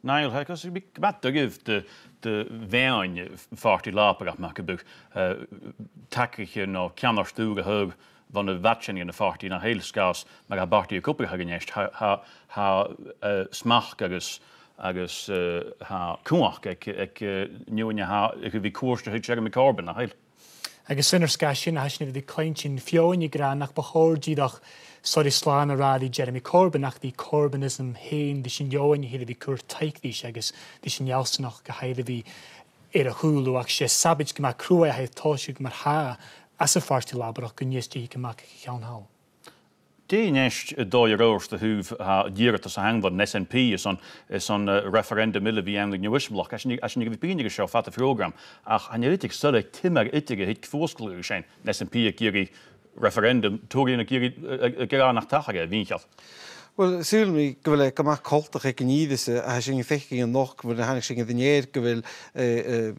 Neil, because we got to give the vein farty laperach make book takkige no kenner stuge hug van de watchen in de farty na heel skaas maar barty koppig genest ha smach agus ha kuach ek nu ha vi koers de Jeremy Corbyn na heel. Agus sinnar scasin a hasna bhí cleintin fiáin i grán nach bachórdíach sorry slán a rádi Jeremy Corbyn nach bhí Corbynism héin bhí sin jóin héad bhí cur taiicdís agus bhí sin jausnach go haile bhí ar a chúlú ach sé sabid go mar crua a haid táisiú mar há as a fartí labarach go níostí go mac chean há. Déist dóir óirsta thuh díiret a hang van SNP is an referendum mille bhí an nuismlach as nig bíine seo fat a program ach analytic sulle timmer itige hit fósglú sein SNP a géirí referendum tóíon a géirí gerá nach taige víchat. Well, súil mi go bhfuil go maith coltach ag níidise a sin feici an noch bhfuil hanig sin dnéir go bhfuil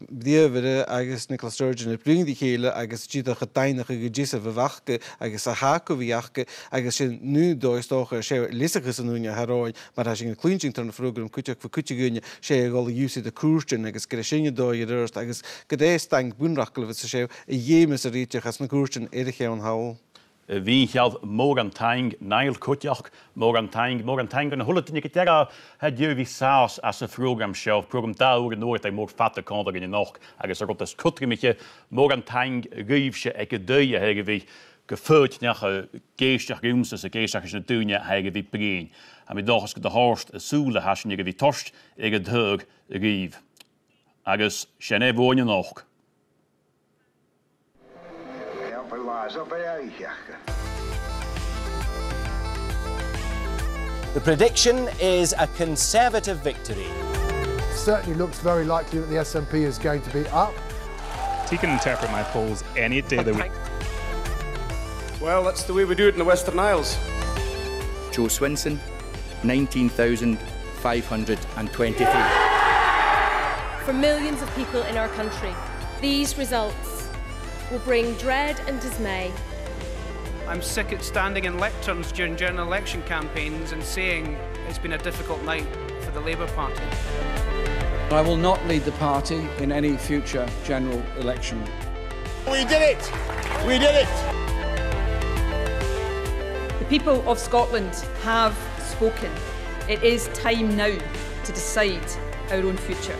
bdíomhre agus Nicola Sturgeon a bringdí chéile agus tíach a dainacha go ddísa bhhacha agus a háca bhíachcha agus sin nu dóistócha sé lisachas an úne haráin mar sin clúinting tar na frogram cuiteach fa cuiteúine sé gáil úsí a cuairtein agus go sinne dóir dúirt agus go dééis daing bunrachil bh sé i dhémas a ríteach as na cuairtein éiriché an hail. Wie geld morgen tang Neil Kutjach morgen tang en hullet in ik het je wie saus as a program show program daar nooit ik mocht fatte kan er in nog agus er op kutrimetje morgen tang geefse ik deuje hege wie gefurt nach geestach gums as a geestach is dunje hege wie begin en met doch de horst soele has je wie torst ik het hug geef agus chene woonje nog. The prediction is a Conservative victory. It certainly looks very likely that the SNP is going to be up. He can interpret my polls any day of the week. Well, that's the way we do it in the Western Isles. Joe Swinson, 19,523. For millions of people in our country, these results will bring dread and dismay. I'm sick at standing in lecterns during general election campaigns and saying it's been a difficult night for the Labour Party. I will not lead the party in any future general election. We did it! We did it! The people of Scotland have spoken. It is time now to decide our own future.